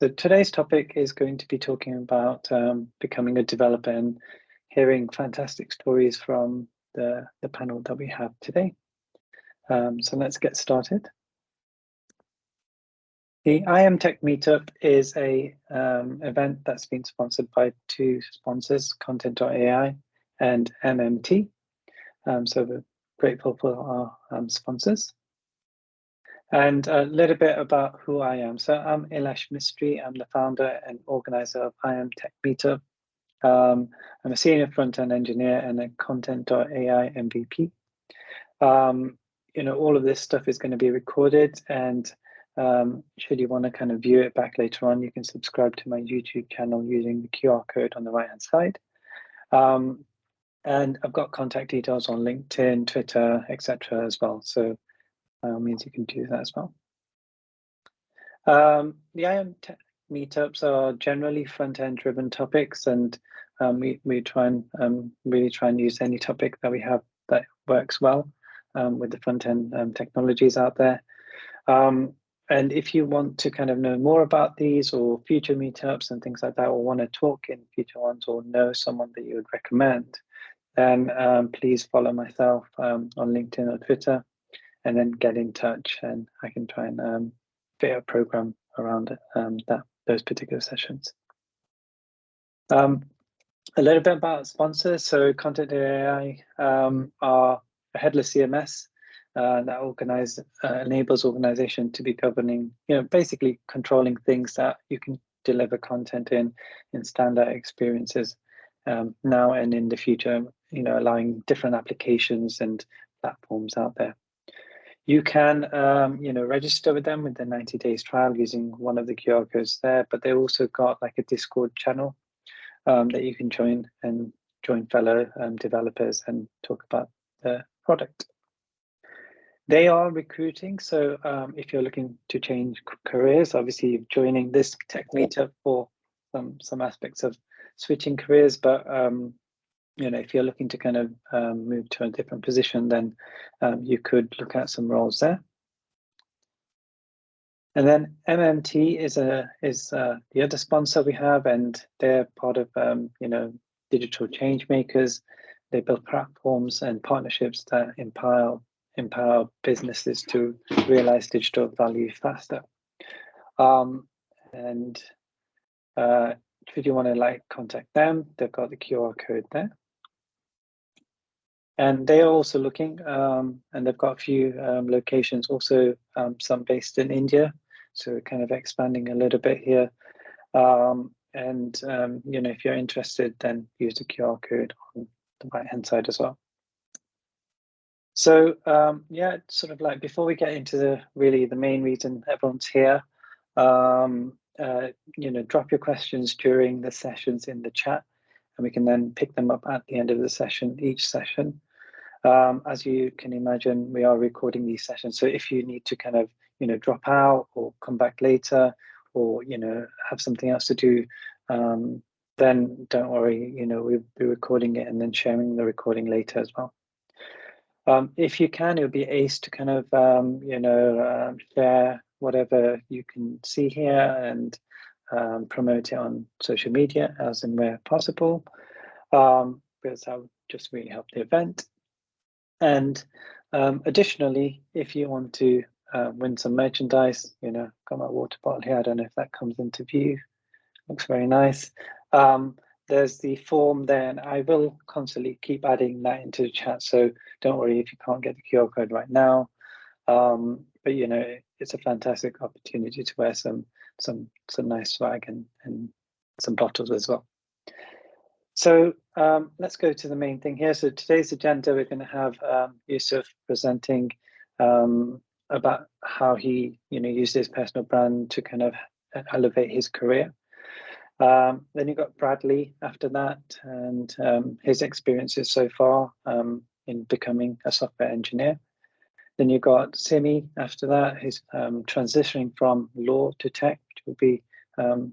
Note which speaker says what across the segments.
Speaker 1: So today's topic is going to be talking about becoming a developer and hearing fantastic stories from the panel that we have today. So let's get started. The Tech Meetup is a event that's been sponsored by two sponsors, Content.ai and MMT. So we're grateful for our sponsors. And a little bit about who I am. So I'm Ilesh Mistry. I'm the founder and organizer of Tech Meetup. I'm a senior front-end engineer and a Content.ai MVP. All of this stuff is going to be recorded, and should you want to kind of view it back later on, you can subscribe to my YouTube channel using the QR code on the right-hand side. And I've got contact details on LinkedIn, Twitter, etc. as well. So means you can do that as well. The Tech Meetups are generally front-end driven topics, and we try and really try and use any topic that we have that works well with the front-end technologies out there. And if you want to kind of know more about these or future meetups and things like that, or want to talk in future ones, or know someone that you would recommend, then please follow myself on LinkedIn or Twitter, and then get in touch, and I can try and fit a program around those particular sessions. A little bit about sponsors. So Content.ai are a headless CMS that enables organization to be governing, basically controlling things that you can deliver content in standard experiences now and in the future, allowing different applications and platforms out there. You can, register with them with the 90 days trial using one of the QR codes there, but they also got like a Discord channel that you can join and join fellow developers and talk about the product. They are recruiting, so if you're looking to change careers, obviously you're joining this Tech Meetup for some aspects of switching careers, but if you're looking to kind of move to a different position, then you could look at some roles there. And then MMT is the other sponsor we have, and they're part of digital change makers. They build platforms and partnerships that empower businesses to realize digital value faster. And if you want to contact them, they've got the QR code there. And they are also looking, and they've got a few locations, also some based in India. So we're kind of expanding a little bit here. If you're interested, then use the QR code on the right-hand side as well. So sort of like before we get into the main reason everyone's here, drop your questions during the sessions in the chat, and we can then pick them up at the end of the session, each session. As you can imagine, we are recording these sessions. So if you need to kind of, drop out or come back later, or, have something else to do, then don't worry, we'll be recording it and then sharing the recording later as well. If you can, it would be ace to kind of, share whatever you can see here and promote it on social media as and where possible, because that would just really help the event. And additionally, if you want to win some merchandise, got my water bottle here. I don't know if that comes into view. Looks very nice. There's the form there, and I will constantly keep adding that into the chat. So don't worry if you can't get the QR code right now. But it's a fantastic opportunity to wear some nice swag and some bottles as well. So let's go to the main thing here. So today's agenda, we're going to have Yusuf presenting about how he used his personal brand to kind of elevate his career. Then you've got Bradley after that, and his experiences so far in becoming a software engineer. Then you've got Simi after that, who's transitioning from law to tech, which will be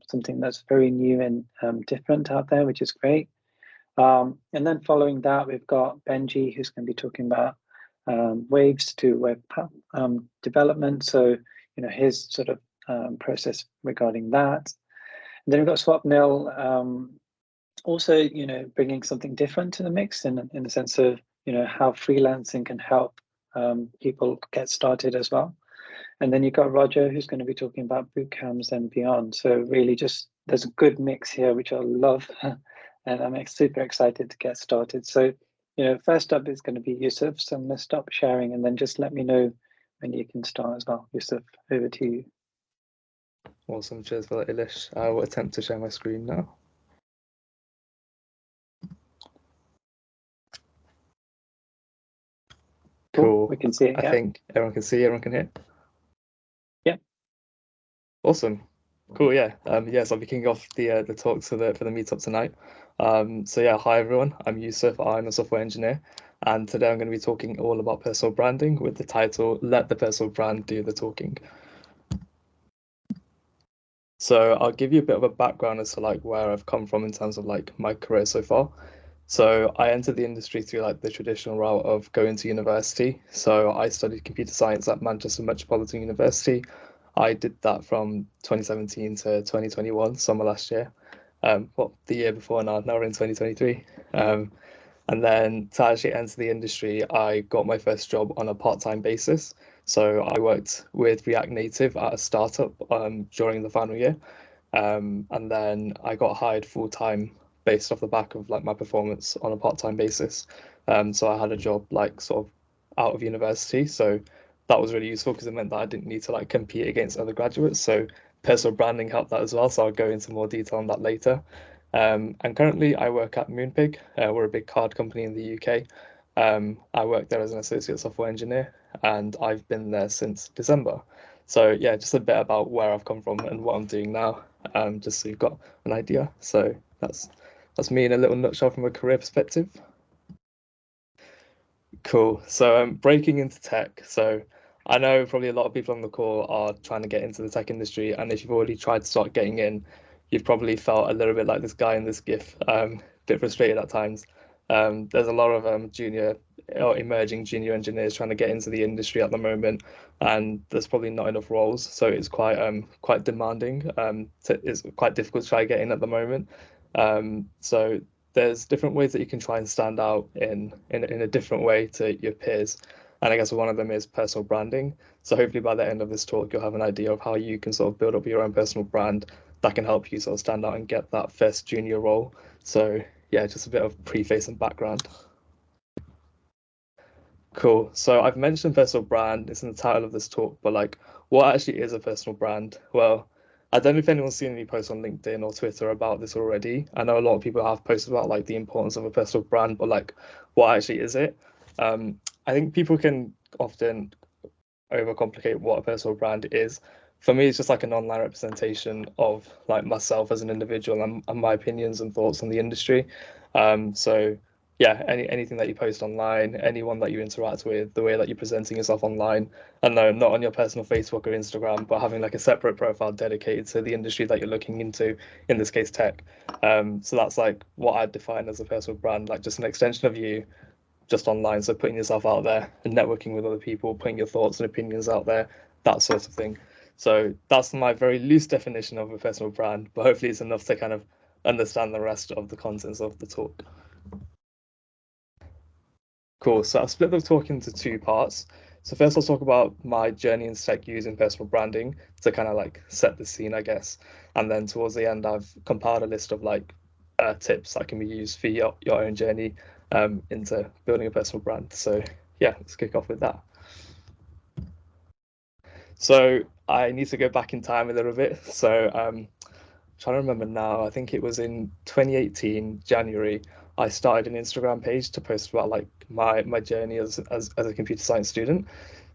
Speaker 1: something that's very new and different out there, which is great. And then following that, we've got Benji, who's going to be talking about waves to web development. So, his sort of process regarding that. And then we've got Swapnil, also, you know, bringing something different to the mix in the sense of, you know, how freelancing can help people get started as well. And then you've got Roger, who's going to be talking about bootcamps and beyond. So really just, there's a good mix here, which I love. And I'm super excited to get started. So, you know, first up is going to be Yusuf. So I'm going to stop sharing and then just let me know when you can start as well. Yusuf, over to you.
Speaker 2: Awesome. Cheers for that, Ilesh. I will attempt to share my screen now. Cool.
Speaker 1: We can see it.
Speaker 2: I think everyone can see, everyone can hear.
Speaker 1: Yeah.
Speaker 2: Awesome. Cool. Yeah. So I'll be kicking off the talk for the meetup tonight. So yeah, hi everyone. I'm Yusuf. I'm a software engineer, and today I'm going to be talking all about personal branding with the title "Let the Personal Brand Do the Talking." So I'll give you a bit of a background as to like where I've come from in terms of like my career so far. So I entered the industry through like the traditional route of going to university. So I studied computer science at Manchester Metropolitan University. I did that from 2017 to 2021, summer last year. The year before now we're in 2023. And then to actually enter the industry, I got my first job on a part-time basis. So I worked with React Native at a startup during the final year. And then I got hired full-time based off the back of like my performance on a part-time basis. So I had a job like sort of out of university. So that was really useful because it meant that I didn't need to like compete against other graduates. So personal branding helped that as well. So I'll go into more detail on that later. And currently I work at Moonpig. We're a big card company in the UK. I work there as an associate software engineer, and I've been there since December. So yeah, just a bit about where I've come from and what I'm doing now, just so you've got an idea. So that's me in a little nutshell from a career perspective. Cool. So breaking into tech. So I know probably a lot of people on the call are trying to get into the tech industry, and if you've already tried to start getting in, you've probably felt a little bit like this guy in this GIF, a bit frustrated at times. There's a lot of junior or emerging junior engineers trying to get into the industry at the moment, and there's probably not enough roles, so it's quite demanding. It's quite difficult to try to get in at the moment. So there's different ways that you can try and stand out in a different way to your peers. And I guess one of them is personal branding. So hopefully by the end of this talk, you'll have an idea of how you can sort of build up your own personal brand that can help you sort of stand out and get that first junior role. So yeah, just a bit of preface and background. Cool. So I've mentioned personal brand, it's in the title of this talk, but like what actually is a personal brand? Well, I don't know if anyone's seen any posts on LinkedIn or Twitter about this already. I know a lot of people have posted about like the importance of a personal brand, but like what actually is it? I think people can often overcomplicate what a personal brand is. For me, it's just like an online representation of like myself as an individual and my opinions and thoughts on the industry. So yeah, anything that you post online, anyone that you interact with, the way that you're presenting yourself online, and no, not on your personal Facebook or Instagram, but having like a separate profile dedicated to the industry that you're looking into, in this case, tech. So that's like what I'd define as a personal brand, like just an extension of you, just online. So putting yourself out there and networking with other people, putting your thoughts and opinions out there, that sort of thing. So that's my very loose definition of a personal brand, but hopefully it's enough to kind of understand the rest of the contents of the talk. Cool. So I've split the talk into two parts. So first I'll talk about my journey in tech using personal branding to kind of like set the scene, I guess. And then towards the end, I've compiled a list of like tips that can be used for your own journey into building a personal brand. So yeah, let's kick off with that. So I need to go back in time a little bit. So trying to remember now, I think it was in 2018, January, I started an Instagram page to post about like my journey as a computer science student.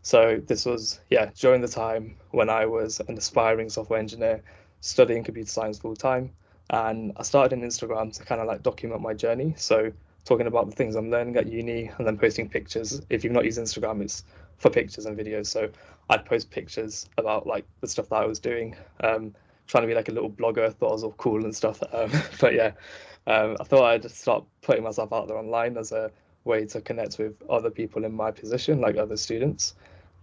Speaker 2: So this was, yeah, during the time when I was an aspiring software engineer studying computer science full time. And I started an Instagram to kind of like document my journey. So talking about the things I'm learning at uni and then posting pictures. If you've not used Instagram, it's for pictures and videos. So I'd post pictures about like the stuff that I was doing. Trying to be like a little blogger, thought I was all cool and stuff. But yeah, I thought I'd just start putting myself out there online as a way to connect with other people in my position, like other students.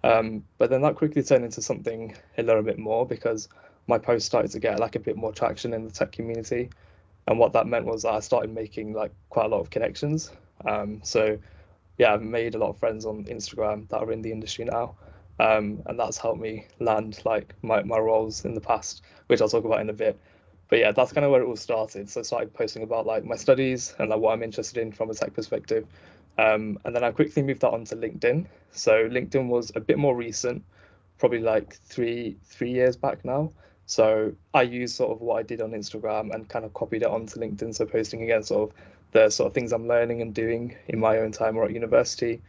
Speaker 2: But then that quickly turned into something a little bit more because my post started to get like a bit more traction in the tech community. And what that meant was that I started making like quite a lot of connections. So yeah, I've made a lot of friends on Instagram that are in the industry now. And that's helped me land like my roles in the past, which I'll talk about in a bit. But yeah, that's kind of where it all started. So I started posting about like my studies and like what I'm interested in from a tech perspective. And then I quickly moved that onto LinkedIn. So LinkedIn was a bit more recent, probably like three years back now. So I used sort of what I did on Instagram and kind of copied it onto LinkedIn. So posting again sort of the sort of things I'm learning and doing in my own time or at university.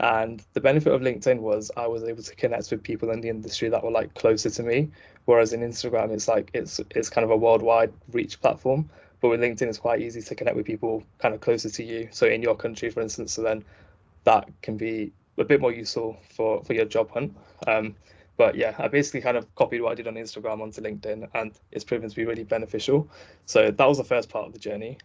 Speaker 2: And the benefit of LinkedIn was I was able to connect with people in the industry that were like closer to me. Whereas in Instagram, it's like it's kind of a worldwide reach platform. But with LinkedIn, it's quite easy to connect with people kind of closer to you. So in your country, for instance, so then that can be a bit more useful for your job hunt. But yeah, I basically kind of copied what I did on Instagram onto LinkedIn, and it's proven to be really beneficial. So that was the first part of the journey.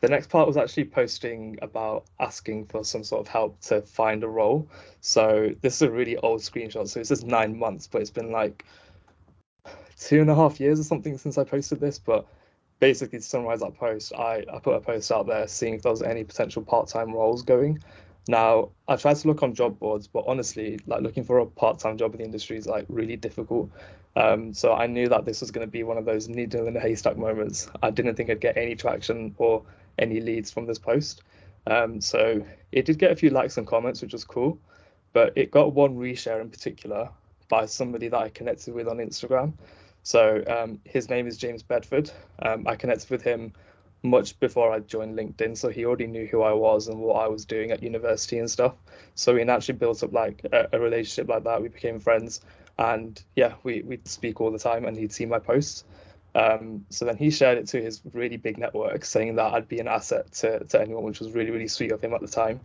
Speaker 2: The next part was actually posting about asking for some sort of help to find a role. So this is a really old screenshot. So it's just 9 months, but it's been like 2.5 years or something since I posted this. But basically, to summarize that post, I put a post out there seeing if there was any potential part-time roles going. Now, I tried to look on job boards, but honestly, like looking for a part-time job in the industry is like really difficult. So I knew that this was going to be one of those needle in a haystack moments. I didn't think I'd get any traction or any leads from this post. So it did get a few likes and comments, which was cool, but it got one reshare in particular by somebody that I connected with on Instagram. So his name is James Bedford. I connected with him much before I joined LinkedIn, so he already knew who I was and what I was doing at university and stuff. So we naturally built up like a relationship like that. We became friends, and yeah, we'd speak all the time, and he'd see my posts. So then he shared it to his really big network, saying that I'd be an asset to anyone, which was really, really sweet of him at the time.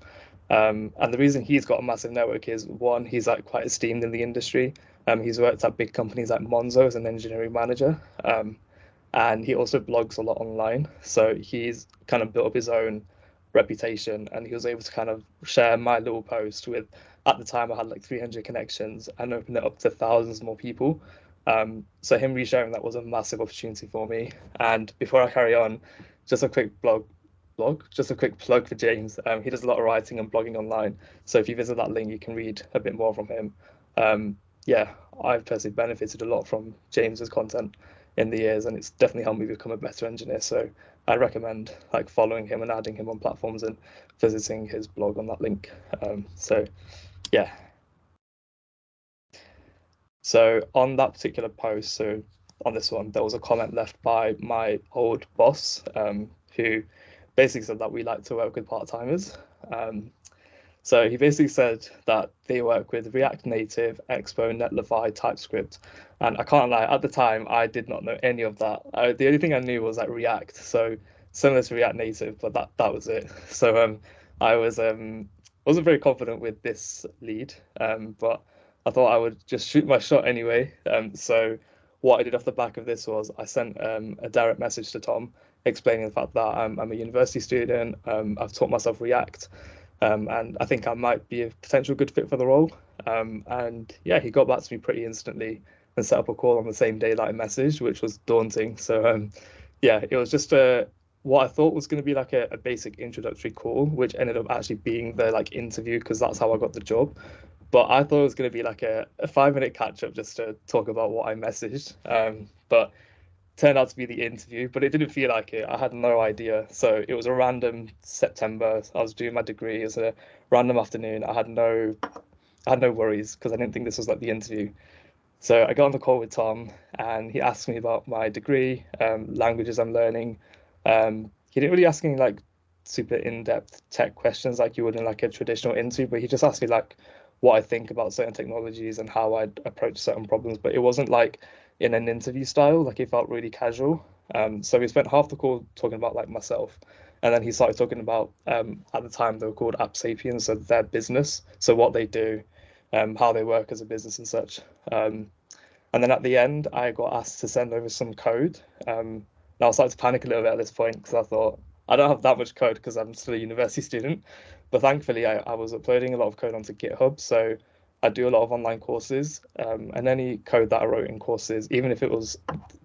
Speaker 2: And the reason he's got a massive network is one, he's like quite esteemed in the industry. He's worked at big companies like Monzo as an engineering manager. And he also blogs a lot online. So he's kind of built up his own reputation, and he was able to kind of share my little post with, at the time I had like 300 connections and opened it up to thousands more people. So him resharing that was a massive opportunity for me. And before I carry on, just a quick just a quick plug for James. He does a lot of writing and blogging online. So if you visit that link, you can read a bit more from him. Yeah, I've personally benefited a lot from James's content in the years, and it's definitely helped me become a better engineer. So I recommend like following him and adding him on platforms and visiting his blog on that link. So yeah. So on that particular post, so on this one, there was a comment left by my old boss, who basically said that we like to work with part-timers. So he basically said that they work with React Native, Expo, Netlify, TypeScript. And I can't lie, at the time, I did not know any of that. The only thing I knew was like React. So similar to React Native, but that was it. So I wasn't very confident with this lead, but I thought I would just shoot my shot anyway. So what I did off the back of this was I sent a direct message to Tom explaining the fact that I'm a university student. I've taught myself React. And I think I might be a potential good fit for the role. And yeah, he got back to me pretty instantly and set up a call on the same day that I messaged, which was daunting. So yeah, it was just what I thought was going to be like a basic introductory call, which ended up actually being the like interview because that's how I got the job. But I thought it was going to be like a 5 minute catch up just to talk about what I messaged. But turned out to be the interview, but it didn't feel like it. I had no idea. So it was a random September. I was doing my degree. It was a random afternoon. I had no worries because I didn't think this was like the interview. So I got on the call with Tom, and he asked me about my degree, languages I'm learning. He didn't really ask me like super in-depth tech questions like you would in like a traditional interview, but he just asked me like what I think about certain technologies and how I'd approach certain problems. But it wasn't like in an interview style, like it felt really casual. So we spent half the call talking about like myself, and then he started talking about at the time they were called App Sapiens, so their business, so what they do, how they work as a business and such. And then at the end, I got asked to send over some code. Now I started to panic a little bit at this point because I thought I don't have that much code because I'm still a university student. But thankfully, I was uploading a lot of code onto GitHub, so I do a lot of online courses, and any code that I wrote in courses, even if it was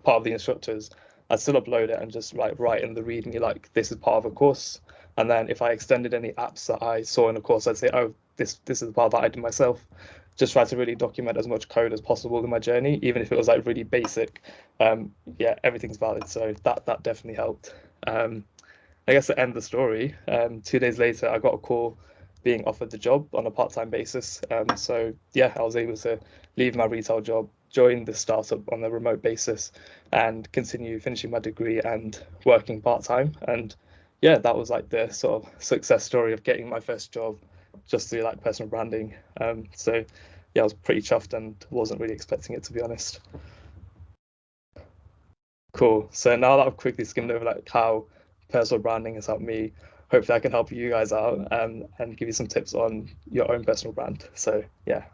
Speaker 2: part of the instructors, I'd still upload it and just like write in the README like this is part of a course. And then if I extended any apps that I saw in a course, I'd say, oh, this is the part that I did myself. Just try to really document as much code as possible in my journey, even if it was like really basic. Yeah, everything's valid, so that definitely helped. I guess to end the story, 2 days later, I got a call being offered the job on a part-time basis. So yeah, I was able to leave my retail job, join the startup on a remote basis, and continue finishing my degree and working part-time. And yeah, that was like the sort of success story of getting my first job just through like personal branding. So yeah, I was pretty chuffed and wasn't really expecting it, to be honest. Cool. So now that I've quickly skimmed over like how personal branding has helped me, hopefully I can help you guys out, and give you some tips on your own personal brand. So yeah,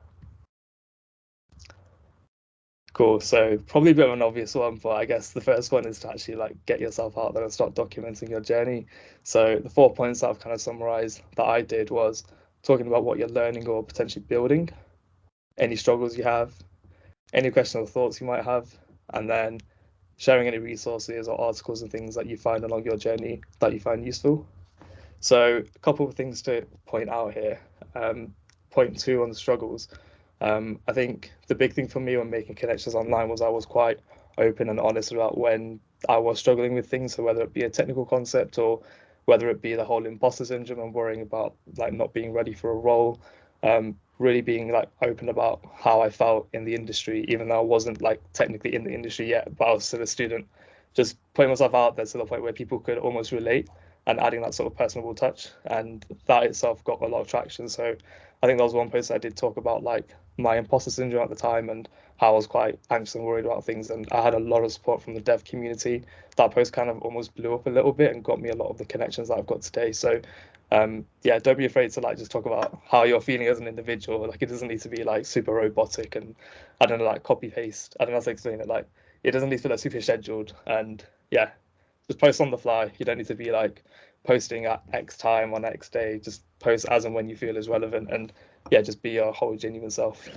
Speaker 2: cool. So probably a bit of an obvious one, but I guess the first one is to actually like get yourself out there and start documenting your journey. So the 4 points that I've kind of summarized that I did was talking about what you're learning or potentially building, any struggles you have, any questions or thoughts you might have, and then sharing any resources or articles and things that you find along your journey that you find useful. So a couple of things to point out here. Point two on the struggles. I think the big thing for me when making connections online was I was quite open and honest about when I was struggling with things. So whether it be a technical concept or whether it be the whole imposter syndrome and worrying about like not being ready for a role, really being like open about how I felt in the industry, even though I wasn't like technically in the industry yet, but I was still a student. Just putting myself out there to the point where people could almost relate and adding that sort of personable touch, and that itself got a lot of traction. So I think that was one post I did talk about like my imposter syndrome at the time and how I was quite anxious and worried about things, and I had a lot of support from the dev community. That post kind of almost blew up a little bit and got me a lot of the connections that I've got today. So yeah, don't be afraid to like just talk about how you're feeling as an individual. Like it doesn't need to be like super robotic and I don't know, like copy paste. I don't know how to explain it. Like it doesn't need to be like super scheduled, and yeah, just post on the fly. You don't need to be like posting at X time on X day. Just post as and when you feel is relevant, and yeah, just be your whole genuine self.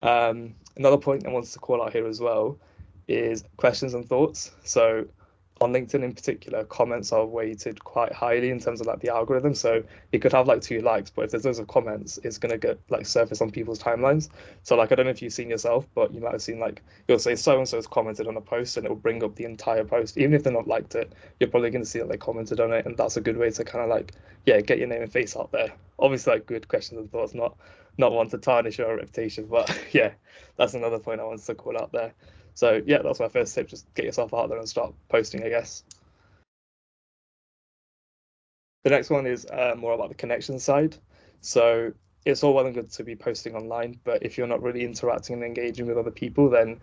Speaker 2: Another point I wanted to call out here as well is questions and thoughts. So on LinkedIn in particular, comments are weighted quite highly in terms of like the algorithm. So you could have like 2 likes, but if there's loads of comments, it's gonna get like surface on people's timelines. So like I don't know if you've seen yourself, but you might have seen like you'll say so and so's commented on a post and it will bring up the entire post. Even if they're not liked it, you're probably gonna see that they commented on it, and that's a good way to kind of like yeah, get your name and face out there. Obviously like good questions and thoughts, not one to tarnish your reputation, but yeah, that's another point I wanted to call out there. So yeah, that's my first tip. Just get yourself out there and start posting, I guess. The next one is more about the connection side. So it's all well and good to be posting online, but if you're not really interacting and engaging with other people, then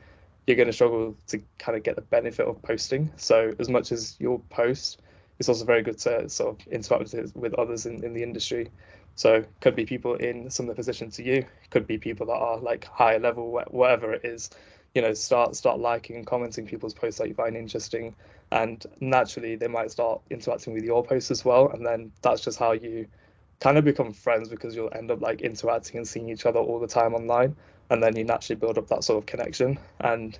Speaker 2: you're going to struggle to kind of get the benefit of posting. So as much as you'll post, it's also very good to sort of interact with others in the industry. So could be people in similar position to you, could be people that are like higher level, whatever it is. Start liking and commenting people's posts that you find interesting, and naturally they might start interacting with your posts as well, and then that's just how you kind of become friends, because you'll end up like interacting and seeing each other all the time online, and then you naturally build up that sort of connection. And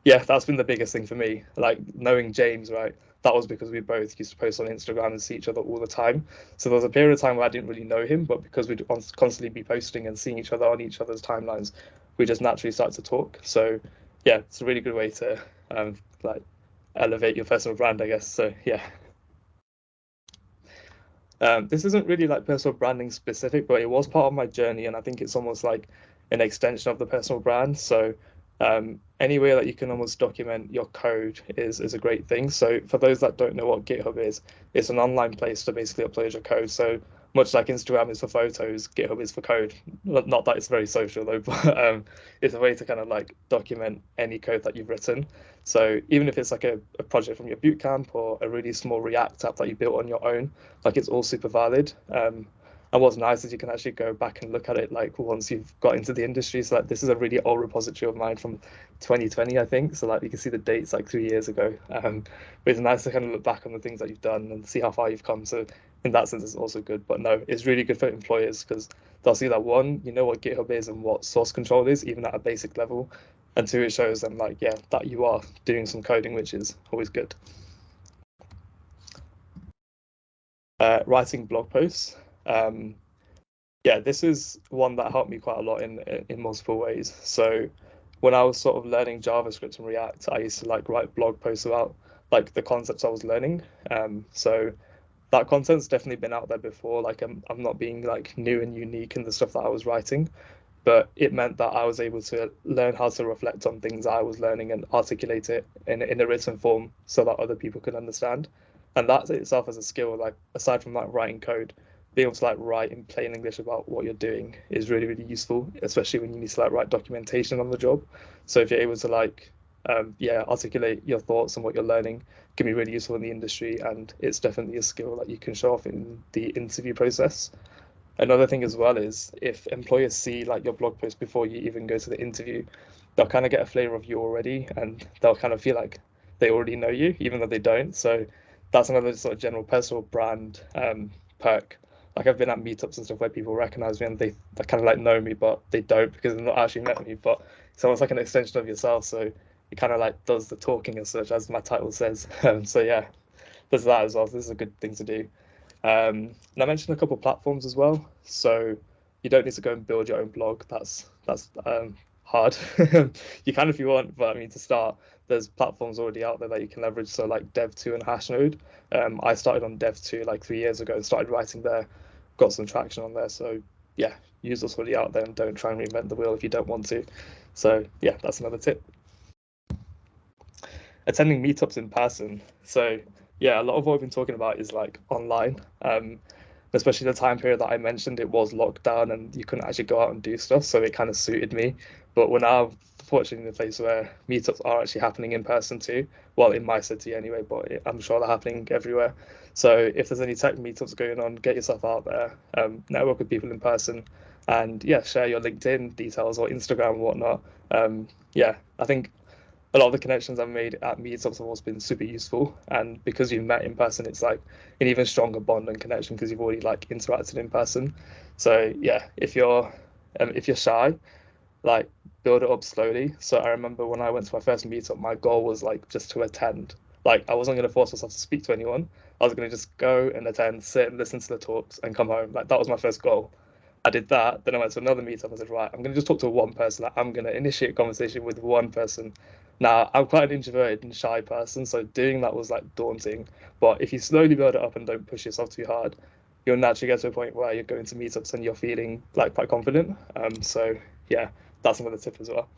Speaker 2: yeah, that's been the biggest thing for me, like knowing James, right? That was because we both used to post on Instagram and see each other all the time. So there was a period of time where I didn't really know him, but because we'd constantly be posting and seeing each other on each other's timelines, we just naturally start to talk. So yeah, it's a really good way to like elevate your personal brand, I guess. So yeah, this isn't really like personal branding specific, but it was part of my journey, and I think it's almost like an extension of the personal brand. So any way that you can almost document your code is a great thing. So for those that don't know what GitHub is, it's an online place to basically upload your code. So much like Instagram is for photos, GitHub is for code. Not that it's very social though, but it's a way to kind of like document any code that you've written. So even if it's like a project from your bootcamp or a really small React app that you built on your own, like it's all super valid. And what's nice is you can actually go back and look at it like once you've got into the industry. So like this is a really old repository of mine from 2020, I think. So like you can see the dates like 3 years ago. But it's nice to kind of look back on the things that you've done and see how far you've come. So in that sense, it's also good. But no, it's really good for employers because they'll see that one, you know what GitHub is and what source control is, even at a basic level. And two, it shows them like, yeah, that you are doing some coding, which is always good. Writing blog posts. Yeah, this is one that helped me quite a lot in multiple ways. So when I was sort of learning JavaScript and React, I used to like write blog posts about like the concepts I was learning. So that content's definitely been out there before. Like I'm not being like new and unique in the stuff that I was writing, but it meant that I was able to learn how to reflect on things I was learning and articulate it in a written form so that other people can understand. And that itself as a skill, like aside from like writing code, being able to like write in plain English about what you're doing is really, really useful, especially when you need to like write documentation on the job. So if you're able to like articulate your thoughts and what you're learning, can be really useful in the industry, and it's definitely a skill that you can show off in the interview process. Another thing as well is if employers see like your blog post before you even go to the interview, they'll kind of get a flavor of you already, and they'll kind of feel like they already know you, even though they don't. So that's another sort of general personal brand perk. Like I've been at meetups and stuff where people recognize me and they kind of like know me, but they don't because they've not actually met me. But it's almost like an extension of yourself. So it kind of like does the talking as such, as my title says. So yeah, there's that as well. This is a good thing to do. And I mentioned a couple of platforms as well. So you don't need to go and build your own blog. That's hard. You can if you want, but I mean to start, there's platforms already out there that you can leverage. So like Dev2 and Hashnode. I started on Dev2 like 3 years ago and started writing there, got some traction on there. So yeah, use what's already out there and don't try and reinvent the wheel if you don't want to. So yeah, that's another tip. Attending meetups in person. So yeah, a lot of what we've been talking about is like online. Especially the time period that I mentioned, it was locked down and you couldn't actually go out and do stuff, so it kind of suited me. But we're now fortunately in a place where meetups are actually happening in person too. Well, in my city anyway, but I'm sure they're happening everywhere. So if there's any tech meetups going on, get yourself out there, network with people in person, and yeah, share your LinkedIn details or Instagram and whatnot. Yeah, I think a lot of the connections I've made at meetups have also been super useful. And because you've met in person, it's like an even stronger bond and connection because you've already like interacted in person. So yeah, if you're shy, like build it up slowly. So I remember when I went to my first meetup, my goal was like just to attend. Like I wasn't going to force myself to speak to anyone. I was going to just go and attend, sit and listen to the talks and come home. Like that was my first goal. I did that. Then I went to another meetup. I said, right, I'm going to just talk to one person. Like, I'm going to initiate a conversation with one person. Now, I'm quite an introverted and shy person, so doing that was like daunting. But if you slowly build it up and don't push yourself too hard, you'll naturally get to a point where you're going to meetups and you're feeling like quite confident. So yeah, that's another tip as well.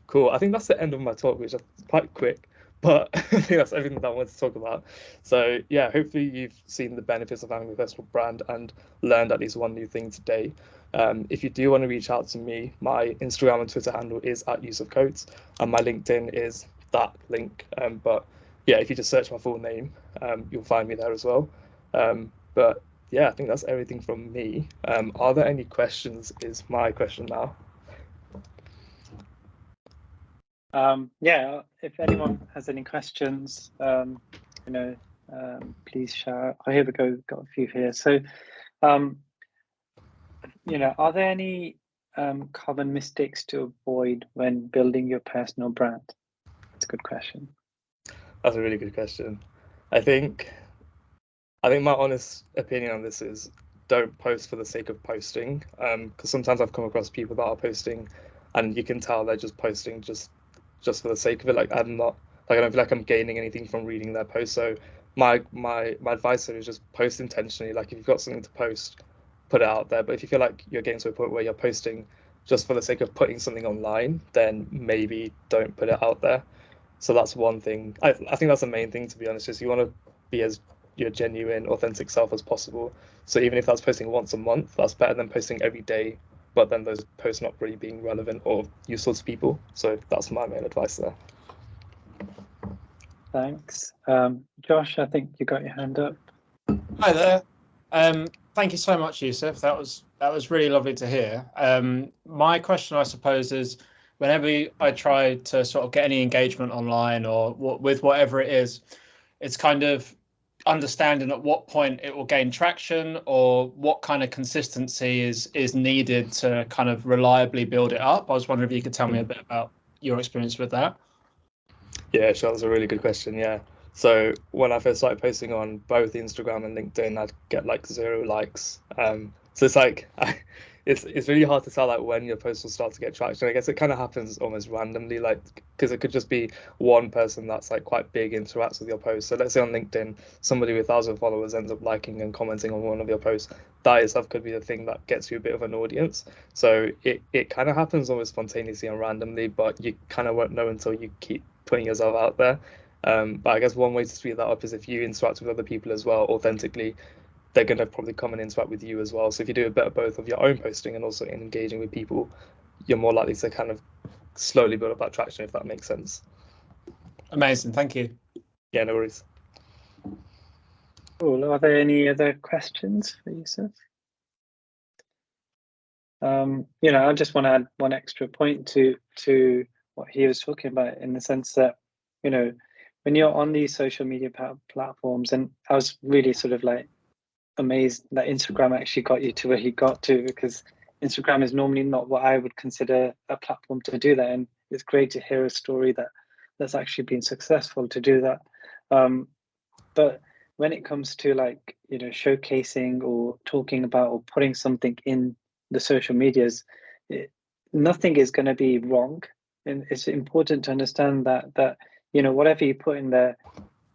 Speaker 2: Cool. I think that's the end of my talk, which is quite quick, but I think that's everything that I wanted to talk about. So yeah, hopefully you've seen the benefits of having a personal brand and learned at least one new thing today. If you do want to reach out to me, my Instagram and Twitter handle is at Yusuf, and my LinkedIn is that link. But yeah, if you just search my full name, you'll find me there as well. But yeah, I think that's everything from me. Are there any questions? Is my question now.
Speaker 1: Yeah, if anyone has any questions, please share. Oh, here we go. Got a few here. So, are there any common mistakes to avoid when building your personal brand? That's a good question.
Speaker 2: That's a really good question. I think my honest opinion on this is don't post for the sake of posting. Because sometimes I've come across people that are posting, and you can tell they're just posting just for the sake of it. Like I don't feel like I'm gaining anything from reading their post. So my advice is just post intentionally. Like if you've got something to post, put it out there. But if you feel like you're getting to a point where you're posting just for the sake of putting something online, then maybe don't put it out there. So that's one thing. I think that's the main thing, to be honest, is you want to be as your genuine, authentic self as possible. So even if that's posting once a month, that's better than posting every day, but then those posts not really being relevant or useful to people. So that's my main advice there.
Speaker 1: Thanks. Josh, I think you got your hand up.
Speaker 3: Hi there. Thank you so much, Yusuf. That was really lovely to hear. My question, I suppose, is whenever I try to sort of get any engagement online or with whatever it is, it's kind of understanding at what point it will gain traction or what kind of consistency is needed to kind of reliably build it up. I was wondering if you could tell me a bit about your experience with that.
Speaker 2: Yeah, sure. That's a really good question. Yeah. So when I first started posting on both Instagram and LinkedIn, I'd get like 0 likes. So it's like it's really hard to tell like when your post will start to get traction. I guess it kind of happens almost randomly, like because it could just be one person that's like quite big interacts with your post. So let's say on LinkedIn, somebody with 1,000 followers ends up liking and commenting on one of your posts. That itself could be the thing that gets you a bit of an audience. So it kind of happens almost spontaneously and randomly, but you kind of won't know until you keep putting yourself out there. But I guess one way to speed that up is if you interact with other people as well authentically, they're going to probably come and interact with you as well. So if you do a bit of both of your own posting and also engaging with people, you're more likely to kind of slowly build up that traction, if that makes sense.
Speaker 3: Amazing. Thank you.
Speaker 2: Yeah, no worries.
Speaker 1: Cool. Are there any other questions for Yusuf? I just want to add one extra point to what he was talking about, in the sense that, when you're on these social media platforms, and I was really sort of like amazed that Instagram actually got you to where he got to, because Instagram is normally not what I would consider a platform to do that. And it's great to hear a story that's actually been successful to do that. But when it comes to like, showcasing or talking about or putting something in the social medias, nothing is going to be wrong. And it's important to understand that whatever you put in there,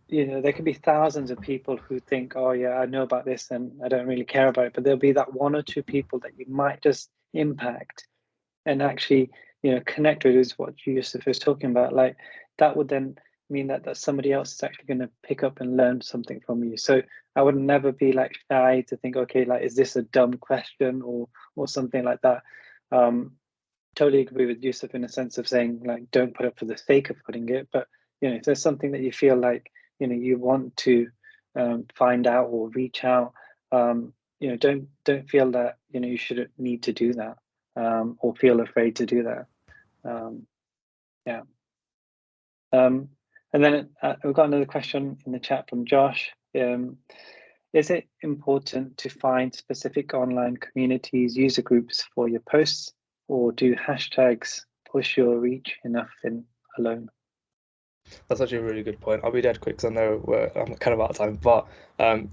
Speaker 1: there could be thousands of people who think, oh yeah, I know about this and I don't really care about it. But there'll be that 1 or 2 people that you might just impact and actually, connect with, is what Yusuf is talking about. Like that would then mean that somebody else is actually going to pick up and learn something from you. So I would never be like shy to think, okay, like, is this a dumb question or something like that? Totally agree with Yusuf in a sense of saying, like, don't put it for the sake of putting it. But, if there's something that you feel like, you want to find out or reach out, don't feel that, you shouldn't need to do that or feel afraid to do that. Yeah. And then we've got another question in the chat from Josh. Is it important to find specific online communities, user groups for your posts, or do hashtags push your reach enough alone?
Speaker 2: That's actually a really good point. I'll be dead quick because I know I'm kind of out of time. But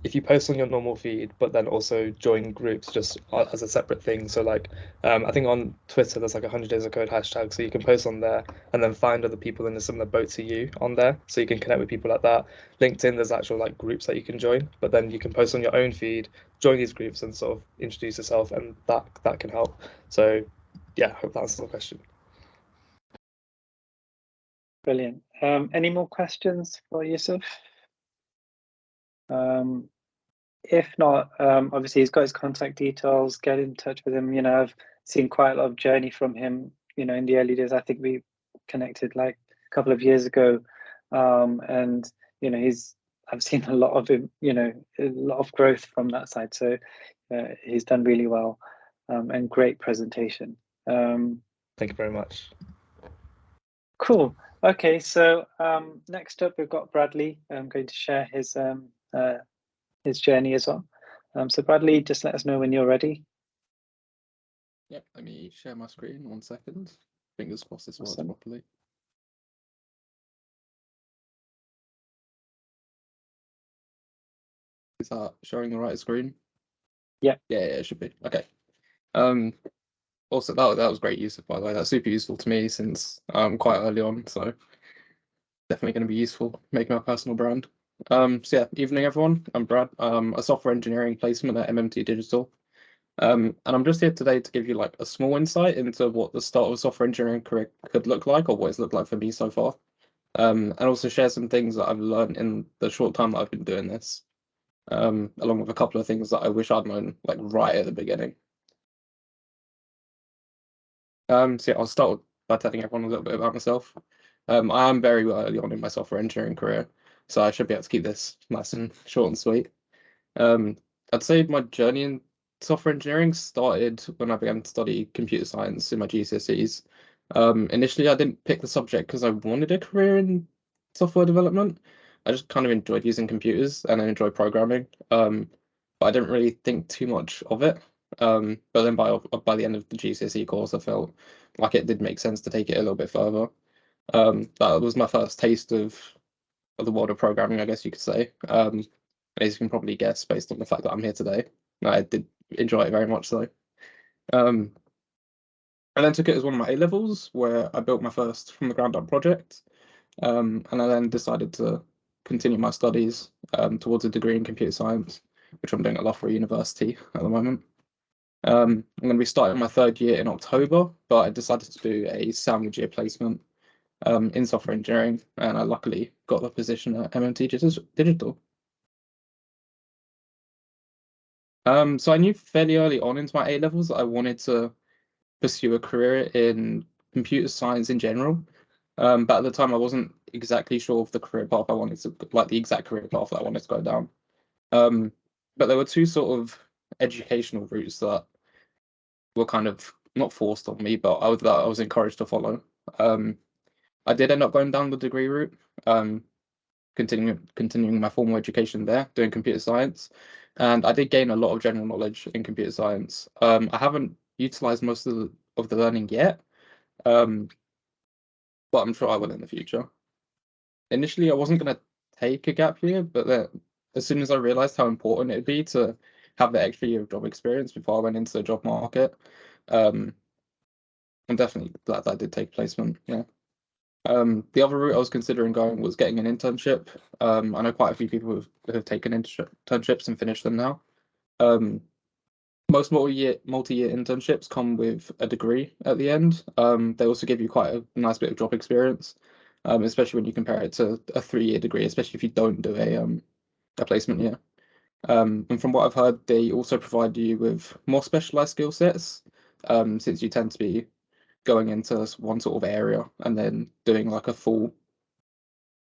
Speaker 2: if you post on your normal feed, but then also join groups just as a separate thing. So like, I think on Twitter, there's like 100 days of code hashtag. So you can post on there and then find other people in a similar boat to you on there. So you can connect with people like that. LinkedIn, there's actual like groups that you can join, but then you can post on your own feed, join these groups and sort of introduce yourself, and that can help. So yeah, I hope that answers the question.
Speaker 1: Brilliant. Any more questions for Yusuf? If not, obviously he's got his contact details. Get in touch with him. I've seen quite a lot of journey from him. In the early days, I think we connected like a couple of years ago, and I've seen a lot of him. A lot of growth from that side. So he's done really well, and great presentation.
Speaker 2: Thank you very much.
Speaker 1: Cool. Okay, so next up we've got Bradley. I'm going to share his journey as well. So Bradley, just let us know when you're ready.
Speaker 4: Yep, let me share my screen 1 second. Fingers crossed this works
Speaker 1: Awesome.
Speaker 4: properly. Is that showing the right screen?
Speaker 1: Yeah.
Speaker 4: Yeah, it should be. Okay. Also, that was great, Yusuf, by the way. That's super useful to me since quite early on, so definitely going to be useful making my personal brand. So yeah, evening everyone. I'm Brad. A software engineering placement at MMT Digital. And I'm just here today to give you like a small insight into what the start of a software engineering career could look like, or what it's looked like for me so far. And also share some things that I've learned in the short time that I've been doing this, along with a couple of things that I wish I'd known like right at the beginning. So yeah, I'll start by telling everyone a little bit about myself. I am very early on in my software engineering career, so I should be able to keep this nice and short and sweet. I'd say my journey in software engineering started when I began to study computer science in my GCSEs. Initially, I didn't pick the subject because I wanted a career in software development. I just kind of enjoyed using computers and I enjoyed programming. But I didn't really think too much of it. But then by the end of the GCSE course, I felt like it did make sense to take it a little bit further. That was my first taste of the world of programming, I guess you could say. As you can probably guess, based on the fact that I'm here today, I did enjoy it very much so. Um, I then took it as one of my A levels, where I built my first from the ground up project, and I then decided to continue my studies towards a degree in computer science, which I'm doing at Loughborough University at the moment. I'm going to be starting my third year in October, but I decided to do a sandwich year placement in software engineering, and I luckily got the position at MMT Digital. So I knew fairly early on into my A levels that I wanted to pursue a career in computer science in general. But at the time, I wasn't exactly sure of the career path I wanted to, like the exact career path that I wanted to go down. But there were two sort of educational routes that were kind of not forced on me, but I was encouraged to follow. I did end up going down the degree route, continuing my formal education there, doing computer science, and I did gain a lot of general knowledge in computer science. I haven't utilized most of the learning yet, but I'm sure I will in the future. Initially, I wasn't going to take a gap year, but then as soon as I realized how important it'd be to have the extra year of job experience before I went into the job market, I'm definitely glad that I did take placement. Yeah. The other route I was considering going was getting an internship. I know quite a few people have taken internships and finished them now. Most multi-year internships come with a degree at the end. They also give you quite a nice bit of job experience, especially when you compare it to a 3-year degree, especially if you don't do a placement year. And from what I've heard, they also provide you with more specialized skill sets, since you tend to be going into one sort of area and then doing like a full,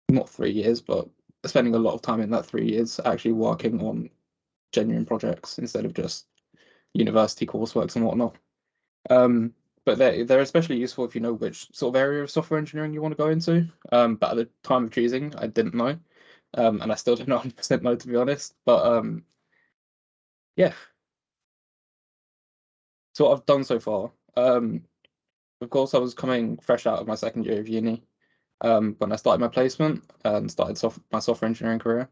Speaker 4: not 3 years, but spending a lot of time in that 3 years actually working on genuine projects instead of just university coursework and whatnot. But they're especially useful if you know which sort of area of software engineering you want to go into. But at the time of choosing, I didn't know, and I still don't know 100% know, to be honest. But yeah. So what I've done so far, of course, I was coming fresh out of my second year of uni when I started my placement and started my software engineering career.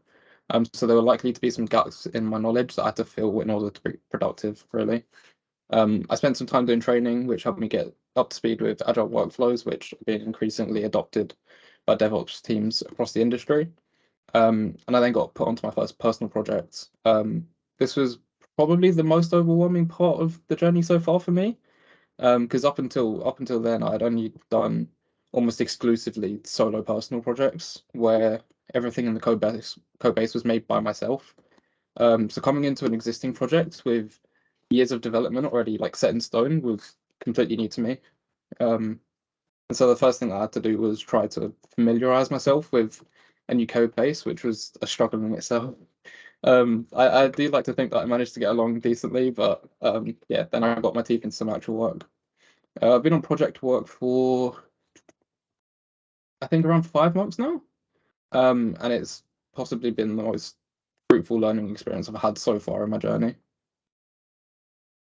Speaker 4: So there were likely to be some gaps in my knowledge that I had to fill in order to be productive, really. I spent some time doing training, which helped me get up to speed with agile workflows, which are being increasingly adopted by DevOps teams across the industry. And I then got put onto my first personal project. This was probably the most overwhelming part of the journey so far for me, because up until then, I'd only done almost exclusively solo personal projects where everything in the code base was made by myself. So coming into an existing project with years of development already like set in stone was completely new to me. And so the first thing I had to do was try to familiarize myself with a new code base, which was a struggle in itself. I do like to think that I managed to get along decently, but yeah, then I got my teeth into some actual work. I've been on project work for I think around 5 months now, and it's possibly been the most fruitful learning experience I've had so far in my journey.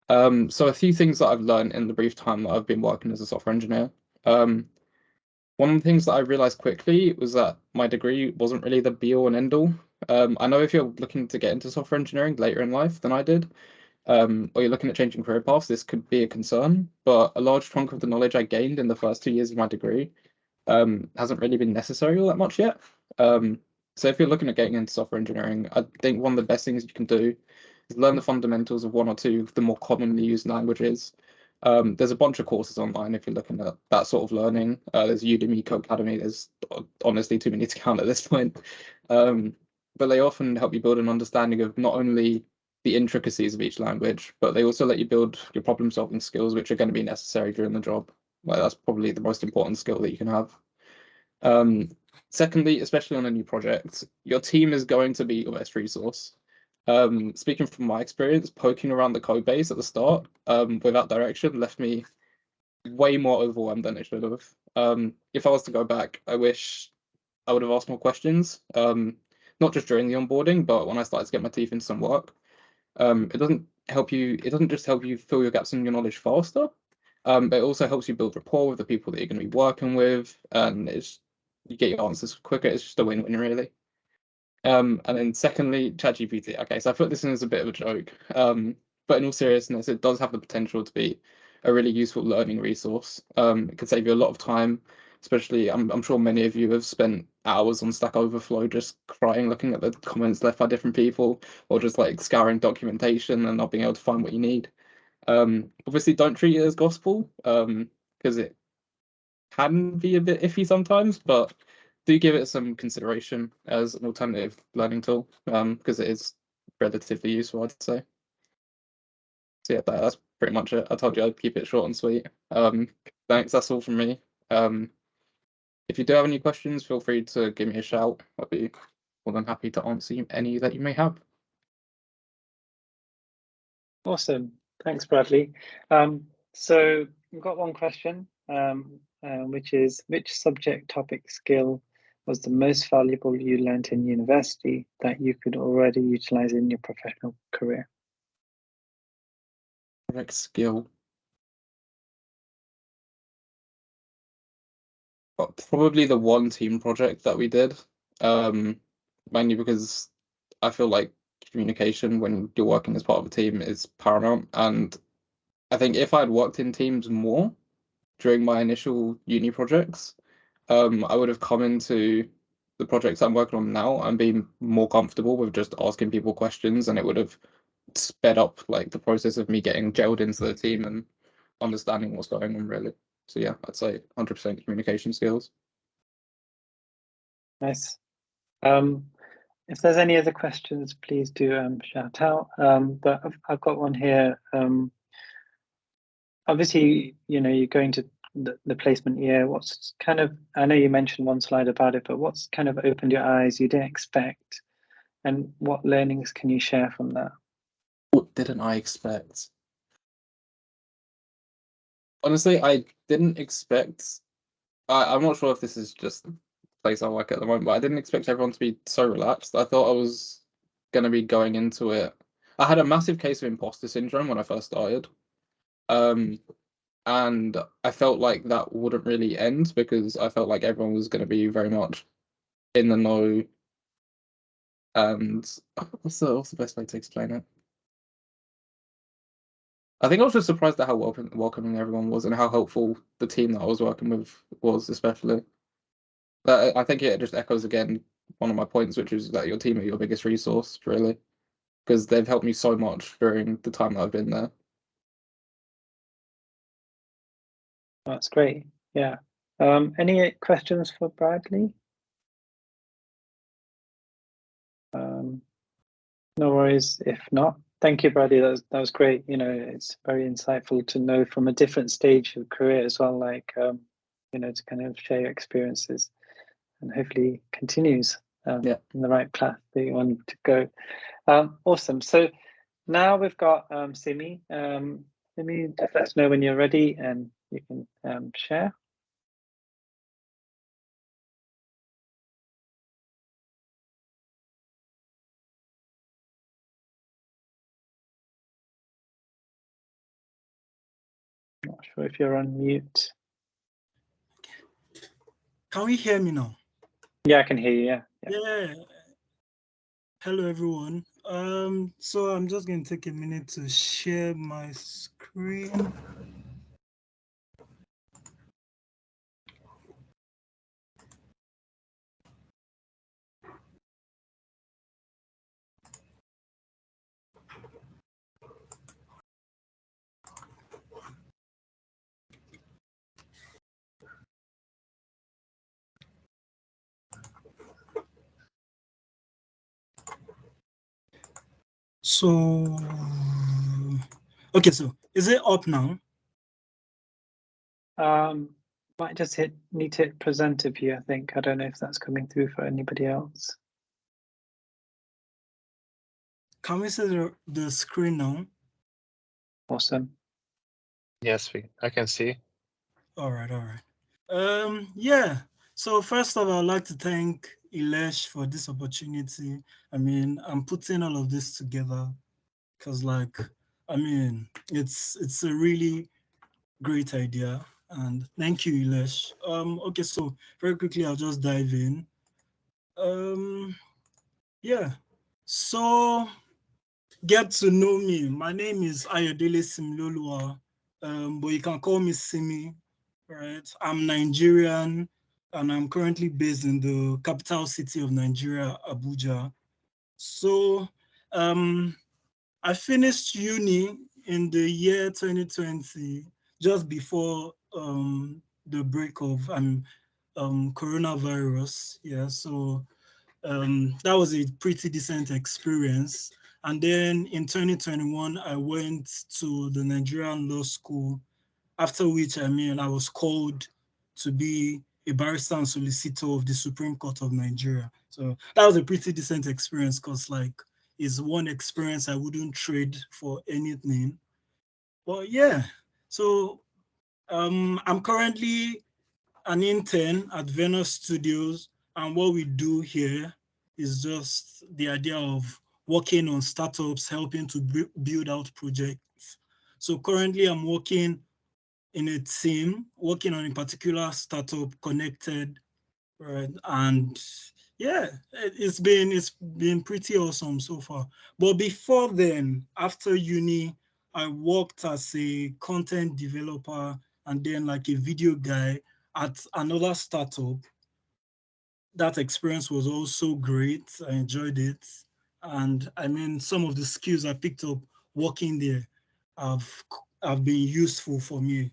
Speaker 4: So a few things that I've learned in the brief time that I've been working as a software engineer. One of the things that I realized quickly was that my degree wasn't really the be all and end all. I know if you're looking to get into software engineering later in life than I did, or you're looking at changing career paths, this could be a concern. But a large chunk of the knowledge I gained in the first 2 years of my degree hasn't really been necessary all that much yet. So if you're looking at getting into software engineering, I think one of the best things you can do is learn the fundamentals of one or two of the more commonly used languages. There's a bunch of courses online if you're looking at that sort of learning. There's Udemy, Codecademy. There's honestly too many to count at this point. But they often help you build an understanding of not only the intricacies of each language, but they also let you build your problem-solving skills, which are going to be necessary during the job. Like that's probably the most important skill that you can have. Secondly, especially on a new project, your team is going to be your best resource. Speaking from my experience, poking around the code base at the start without direction left me way more overwhelmed than it should have. If I was to go back, I wish I would have asked more questions, not just during the onboarding, but when I started to get my teeth into some work. It doesn't just help you fill your gaps in your knowledge faster, but it also helps you build rapport with the people that you're going to be working with, and you get your answers quicker. It's just a win-win, really. And then secondly, ChatGPT. Okay, so I put this in as a bit of a joke, but in all seriousness, it does have the potential to be a really useful learning resource. It can save you a lot of time, especially I'm sure many of you have spent hours on Stack Overflow just crying, looking at the comments left by different people, or just like scouring documentation and not being able to find what you need. Obviously, don't treat it as gospel, because it can be a bit iffy sometimes, but do give it some consideration as an alternative learning tool, because it is relatively useful, I'd say. So yeah, that's pretty much it. I told you I'd keep it short and sweet. Thanks, that's all from me. If you do have any questions, feel free to give me a shout. I'll be more than happy to answer any that you may have.
Speaker 1: Awesome. Thanks, Bradley. So we've got one question, which is, which subject, topic, skill was the most valuable you learned in university that you could already utilize in your professional career?
Speaker 4: Correct skill. Probably the one team project that we did, mainly because I feel like communication when you're working as part of a team is paramount. And I think if I'd worked in teams more during my initial uni projects, I would have come into the projects I'm working on now and been more comfortable with just asking people questions, and it would have sped up like the process of me getting gelled into the team and understanding what's going on, really. So yeah, I'd say 100% communication skills.
Speaker 1: Nice. If there's any other questions, please do shout out. But I've got one here. Obviously, you're going to the placement year. What's kind of, I know you mentioned one slide about it, but what's kind of opened your eyes you didn't expect, and what learnings can you share from that?
Speaker 4: What didn't I expect? Honestly, I didn't expect. I'm not sure if this is just the place I work at the moment, but I didn't expect everyone to be so relaxed. I thought I was going to be going into it. I had a massive case of imposter syndrome when I first started. And I felt like that wouldn't really end because I felt like everyone was going to be very much in the know. And what's the best way to explain it? I think I was just surprised at how welcoming everyone was and how helpful the team that I was working with was, especially. I think it just echoes again one of my points, which is that your team are your biggest resource, really, because they've helped me so much during the time that I've been there.
Speaker 1: That's great. Yeah. Any questions for Bradley? No worries if not. Thank you, Bradley. That was great. It's very insightful to know from a different stage of career as well, like, to kind of share your experiences and hopefully continues in the right path that you want to go. Awesome. So now we've got Simi. Simi, just let us know when you're ready and you can share. Not sure if you're on mute.
Speaker 5: Can we hear me now?
Speaker 1: Yeah, I can hear you.
Speaker 5: Yeah. Hello, everyone. So I'm just going to take a minute to share my screen. So, okay, so is it up now?
Speaker 1: Might just need to hit presenter view, I think. I don't know if that's coming through for anybody else.
Speaker 5: Can we see the screen now?
Speaker 1: Awesome.
Speaker 6: Yes, I can see.
Speaker 5: All right. Yeah. So first of all, I'd like to thank Ilesh for this opportunity. I mean, I'm putting all of this together because, like, I mean, it's a really great idea. And thank you, Ilesh. Okay, so very quickly, I'll just dive in. Yeah. So get to know me. My name is Ayodele Similoluwa, but you can call me Simi, right? I'm Nigerian, and I'm currently based in the capital city of Nigeria, Abuja. So I finished uni in the year 2020, just before the break of coronavirus. Yeah, so that was a pretty decent experience. And then in 2021, I went to the Nigerian Law School, after which, I mean, I was called to be a barrister and solicitor of the Supreme Court of Nigeria. So that was a pretty decent experience because, like, it's one experience I wouldn't trade for anything. But yeah, so I'm currently an intern at Venus Studios, and what we do here is just the idea of working on startups, helping to build out projects. So currently I'm working in a team, working on a particular startup connected, right? And yeah, it's been pretty awesome so far. But before then, after uni, I worked as a content developer and then like a video guy at another startup. That experience was also great. I enjoyed it. And I mean, some of the skills I picked up working there have, have been useful for me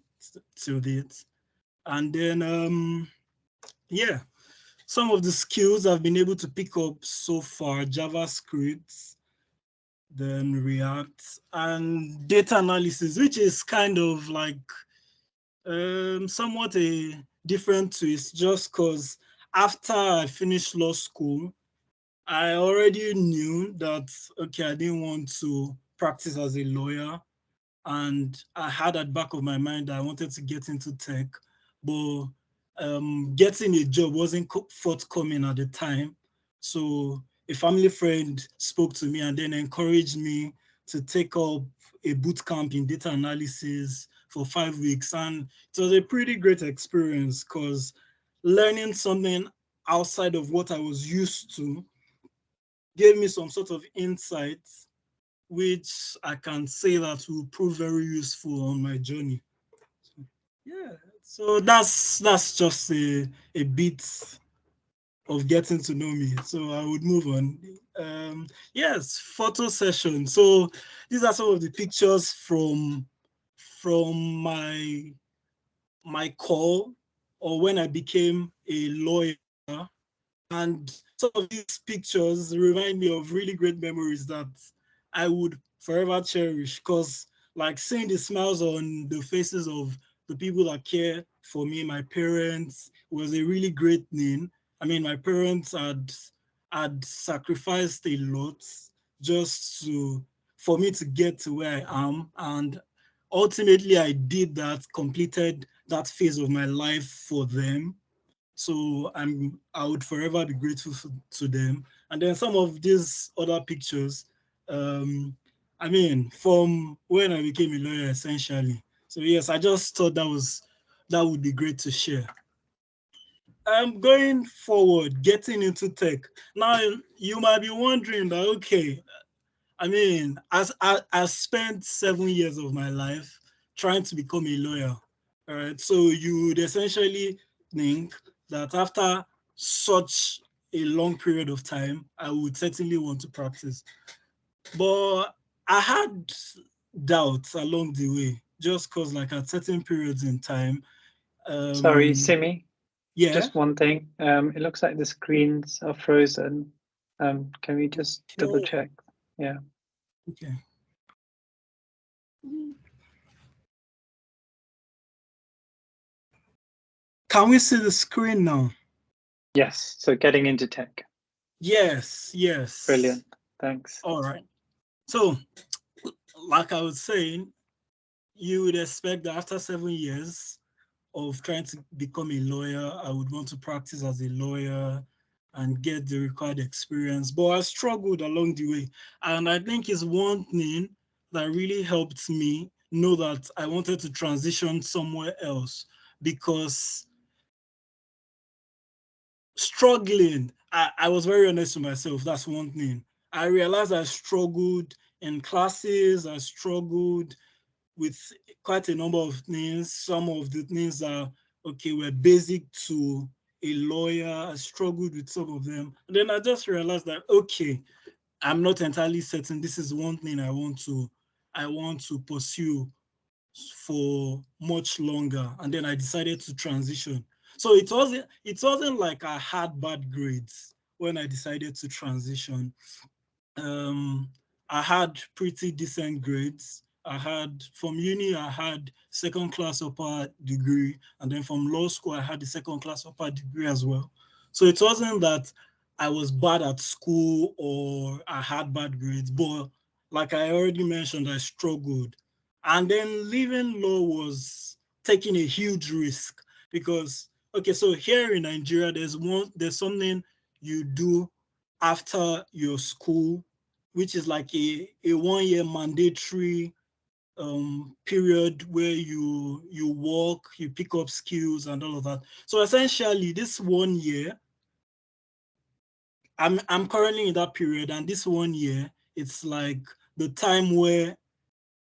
Speaker 5: till date. And then, yeah, some of the skills I've been able to pick up so far, JavaScript, then React, and data analysis, which is kind of like somewhat a different twist, just because after I finished law school, I already knew that, okay, I didn't want to practice as a lawyer. And I had at the back of my mind that I wanted to get into tech, but getting a job wasn't forthcoming at the time. So a family friend spoke to me and then encouraged me to take up a boot camp in data analysis for 5 weeks. And it was a pretty great experience because learning something outside of what I was used to gave me some sort of insights which I can say that will prove very useful on my journey. Yeah, so that's just a bit of getting to know me. So I would move on. Yes, photo session. So these are some of the pictures from my call or when I became a lawyer. And some of these pictures remind me of really great memories that I would forever cherish because, like, seeing the smiles on the faces of the people that care for me, my parents, was a really great thing. I mean, my parents had sacrificed a lot just for me to get to where I am. And ultimately, I did that, completed that phase of my life for them. So I would forever be grateful to them. And then some of these other pictures, I mean, from when I became a lawyer, essentially. So yes, I just thought that would be great to share. I'm going forward, getting into tech. Now you might be wondering that, okay, I mean, I spent 7 years of my life trying to become a lawyer. All right. So you would essentially think that after such a long period of time, I would certainly want to practice. But I had doubts along the way, just because like at certain periods in time.
Speaker 1: Sorry, Simi,
Speaker 5: Yeah.
Speaker 1: just one thing. It looks like the screens are frozen. Can we just double check? Yeah.
Speaker 5: Okay. Can we see the screen now?
Speaker 1: Yes. So getting into tech.
Speaker 5: Yes.
Speaker 1: Brilliant. Thanks.
Speaker 5: All right. So, like I was saying, you would expect that after 7 years of trying to become a lawyer, I would want to practice as a lawyer and get the required experience. But I struggled along the way. And I think it's one thing that really helped me know that I wanted to transition somewhere else, because struggling, I was very honest with myself. That's one thing. I realized I struggled in classes. I struggled with quite a number of things. Some of the things that, okay, were basic to a lawyer. I struggled with some of them. And then I just realized that, okay, I'm not entirely certain this is one thing I want to pursue for much longer. And then I decided to transition. So it wasn't like I had bad grades when I decided to transition. I had pretty decent grades. From uni, I had second class upper degree, and then from law school, I had the second class upper degree as well. So it wasn't that I was bad at school or I had bad grades, but like I already mentioned, I struggled. And then leaving law was taking a huge risk because, okay, so here in Nigeria, there's something you do after your school, which is like a 1 year mandatory period where you work, you pick up skills and all of that. So essentially this 1 year, I'm currently in that period, and this 1 year, it's like the time where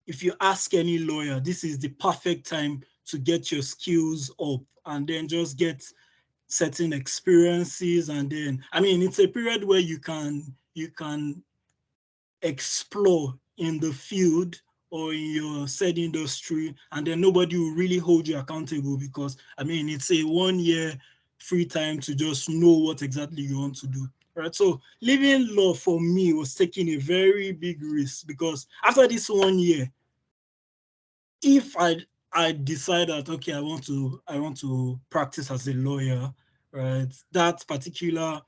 Speaker 5: if you ask any lawyer, this is the perfect time to get your skills up and then just get certain experiences. And then, I mean, it's a period where you can explore in the field or in your said industry, and then nobody will really hold you accountable because, I mean, it's a 1 year free time to just know what exactly you want to do. Right. So leaving law for me was taking a very big risk because after this 1 year, if I decide that, okay, I want to practice as a lawyer, right? That particular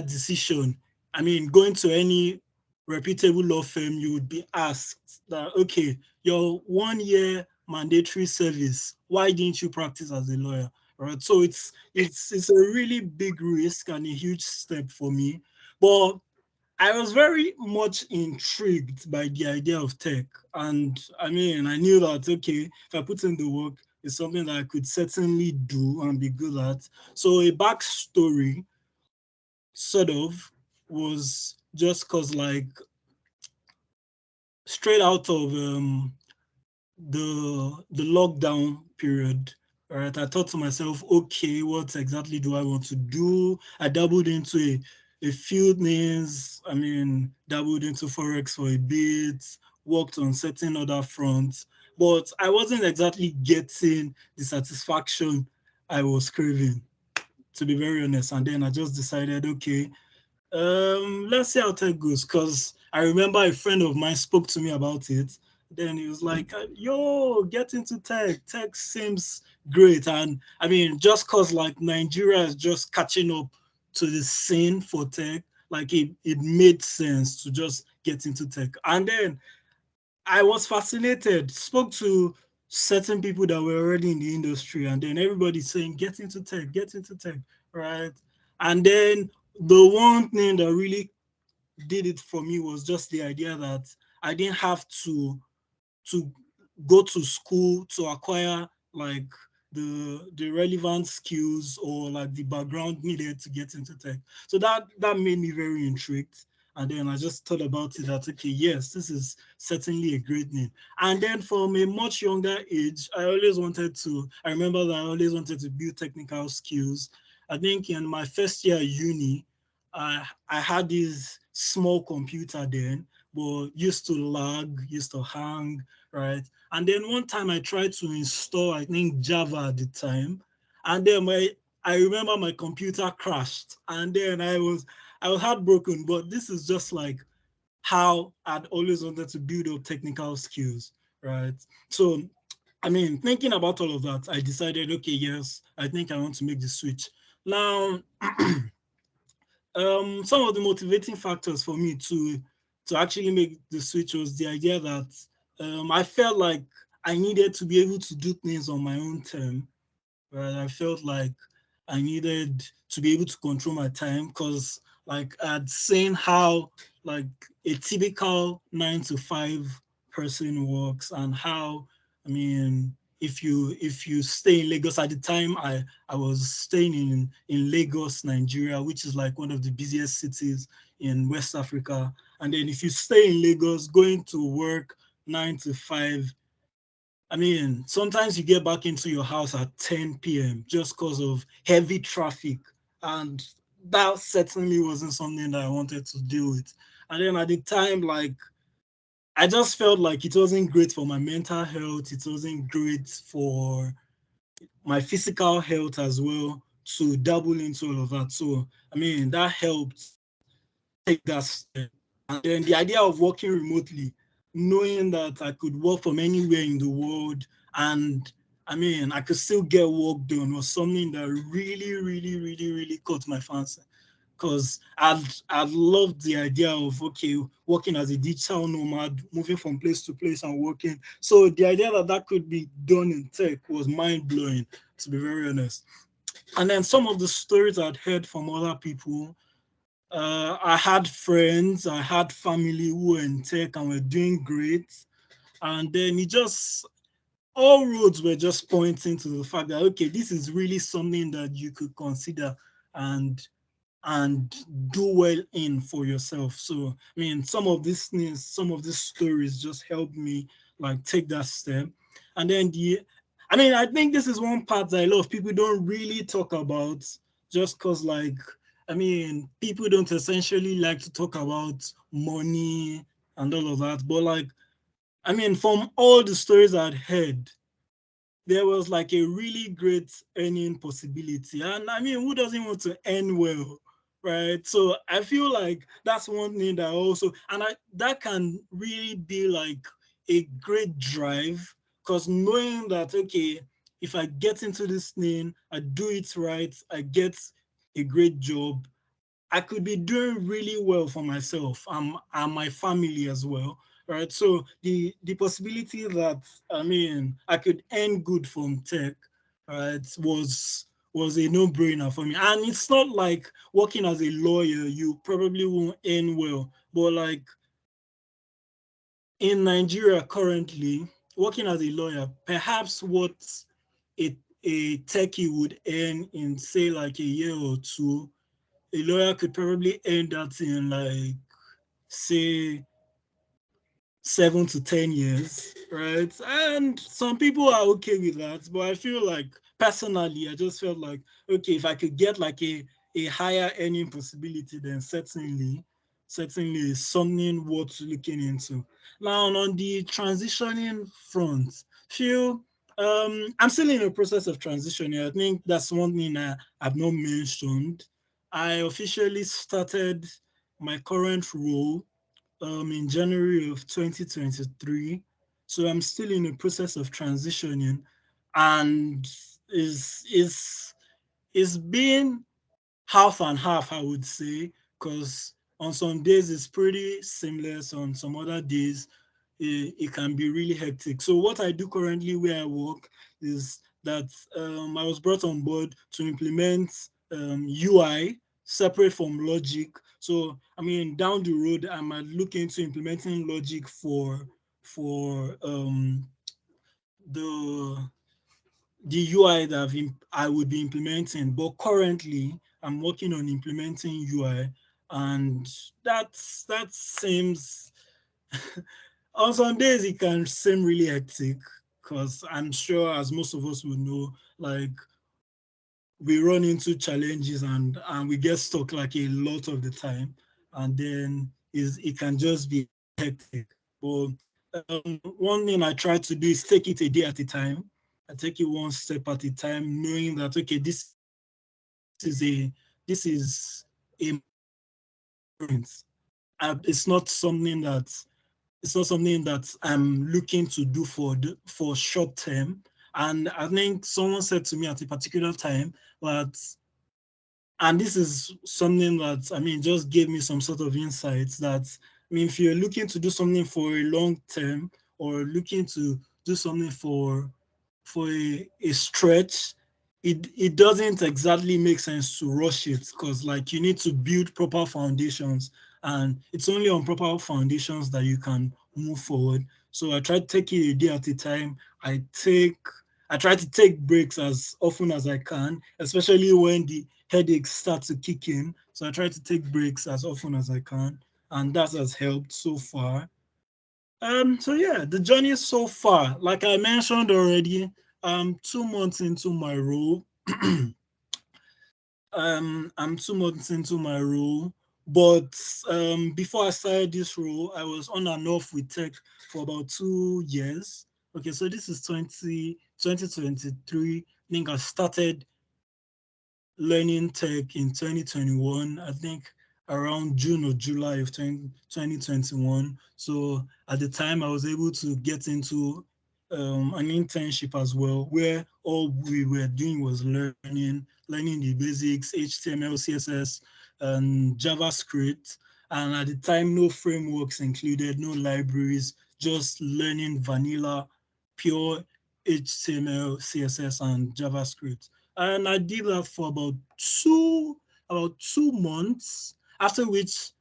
Speaker 5: decision, I mean, going to any reputable law firm, you would be asked that, okay, your 1 year mandatory service, why didn't you practice as a lawyer? Right. So it's a really big risk and a huge step for me. But I was very much intrigued by the idea of tech. And I mean, I knew that, okay, if I put in the work, it's something that I could certainly do and be good at. So a backstory sort of was just because, like, straight out of the lockdown period, right, I thought to myself, okay, what exactly do I want to do? I dabbled into a few things. I mean, dabbled into Forex for a bit, worked on certain other fronts, but I wasn't exactly getting the satisfaction I was craving, to be very honest. And then I just decided, okay, let's see how tech goes, because I remember a friend of mine spoke to me about it. Then he was like, yo, get into tech. Tech seems great. And I mean, just because like Nigeria is just catching up to the scene for tech, like it made sense to just get into tech. And then I was fascinated, spoke to certain people that were already in the industry, and then everybody saying, get into tech, right? And then the one thing that really did it for me was just the idea that I didn't have to go to school to acquire like the relevant skills or like the background needed to get into tech. So that made me very intrigued. And then I just thought about it that, okay, yes, this is certainly a great thing. And then from a much younger age, I remember that I always wanted to build technical skills. I think in my first year at uni, I had this small computer then, but used to lag, used to hang, right? And then one time I tried to install, I think, Java at the time. And then I remember my computer crashed. And then I was heartbroken, but this is just like how I'd always wanted to build up technical skills, right? So, I mean, thinking about all of that, I decided, okay, yes, I think I want to make the switch. Now, some of the motivating factors for me to to actually make the switch was the idea that I felt like I needed to be able to do things on my own term. Right? I felt like I needed to be able to control my time because, like, I'd seen how like a typical 9 to 5 person works and how, I mean, if you stay in Lagos at the time, I was staying in Lagos, Nigeria, which is like one of the busiest cities in West Africa. And then if you stay in Lagos, going to work 9 to 5, I mean, sometimes you get back into your house at 10 p.m. just because of heavy traffic. And that certainly wasn't something that I wanted to deal with. And then at the time, like, I just felt like it wasn't great for my mental health. It wasn't great for my physical health as well to dabble into all of that. So, I mean, that helped take that step. And then the idea of working remotely, knowing that I could work from anywhere in the world and I mean, I could still get work done was something that really, really, really, really caught my fancy. Because I've loved the idea of, okay, working as a digital nomad, moving from place to place and working. So the idea that that could be done in tech was mind-blowing, to be very honest. And then some of the stories I'd heard from other people, I had friends, I had family who were in tech and were doing great. And then all roads were just pointing to the fact that, okay, this is really something that you could consider and do well in for yourself. So, I mean, some of these things, some of these stories just helped me like take that step. And then I think this is one part that a lot of people don't really talk about just because like, I mean, people don't essentially like to talk about money and all of that. But like, I mean, from all the stories I'd heard, there was like a really great earning possibility. And I mean, who doesn't want to earn well, right? So I feel like that's one thing that also, that can really be like a great drive because knowing that, okay, if I get into this thing, I do it right, I get a great job, I could be doing really well for myself and my family as well, right? So the possibility that I mean I could earn good from tech, right, was a no-brainer for me. And it's not like working as a lawyer, you probably won't earn well, but like in Nigeria currently, working as a lawyer, perhaps what a techie would earn in say like a year or two, a lawyer could probably earn that in like say 7 to 10 years, right? And some people are okay with that, but I feel like personally, I just felt like, okay, if I could get like a higher earning possibility, then certainly is something worth looking into. Now on the transitioning front, feel I'm still in the process of transitioning. I think that's one thing I've not mentioned. I officially started my current role in January of 2023. So I'm still in the process of transitioning and it's been half and half, I would say, because on some days it's pretty seamless, on some other days it can be really hectic. So what I do currently where I work is that I was brought on board to implement UI separate from logic. So I mean, down the road, I might look into implementing logic for the UI that I would be implementing. But currently, I'm working on implementing UI, and that seems on some days it can seem really hectic because I'm sure, as most of us will know, like we run into challenges and we get stuck like a lot of the time, and then it can just be hectic. But one thing I try to do is take it a day at a time. I take it one step at a time, knowing that okay, this is a it's not something that I'm looking to do for short term. And I think someone said to me at a particular time that, and this is something that, I mean, just gave me some sort of insights that, I mean, if you're looking to do something for a long term or looking to do something for a stretch, it doesn't exactly make sense to rush it, because like you need to build proper foundations, and it's only on proper foundations that you can move forward. So I try to take it a day at a time. I try to take breaks as often as I can, especially when the headaches start to kick in. So I try to take breaks as often as I can, and that has helped so far. So yeah, the journey so far, like I mentioned already, I'm 2 months into my role. I'm 2 months into my role, but before I started this role, I was on and off with tech for about 2 years. Okay, so this is 2023. I think I started learning tech in 2021, I think around June or July of 2021. So at the time, I was able to get into an internship as well, where all we were doing was learning the basics, HTML, CSS, and JavaScript. And at the time, no frameworks included, no libraries, just learning vanilla, pure HTML, CSS, and JavaScript. And I did that for about two months, after which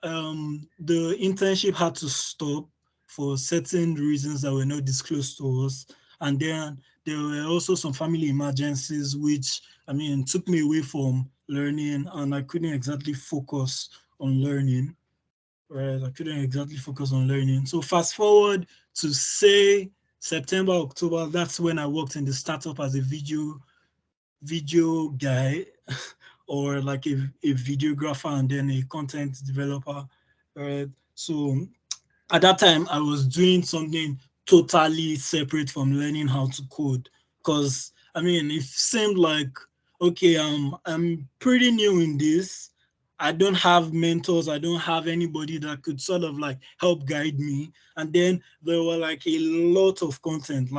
Speaker 5: the internship had to stop for certain reasons that were not disclosed to us. And then there were also some family emergencies, which, I mean, took me away from learning, and I couldn't exactly focus on learning. Right, I couldn't exactly focus on learning. So fast forward to say September, October, that's when I worked in the startup as a video guy or like a videographer and then a content developer. Right. So at that time I was doing something totally separate from learning how to code, because I mean it seemed like, okay, I'm pretty new in this. I don't have mentors, I don't have anybody that could sort of like help guide me. And then there were like a lot of content,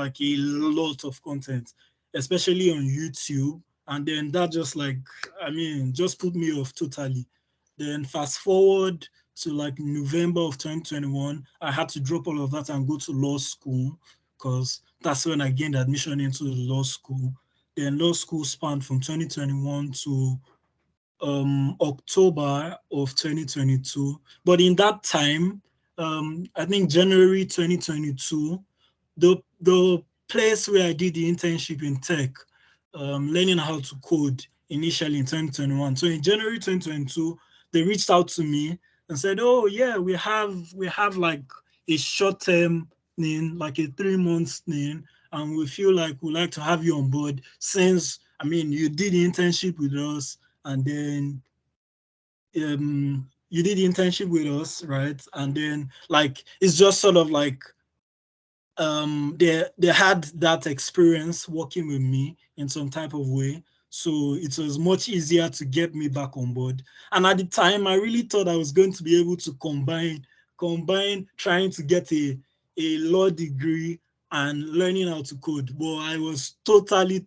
Speaker 5: especially on YouTube. And then that just like, I mean, just put me off totally. Then fast forward to like November of 2021, I had to drop all of that and go to law school, because that's when I gained admission into the law school. Then law school spanned from 2021 to October of 2022. But in that time, I think January 2022, the place where I did the internship in tech, learning how to code initially in 2021. So in January 2022, they reached out to me and said, "Oh yeah, we have like a short-term thing, like a 3-month thing, and we feel like we'd like to have you on board, since I mean you did the internship with us, and then you did the internship with us, right? And then like it's just sort of like they had that experience working with me in some type of way, so it was much easier to get me back on board. And at the time, I really thought I was going to be able to combine trying to get a law degree and learning how to code, but I was totally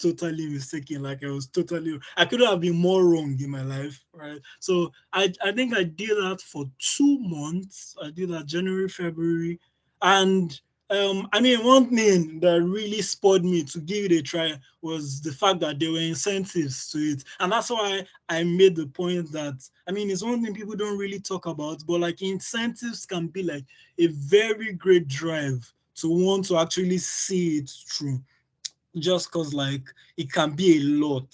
Speaker 5: mistaken. Like I couldn't have been more wrong in my life, right? So I think I did that for 2 months. I did that January, February, and I mean, one thing that really spurred me to give it a try was the fact that there were incentives to it. And that's why I made the point that, I mean, it's one thing people don't really talk about, but like incentives can be like a very great drive to want to actually see it through. Just because like it can be a lot,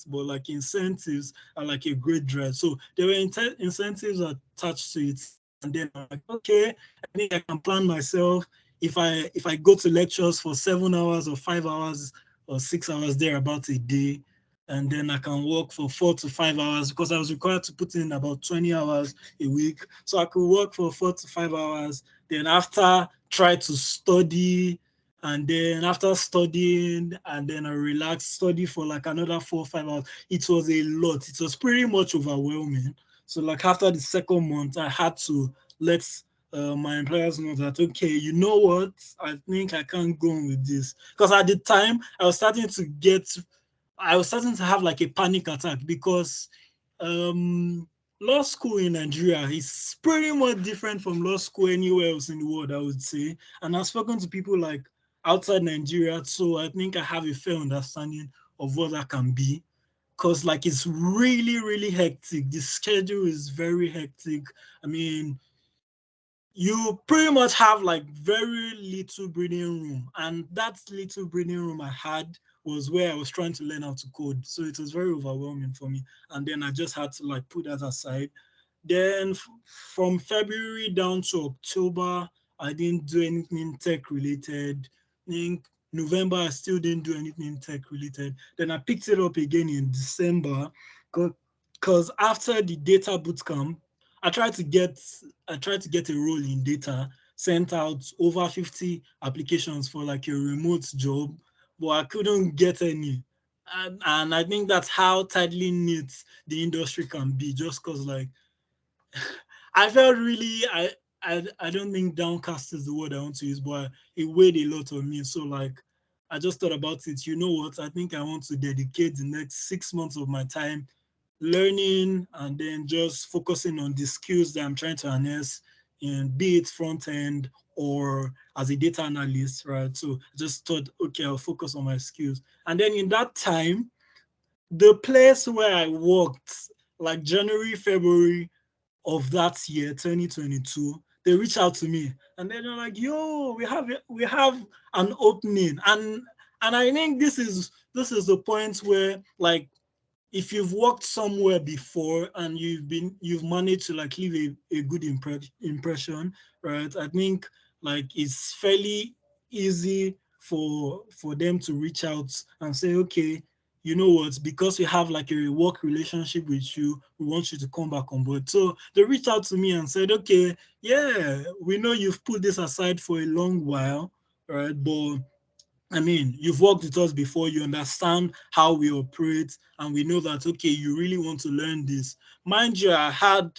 Speaker 5: but like incentives are like a great drive. So there were incentives attached to it. And then I'm like, okay, I think I can plan myself. If I go to lectures for 7 hours or 5 hours or 6 hours there about a day, and then I can work for 4 to 5 hours, because I was required to put in about 20 hours a week. So I could work for 4 to 5 hours. Then after, try to study, and then after studying, and then I relaxed, study for like another 4 or 5 hours. It was a lot. It was pretty much overwhelming. So like after the second month, I had to let my employers know that, okay, you know what, I think I can't go on with this. Because at the time, I was starting to have like a panic attack, because law school in Nigeria is pretty much different from law school anywhere else in the world, I would say. And I've spoken to people like outside Nigeria, so I think I have a fair understanding of what that can be. Because like it's really, really hectic. The schedule is very hectic. I mean, you pretty much have like very little breathing room. And that little breathing room I had was where I was trying to learn how to code. So it was very overwhelming for me. And then I just had to like put that aside. Then from February down to October, I didn't do anything tech related. In November, I still didn't do anything tech related. Then I picked it up again in December because after the data bootcamp, I tried to get a role in data, sent out over 50 applications for like a remote job, but I couldn't get any. And I think that's how tightly knit the industry can be, just because like I felt really I don't think downcast is the word I want to use, but it weighed a lot on me. So like I just thought about it. You know what? I think I want to dedicate the next 6 months of my time learning and then just focusing on the skills that I'm trying to harness in be it front end or as a data analyst, right? So I just thought, okay, I'll focus on my skills. And then in that time, the place where I worked, like January, February of that year, 2022, they reached out to me and they're like, "Yo, we have an opening," and I think this is the point where like if you've worked somewhere before and you've managed to like leave a good impression, right? I think like it's fairly easy for them to reach out and say, okay, you know what, because we have like a work relationship with you, we want you to come back on board. So they reached out to me and said, okay, yeah, we know you've put this aside for a long while, right? But I mean, you've worked with us before, you understand how we operate, and we know that, okay, you really want to learn this. Mind you, I had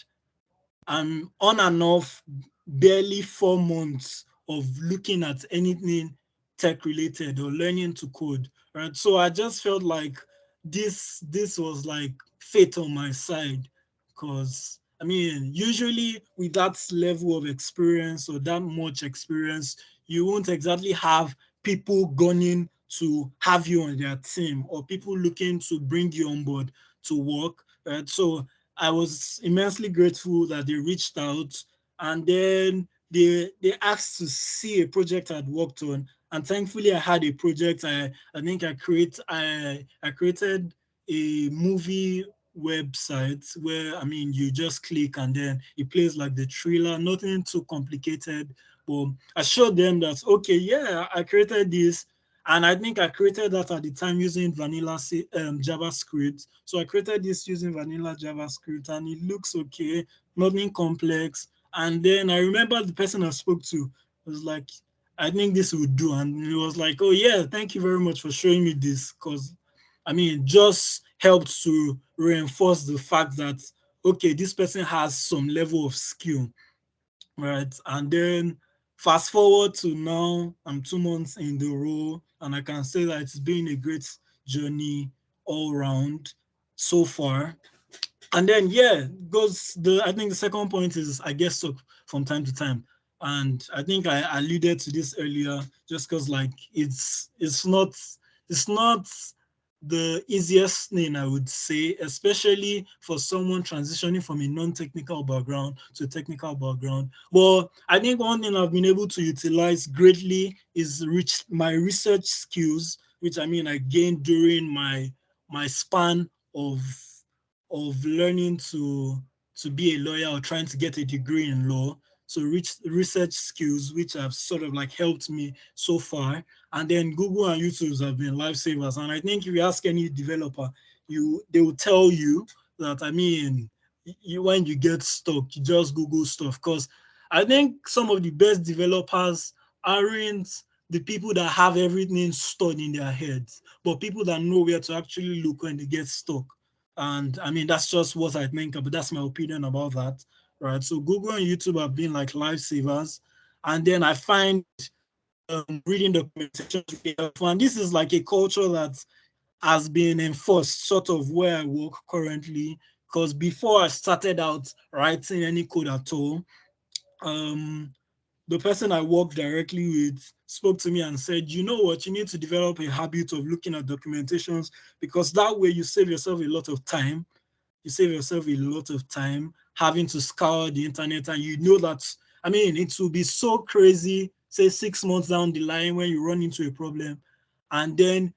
Speaker 5: an on and off barely 4 months of looking at anything tech related or learning to code, right? So I just felt like this was like fate on my side because I mean, usually with that level of experience or that much experience, you won't exactly have people gunning to have you on their team or people looking to bring you on board to work, right? So I was immensely grateful that they reached out and then they asked to see a project I'd worked on. And thankfully I had a project. I think I created a movie website where I mean you just click and then it plays like the trailer, nothing too complicated. But I showed them that okay, yeah, I created this. And I think I created that at the time using vanilla JavaScript. So I created this using vanilla JavaScript and it looks okay, nothing complex. And then I remember the person I spoke to was like, I think this would do. And he was like, oh yeah, thank you very much for showing me this. Because I mean, it just helped to reinforce the fact that, okay, this person has some level of skill, right? And then fast forward to now, I'm 2 months in the role, and I can say that it's been a great journey all round so far. And then yeah, goes the I think the second point is I get stuck from time to time. And I think I alluded to this earlier, just because like it's not the easiest thing I would say, especially for someone transitioning from a non-technical background to a technical background. But I think one thing I've been able to utilize greatly is my research skills, which I mean I gained during my span of learning to be a lawyer or trying to get a degree in law. So research skills, which have sort of like helped me so far. And then Google and YouTube have been lifesavers. And I think if you ask any developer, they will tell you that, I mean, when you get stuck, you just Google stuff. Because I think some of the best developers aren't the people that have everything stored in their heads, but people that know where to actually look when they get stuck. And I mean, that's just what I think, but that's my opinion about that, right? So Google and YouTube have been like lifesavers. And then I find reading documentation really helpful. And this is like a culture that has been enforced sort of where I work currently. because before I started out writing any code at all, the person I worked directly with spoke to me and said, you know what, you need to develop a habit of looking at documentations, because that way you save yourself a lot of time. You save yourself a lot of time having to scour the internet, and you know that, I mean, it will be so crazy, say 6 months down the line when you run into a problem, and then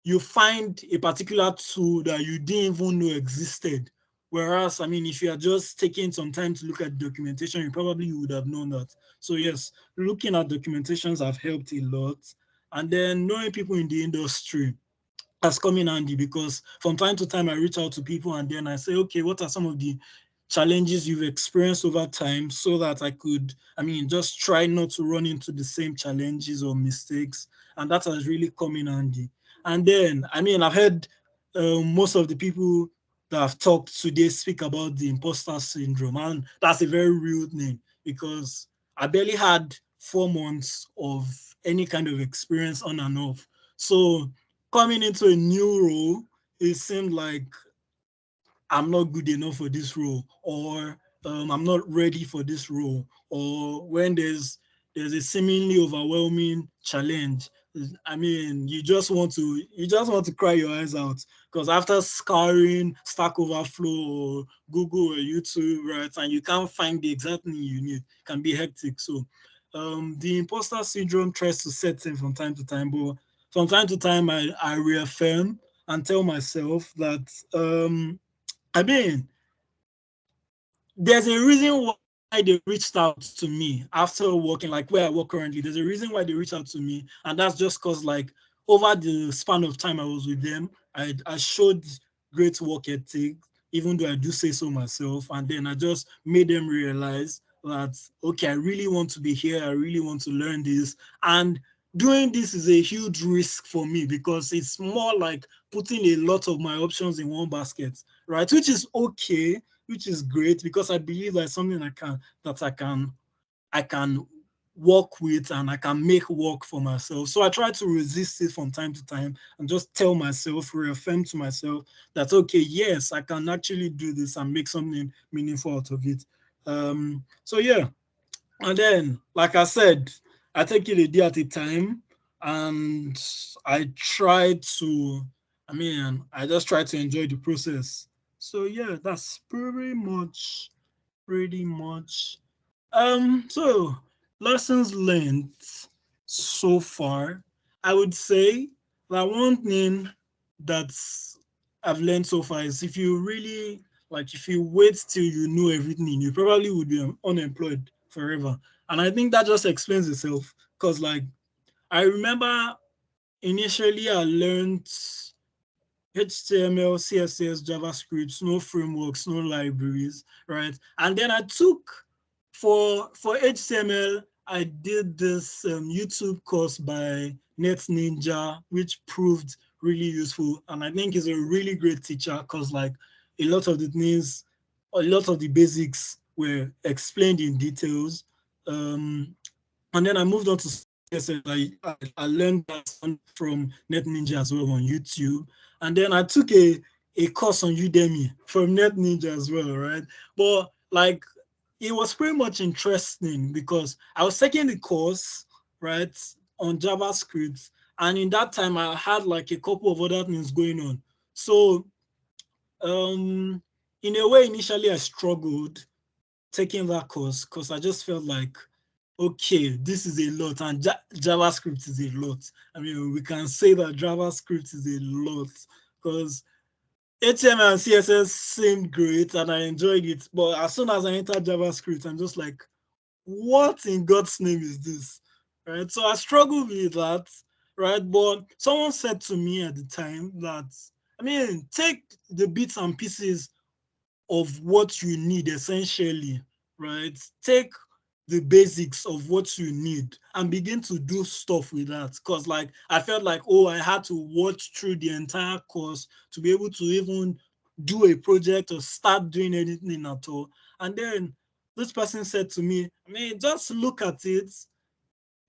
Speaker 5: you find a particular tool that you didn't even know existed. Whereas, I mean, if you are just taking some time to look at documentation, you probably would have known that. So yes, looking at documentations have helped a lot. And then knowing people in the industry has come in handy, because from time to time I reach out to people and then I say, okay, what are some of the challenges you've experienced over time, so that I could, I mean, just try not to run into the same challenges or mistakes. And that has really come in handy. And then, I mean, I've heard most of the people that I've talked today speak about the imposter syndrome, and that's a very real thing, because I barely had 4 months of any kind of experience on and off. So coming into a new role, it seemed like I'm not good enough for this role, or I'm not ready for this role, or when there's a seemingly overwhelming challenge, I mean, you just want to cry your eyes out, because after scouring Stack Overflow or Google or YouTube, right, and you can't find the exact thing you need, it can be hectic. So the imposter syndrome tries to set in from time to time, but from time to time I reaffirm and tell myself that I mean, there's a reason why they reached out to me after working, like where I work currently. There's a reason why they reached out to me, and that's just because, like, over the span of time I was with them, I showed great work ethic, even though I do say so myself. And then I just made them realize that, okay, I really want to be here. I really want to learn this. And doing this is a huge risk for me, because it's more like putting a lot of my options in one basket, right? Which is okay, which is great, because I believe that's something I can work with and I can make work for myself. So I try to resist it from time to time and just tell myself, reaffirm to myself that, okay, yes, I can actually do this and make something meaningful out of it. So yeah, and then, like I said, I take it a day at a time, and I try to, I mean, I just try to enjoy the process. So yeah, that's pretty much. So lessons learned so far, I would say that one thing that I've learned so far is, if you really, like, if you wait till you know everything, you probably would be unemployed forever. And I think that just explains itself, because, like, I remember initially I learned HTML, CSS, JavaScript, no frameworks, no libraries, right? And then I took, for HTML, I did this YouTube course by Net Ninja, which proved really useful. And I think he's a really great teacher, because, like, a lot of the things, a lot of the basics were explained in details. And then I moved on to CSS. I learned that from Net Ninja as well on YouTube. And then I took a course on Udemy from Net Ninja as well, right? But, like, it was pretty much interesting, because I was taking the course, right, on JavaScript. And in that time, I had, like, a couple of other things going on. So in a way, initially I struggled taking that course, because I just felt like, okay, this is a lot, and JavaScript is a lot. I mean, we can say that JavaScript is a lot, because HTML and CSS seemed great and I enjoyed it. But as soon as I entered JavaScript, I'm just like, what in God's name is this? Right? So I struggled with that, right? But someone said to me at the time that, I mean, take the bits and pieces of what you need essentially, right? Take the basics of what you need and begin to do stuff with that. Because, like, I felt like, oh, I had to watch through the entire course to be able to even do a project or start doing anything at all. And then this person said to me, I mean, just look at it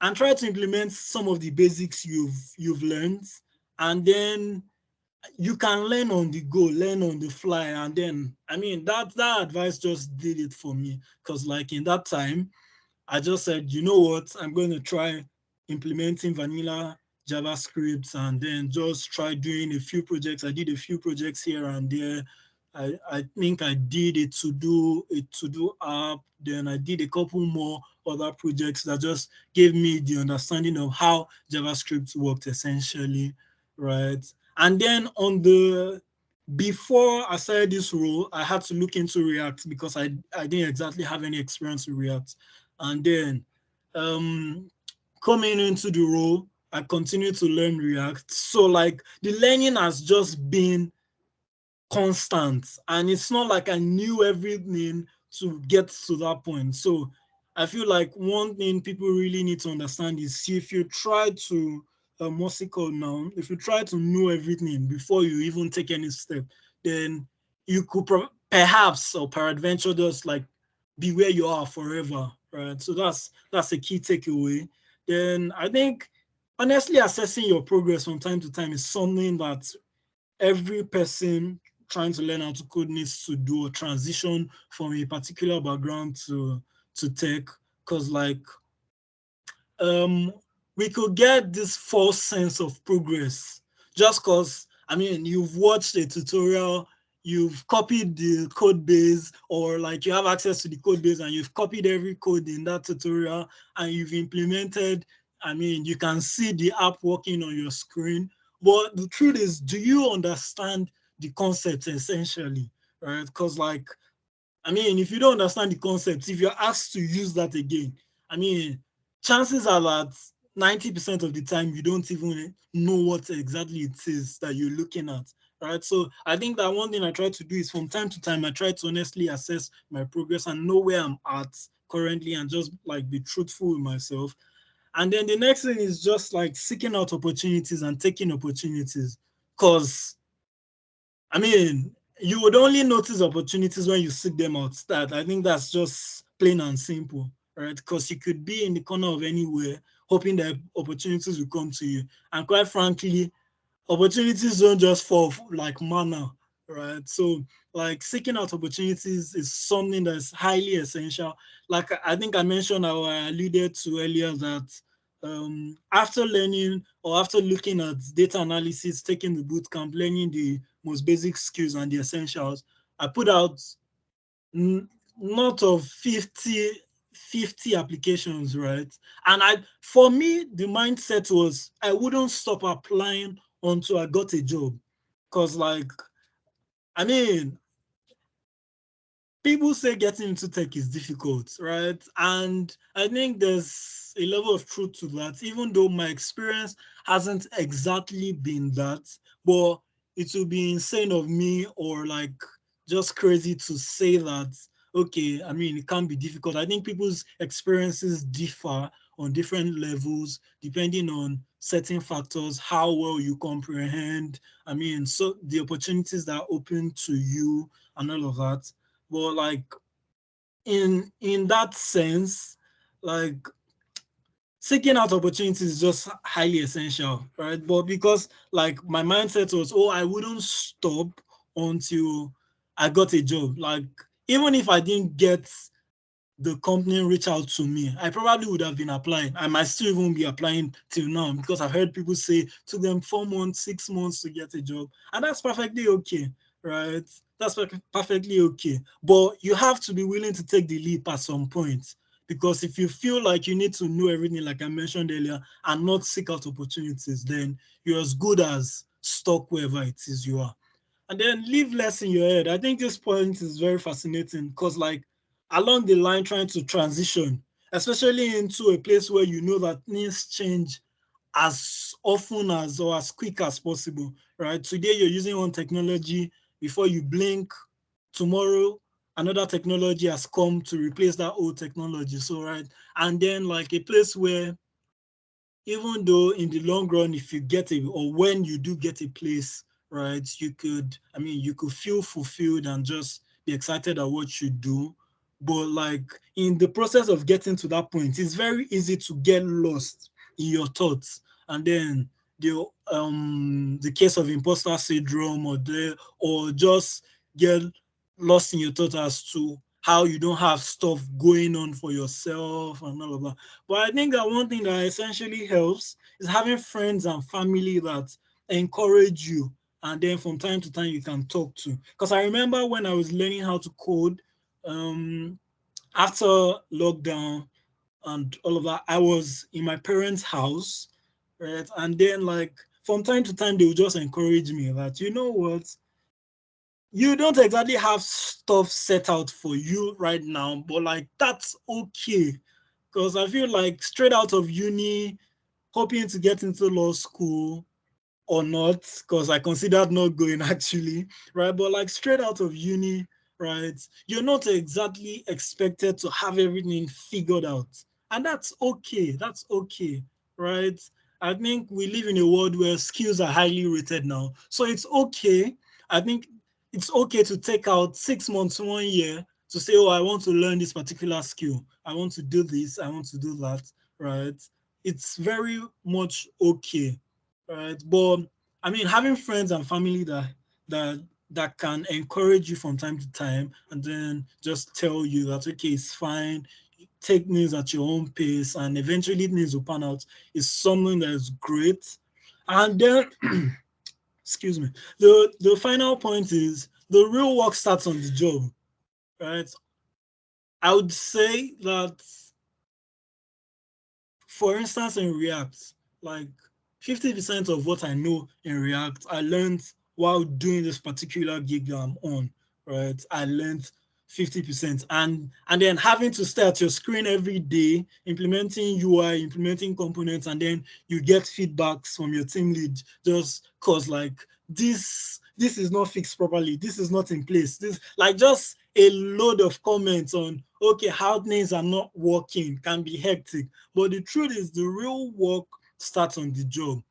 Speaker 5: and try to implement some of the basics you've learned, and then you can learn on the go, learn on the fly. And then, I mean, that advice just did it for me. Because like in that time, I just said, you know what, I'm going to try implementing vanilla JavaScript and then just try doing a few projects. I did a few projects here and there. I think I did a to-do app. Then I did a couple more other projects that just gave me the understanding of how JavaScript worked essentially, right? And then before I started this role, I had to look into React because I didn't exactly have any experience with React. And then coming into the role, I continued to learn React. So like the learning has just been constant, and it's not like I knew everything to get to that point. So I feel like one thing people really need to understand is if you try to what's it called now, if you try to know everything before you even take any step, then you could perhaps or peradventure just like be where you are forever, right? So that's a key takeaway. Then I think honestly assessing your progress from time to time is something that every person trying to learn how to code needs to do a transition from a particular background to tech, because like we could get this false sense of progress just because I mean you've watched a tutorial, you've copied the code base, or like you have access to the code base and you've copied every code in that tutorial and you've implemented. I mean, you can see the app working on your screen, but the truth is, do you understand the concept essentially, right? Because like I mean, if you don't understand the concept, if you're asked to use that again, I mean, chances are that 90% of the time you don't even know what exactly it is that you're looking at, right? So I think that one thing I try to do is from time to time, I try to honestly assess my progress and know where I'm at currently and just like be truthful with myself. And then the next thing is just like seeking out opportunities and taking opportunities. Because I mean, you would only notice opportunities when you seek them out. That I think that's just plain and simple, right? Because you could be in the corner of anywhere, hoping that opportunities will come to you. And quite frankly, opportunities don't just fall like manna, right? So like seeking out opportunities is something that's highly essential. Like I think I mentioned or I alluded to earlier that after learning or after looking at data analysis, taking the bootcamp, learning the most basic skills and the essentials, I put out not of 50 applications, right? And for me, the mindset was I wouldn't stop applying until I got a job. Because like, I mean, people say getting into tech is difficult, right? And I think there's a level of truth to that, even though my experience hasn't exactly been that, but it would be insane of me or like just crazy to say that, okay, I mean, it can be difficult. I think people's experiences differ on different levels, depending on certain factors, how well you comprehend. I mean, so the opportunities that are open to you and all of that. But like in that sense, like seeking out opportunities is just highly essential, right? But because like my mindset was, oh, I wouldn't stop until I got a job. Like even if I didn't get the company reach out to me, I probably would have been applying. I might still even be applying till now because I've heard people say it took them 4 months, 6 months to get a job. And that's perfectly okay, right? That's perfectly okay. But you have to be willing to take the leap at some point. Because if you feel like you need to know everything, like I mentioned earlier, and not seek out opportunities, then you're as good as stuck wherever it is you are. And then leave less in your head. I think this point is very fascinating because like along the line trying to transition, especially into a place where you know that things change as often as or as quick as possible, right? Today you're using one technology, before you blink, tomorrow another technology has come to replace that old technology. So right, and then like a place where even though in the long run, if you get it or when you do get a place, right, you could, I mean, you could feel fulfilled and just be excited at what you do. But like in the process of getting to that point, it's very easy to get lost in your thoughts. And then the case of imposter syndrome, or just get lost in your thoughts as to how you don't have stuff going on for yourself and all of that. But I think that one thing that essentially helps is having friends and family that encourage you, and then from time to time you can talk to. Because I remember when I was learning how to code, after lockdown and all of that, I was in my parents' house, right? And then like from time to time, they would just encourage me that, you know what, you don't exactly have stuff set out for you right now, but like that's okay. Because I feel like straight out of uni, hoping to get into law school or not, because I considered not going actually, right? But like straight out of uni, right, you're not exactly expected to have everything figured out. And that's okay. That's okay, right? I think we live in a world where skills are highly rated now. So it's okay. I think it's okay to take out 6 months, 1 year to say, oh, I want to learn this particular skill. I want to do this. I want to do that, right? It's very much okay, right? But I mean, having friends and family that can encourage you from time to time, and then just tell you that okay, it's fine, take things at your own pace, and eventually things will pan out, is something that is great. And then, excuse me, the final point is the real work starts on the job, right? I would say that, for instance, in React, like 50% of what I know in React, I learned while doing this particular gig that I'm on, right? I learned 50%. And then having to stay at your screen every day, implementing UI, implementing components, and then you get feedbacks from your team lead just because like this is not fixed properly, this is not in place. This like just a load of comments on okay, how things are not working can be hectic. But the truth is the real work starts on the job.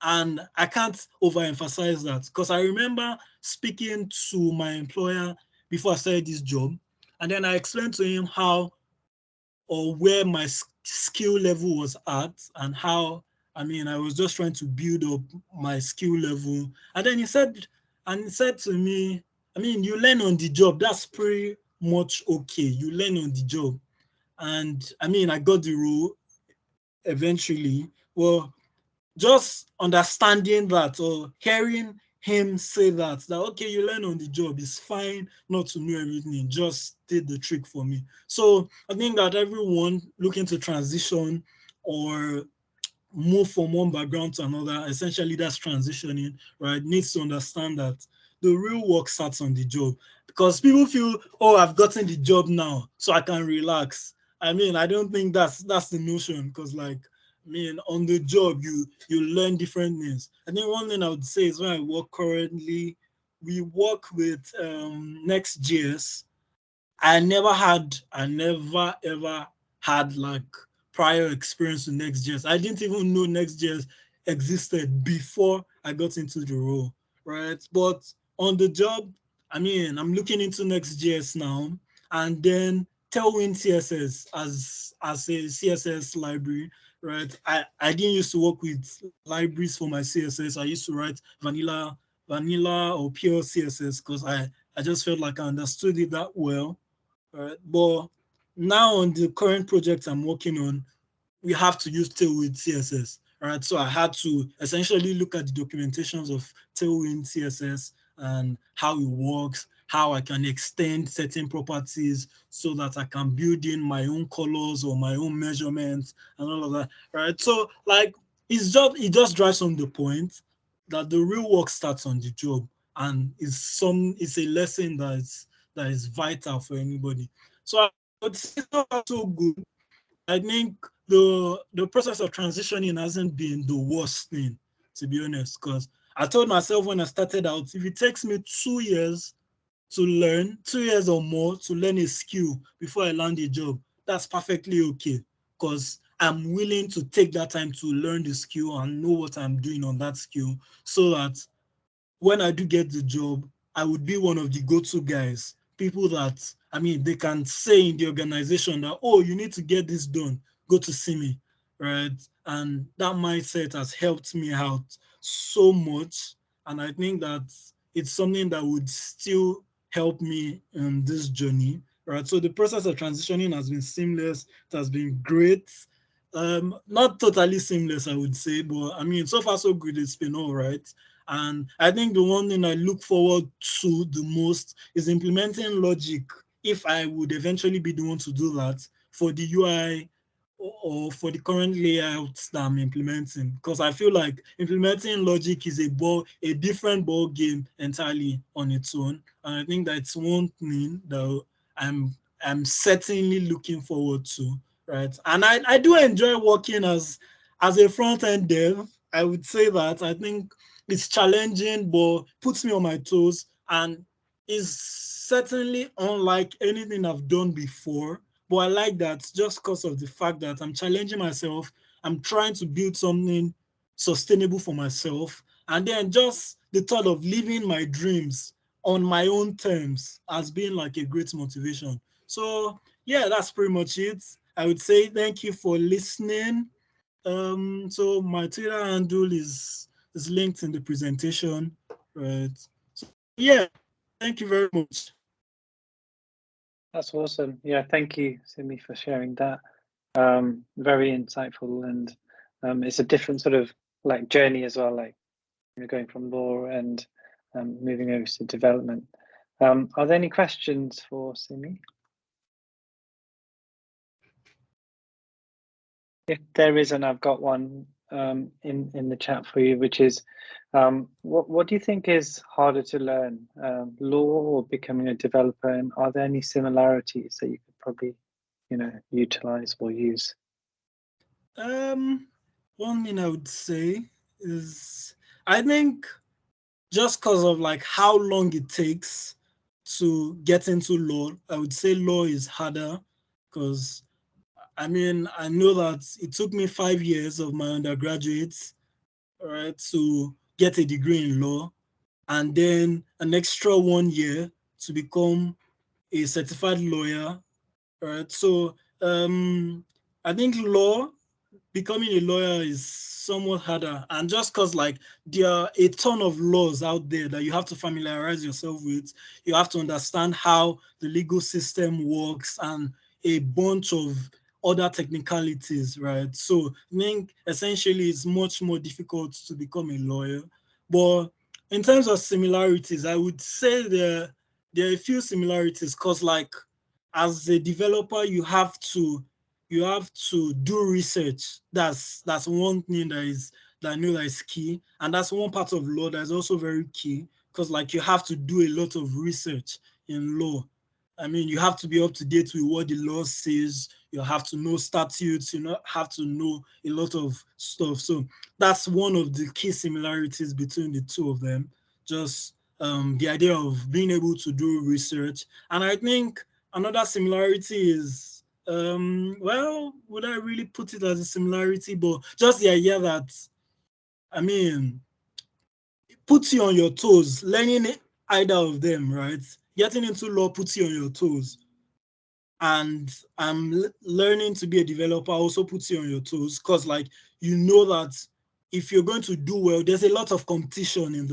Speaker 5: And I can't overemphasize that because I remember speaking to my employer before I started this job. And then I explained to him how or where my skill level was at and how, I mean, I was just trying to build up my skill level. And then he said to me, I mean, you learn on the job. That's pretty much okay. You learn on the job. And I mean, I got the role eventually. Well, just understanding that or hearing him say that okay, you learn on the job, it's fine not to know everything, just did the trick for me. So I think that everyone looking to transition or move from one background to another, essentially that's transitioning, right, needs to understand that the real work starts on the job. Because people feel, oh, I've gotten the job now, so I can relax. I mean, I don't think that's the notion, because like, I mean, on the job, you learn different things. I think one thing I would say is when I work currently, we work with Next.js. I never ever had like prior experience with Next.js. I didn't even know Next.js existed before I got into the role, right? But on the job, I mean, I'm looking into Next.js now, and then Tailwind CSS as a CSS library, right? I didn't used to work with libraries for my CSS. I used to write vanilla or pure CSS because I just felt like I understood it that well. Right? But now on the current project I'm working on, we have to use Tailwind CSS. Right? So I had to essentially look at the documentations of Tailwind CSS and how it works, how I can extend certain properties so that I can build in my own colors or my own measurements and all of that. Right? So like it just drives home the point that the real work starts on the job, and it's a lesson that is vital for anybody. So I would say so far so good. I think the process of transitioning hasn't been the worst thing, to be honest, because I told myself when I started out, if it takes me 2 years to learn, 2 years or more to learn a skill before I land a job, that's perfectly okay, because I'm willing to take that time to learn the skill and know what I'm doing on that skill so that when I do get the job, I would be one of the go-to guys. People that, I mean, they can say in the organization that, oh, you need to get this done, go to see me. right? And that mindset has helped me out so much. And I think that it's something that would still help me in this journey, right? So the process of transitioning has been seamless. It has been great. Not totally seamless, I would say, but I mean, so far so good. It's been all right. And I think the one thing I look forward to the most is implementing logic, if I would eventually be the one to do that, for the UI or for the current layouts that I'm implementing, because I feel like implementing logic is a different ball game entirely on its own. And I think that's one thing that I'm certainly looking forward to, right? And I do enjoy working as a front-end dev. I would say that I think it's challenging, but puts me on my toes and is certainly unlike anything I've done before. But I like that just because of the fact that I'm challenging myself. I'm trying to build something sustainable for myself. And then just the thought of living my dreams on my own terms has been like a great motivation. So yeah, that's pretty much it. I would say thank you for listening. So my Twitter handle is linked in the presentation, right? So yeah, thank you very much.
Speaker 1: That's awesome. Yeah, thank you, Simi, for sharing that. Very insightful, and it's a different sort of like journey as well, like you're going from law and moving over to development. Are there any questions for Simi? If there isn't, I've got one in the chat for you, which is what do you think is harder to learn, law or becoming a developer? And are there any similarities that you could probably, utilize or use?
Speaker 5: One thing I would say is I think just because of like how long it takes to get into law, I would say law is harder because I mean, I know that it took me 5 years of my undergraduate, right, to get a degree in law, and then an extra 1 year to become a certified lawyer, right? So I think becoming a lawyer is somewhat harder, and just because like there are a ton of laws out there that you have to familiarize yourself with, you have to understand how the legal system works and a bunch of other technicalities, right? So I think essentially it's much more difficult to become a lawyer. But in terms of similarities, I would say there are a few similarities because like as a developer, you have to do research. That's one thing that I know that is key, and that's one part of law that is also very key because like you have to do a lot of research in law. I mean, you have to be up to date with what the law says. You have to know statutes. You have to know a lot of stuff. So that's one of the key similarities between the two of them. Just the idea of being able to do research, and I think another similarity is well, would I really put it as a similarity? But just the idea that, I mean, it puts you on your toes, learning either of them, right? Getting into law puts you on your toes. And learning to be a developer also puts you on your toes because like, you know that if you're going to do well, there's a lot of competition in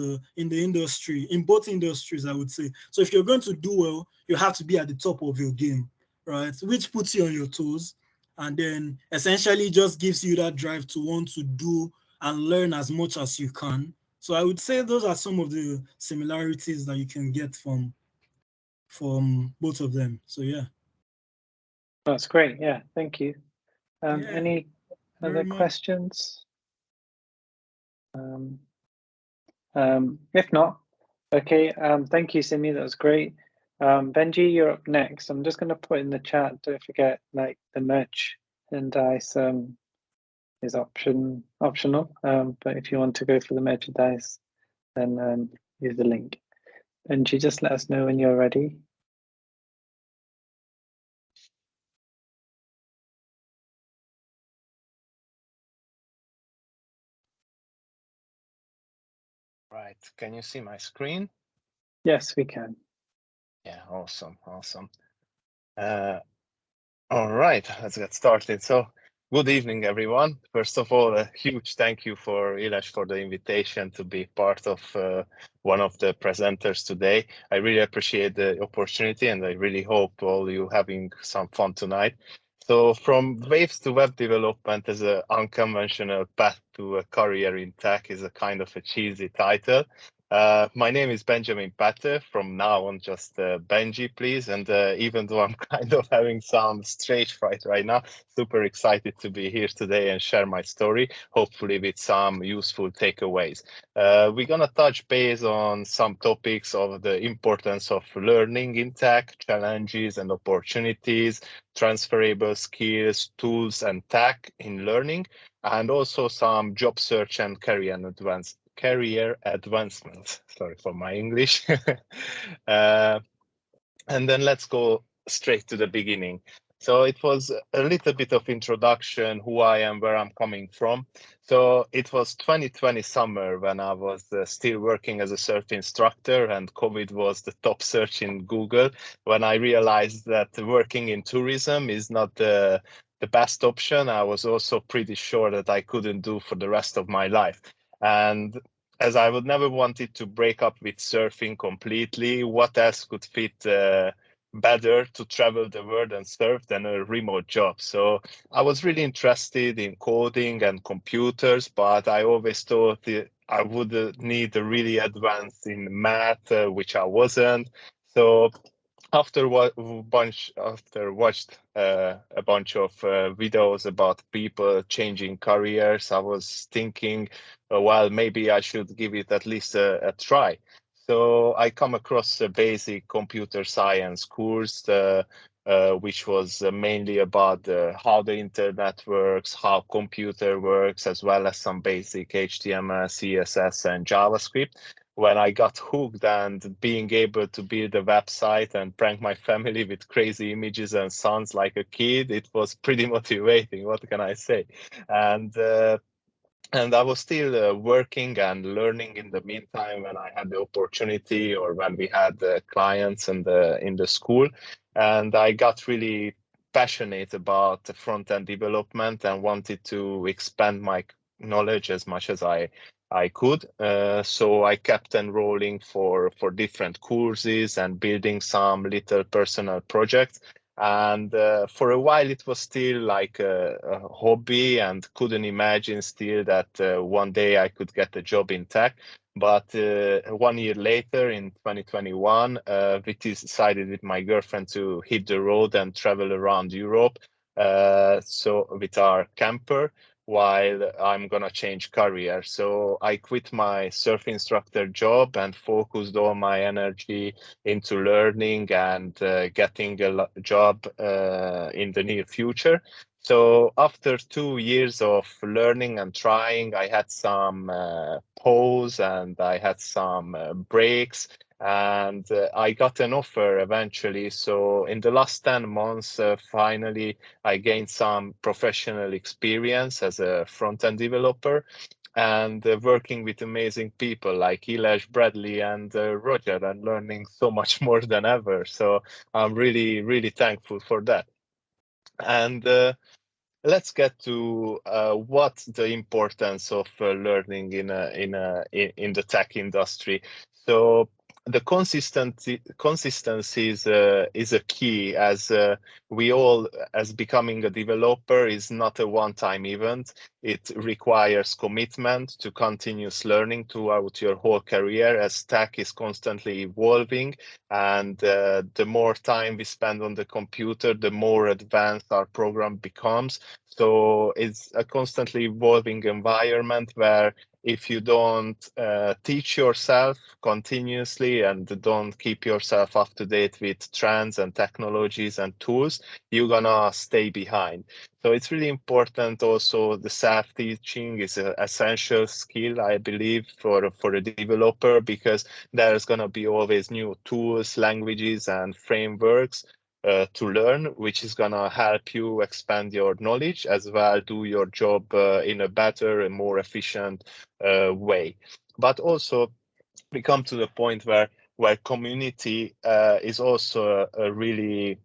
Speaker 5: the industry, in both industries, I would say. So if you're going to do well, you have to be at the top of your game, right? Which puts you on your toes and then essentially just gives you that drive to want to do and learn as much as you can. So I would say those are some of the similarities that you can get from both of them. So yeah.
Speaker 1: That's great. Yeah, thank you.
Speaker 5: Yeah,
Speaker 1: any other
Speaker 5: much.
Speaker 1: questions? If not, okay. Thank you, Simi. That was great. Benji, you're up next. I'm just going to put in the chat. Don't forget, like the merchandise is optional. But if you want to go for the merchandise, then use the link. Benji, just let us know when you're ready.
Speaker 6: Right. Can you see my screen?
Speaker 1: Yes, we can.
Speaker 6: Yeah, awesome. All right, let's get started. So Good evening, everyone. First of all, a huge thank you for Ilesh for the invitation to be part of one of the presenters today. I really appreciate the opportunity, and I really hope all you having some fun tonight. So, from waves to web development as an unconventional path to a career in tech is a kind of a cheesy title. My name is Benjamin Pető. From now on, just Benji, please. And even though I'm kind of having some stage fright right now, super excited to be here today and share my story, hopefully with some useful takeaways. We're going to touch base on some topics of the importance of learning in tech, challenges and opportunities, transferable skills, tools and tech in learning, and also some job search and career advancement. Sorry for my English. And then let's go straight to the beginning. So it was a little bit of introduction, who I am, where I'm coming from. So it was 2020 summer when I was still working as a surf instructor, and COVID was the top search in Google, when I realized that working in tourism is not the best option. I was also pretty sure that I couldn't do for the rest of my life. And as I would never wanted to break up with surfing completely, what else could fit better to travel the world and surf than a remote job? So I was really interested in coding and computers, but I always thought I would need a really advanced in math, which I wasn't. So after watched a bunch of videos about people changing careers, I was thinking, well, maybe I should give it at least a try. So I come across a basic computer science course, which was mainly about how the internet works, how computer works, as well as some basic HTML, CSS, and JavaScript. When I got hooked and being able to build a website and prank my family with crazy images and sounds like a kid, it was pretty motivating. What can I say? And I was still working and learning in the meantime when I had the opportunity, or when we had clients in the school. And I got really passionate about the front-end development and wanted to expand my knowledge as much as I could. So I kept enrolling for different courses and building some little personal projects. And for a while, it was still like a hobby, and couldn't imagine still that one day I could get a job in tech. But 1 year later, in 2021, we decided with my girlfriend to hit the road and travel around Europe. So with our camper, while I'm gonna change career. So I quit my surf instructor job and focused all my energy into learning and getting a job in the near future. So after 2 years of learning and trying, I had some pause and I had some breaks, and I got an offer eventually. So in the last 10 months, finally, I gained some professional experience as a front-end developer, and working with amazing people like Ilesh, Bradley, and Roger, and learning so much more than ever. So I'm really, really thankful for that. And let's get to what the importance of learning in the tech industry. So the consistency is a key, as we all, as becoming a developer is not a one-time event. It requires commitment to continuous learning throughout your whole career, as tech is constantly evolving, and the more time we spend on the computer, the more advanced our program becomes. So it's a constantly evolving environment where if you don't teach yourself continuously and don't keep yourself up to date with trends and technologies and tools, you're gonna stay behind. So it's really important. Also, the self-teaching is an essential skill, I believe, for a developer, because there's gonna be always new tools, languages, and frameworks to learn, which is gonna help you expand your knowledge, as well do your job in a better and more efficient way. But also, we come to the point where community is also a really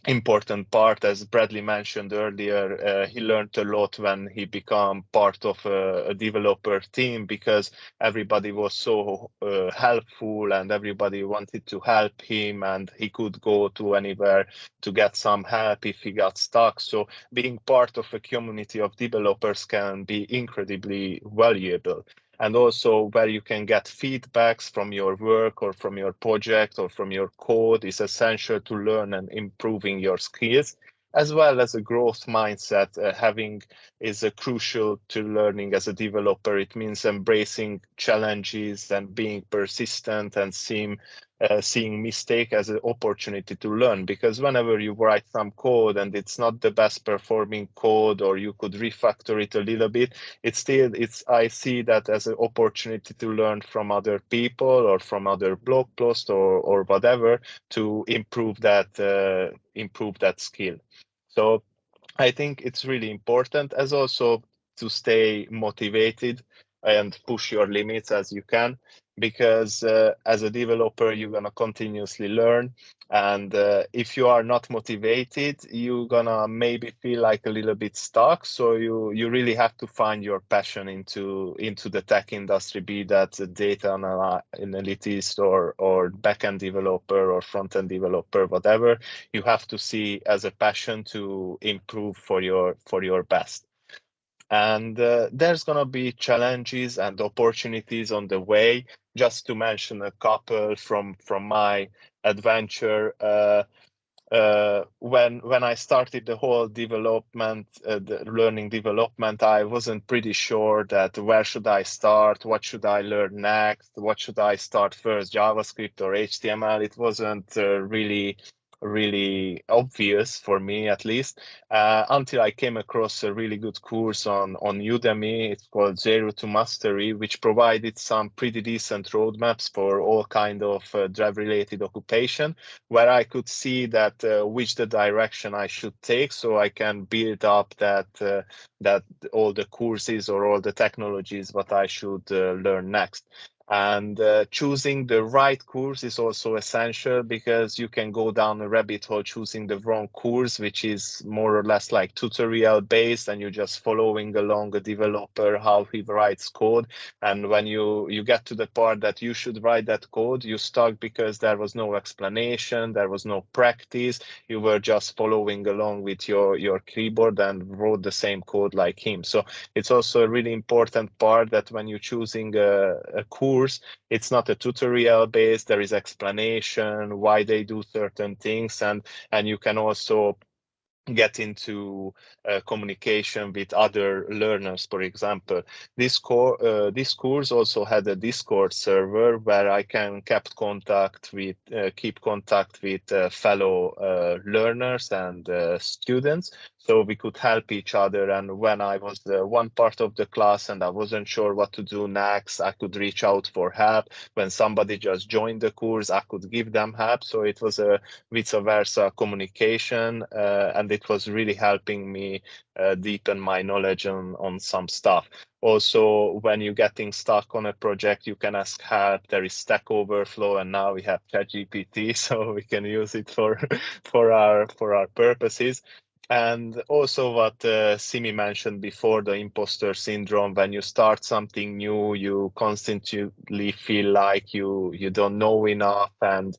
Speaker 6: important part. As Bradley mentioned earlier, he learned a lot when he became part of a developer team, because everybody was so helpful and everybody wanted to help him, and he could go to anywhere to get some help if he got stuck. So being part of a community of developers can be incredibly valuable. And also where you can get feedbacks from your work or from your project or from your code is essential to learn and improving your skills, as well as a growth mindset. Having is crucial to learning as a developer. It means embracing challenges and being persistent and seeing mistake as an opportunity to learn, because whenever you write some code and it's not the best performing code, or you could refactor it a little bit, I see that as an opportunity to learn from other people or from other blog posts or whatever, to improve that skill. So I think it's really important, as also to stay motivated and push your limits as you can, because as a developer, you're going to continuously learn. And if you are not motivated, you're going to maybe feel like a little bit stuck. So you really have to find your passion into the tech industry, be that a data analyst or backend developer or front-end developer, whatever. You have to see as a passion to improve for your best. And there's going to be challenges and opportunities on the way. Just to mention a couple from my adventure, when I started the whole development, the learning development, I wasn't pretty sure that where should I start, what should I learn next, what should I start first, JavaScript or HTML. It wasn't really obvious for me, at least, until I came across a really good course on Udemy. It's called Zero to Mastery, which provided some pretty decent roadmaps for all kind of dev-related occupation, where I could see that which the direction I should take, so I can build up that all the courses or all the technologies what I should learn next. And choosing the right course is also essential, because you can go down a rabbit hole choosing the wrong course, which is more or less like tutorial based, and you're just following along a developer how he writes code. And when you get to the part that you should write that code, you stuck because there was no explanation, there was no practice. You were just following along with your keyboard and wrote the same code like him. So it's also a really important part that when you're choosing a course, it's not a tutorial based. There is explanation why they do certain things, and you can also get into communication with other learners. For example, this course also had a Discord server where I can keep contact with fellow learners and students, so we could help each other. And when I was one part of the class and I wasn't sure what to do next, I could reach out for help. When somebody just joined the course, I could give them help. So it was a vice versa communication, and it was really helping me deepen my knowledge on some stuff. Also, when you're getting stuck on a project, you can ask help. There is Stack Overflow, and now we have ChatGPT, so we can use it for our purposes. And also what Simi mentioned before, the imposter syndrome. When you start something new, you constantly feel like you don't know enough and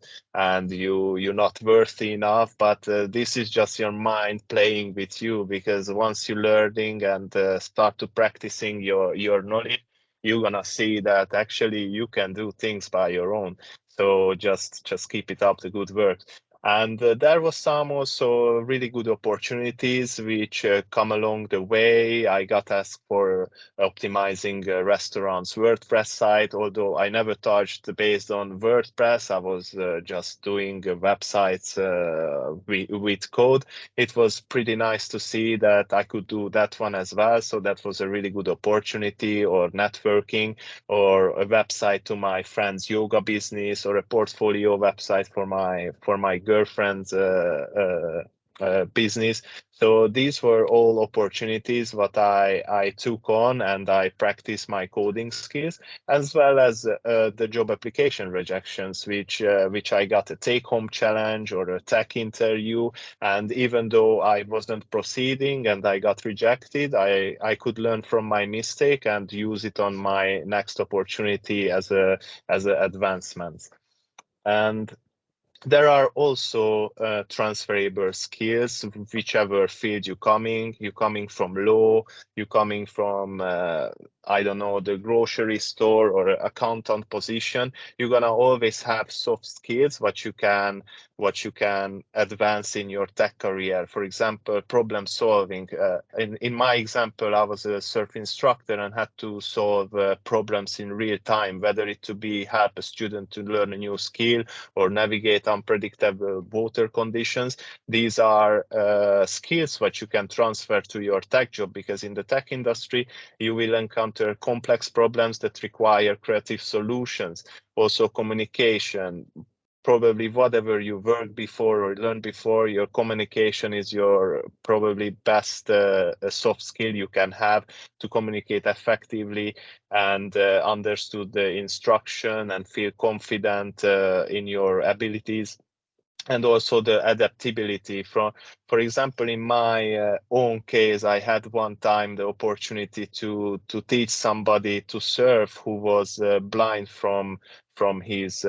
Speaker 6: you're not worthy enough. But this is just your mind playing with you, because once you're learning and start to practicing your knowledge, you're gonna see that actually you can do things by your own. So just keep it up, the good work. And there was some also really good opportunities which come along the way. I got asked for optimizing a restaurant's WordPress site, although I never touched based on WordPress. I was just doing websites with code. It was pretty nice to see that I could do that one as well. So that was a really good opportunity, or networking, or a website to my friend's yoga business, or a portfolio website for my girlfriend's business. So these were all opportunities what I took on, and I practiced my coding skills, as well as the job application rejections, which I got a take-home challenge or a tech interview, and even though I wasn't proceeding and I got rejected, I could learn from my mistake and use it on my next opportunity as a advancement. And there are also transferable skills, whichever field you're coming from law, you're coming from, I don't know, the grocery store or accountant position, you're gonna always have soft skills, what you can advance in your tech career. For example, problem solving. In my example, I was a surf instructor and had to solve problems in real time, whether it to be help a student to learn a new skill or navigate unpredictable water conditions. These are skills what you can transfer to your tech job, because in the tech industry, you will encounter complex problems that require creative solutions. Also communication, probably whatever you worked before or learned before, your communication is your probably best soft skill you can have to communicate effectively and understood the instruction and feel confident in your abilities. And also the adaptability. For example, in my own case, I had one time the opportunity to teach somebody to surf who was blind from his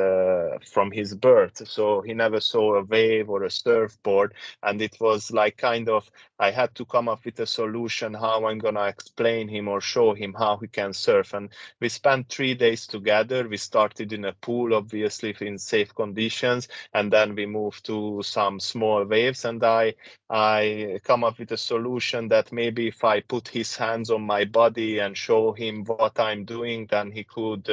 Speaker 6: birth, so he never saw a wave or a surfboard, and it was like kind of, I had to come up with a solution how I'm gonna explain him or show him how he can surf. And we spent 3 days together. We started in a pool, obviously in safe conditions, and then we moved to some small waves, and I come up with a solution that maybe if I put his hands on my body and show him what I'm doing, then he could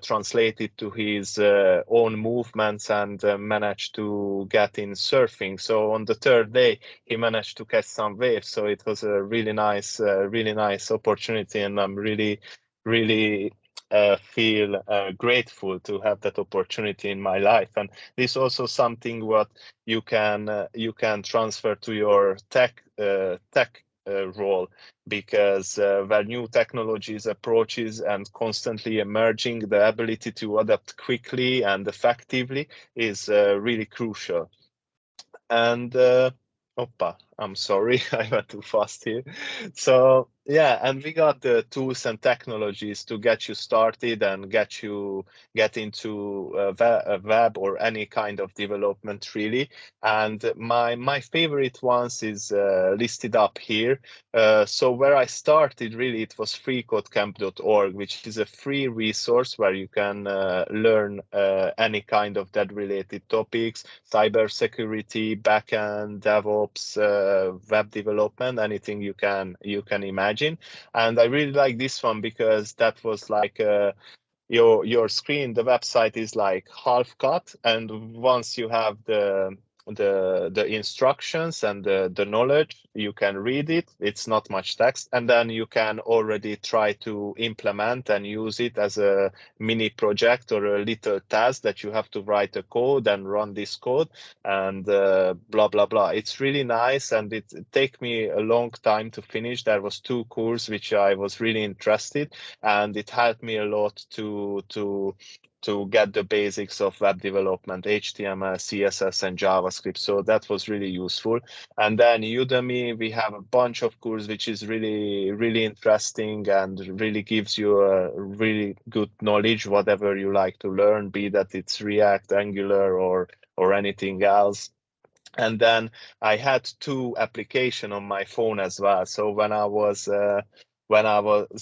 Speaker 6: translate it to his own movements and manage to get in surfing. So on the 3rd day, he managed to catch some waves. So it was a really nice opportunity, and I'm really feel grateful to have that opportunity in my life. And this is also something what you can transfer to your tech role, because where new technologies approaches and constantly emerging, the ability to adapt quickly and effectively is really crucial. And I'm sorry, I went too fast here. So yeah, and we got the tools and technologies to get you started and get into a web or any kind of development, really. And my favorite ones is listed up here. So where I started, really, it was freecodecamp.org, which is a free resource where you can learn any kind of that related topics, cybersecurity, backend, DevOps, web development, anything you can imagine. And I really like this one because that was like your screen, the website is like half cut, and once you have the instructions and the knowledge, you can read it. It's not much text, and then you can already try to implement and use it as a mini project or a little task that you have to write a code and run this code and blah blah blah. It's really nice, and it take me a long time to finish. There was 2 courses which I was really interested, and it helped me a lot to get the basics of web development, HTML, CSS, and JavaScript. So that was really useful. And then Udemy, we have a bunch of courses which is really interesting and really gives you a really good knowledge, whatever you like to learn, be that it's React, Angular, or anything else. And then I had 2 applications on my phone as well. So when I was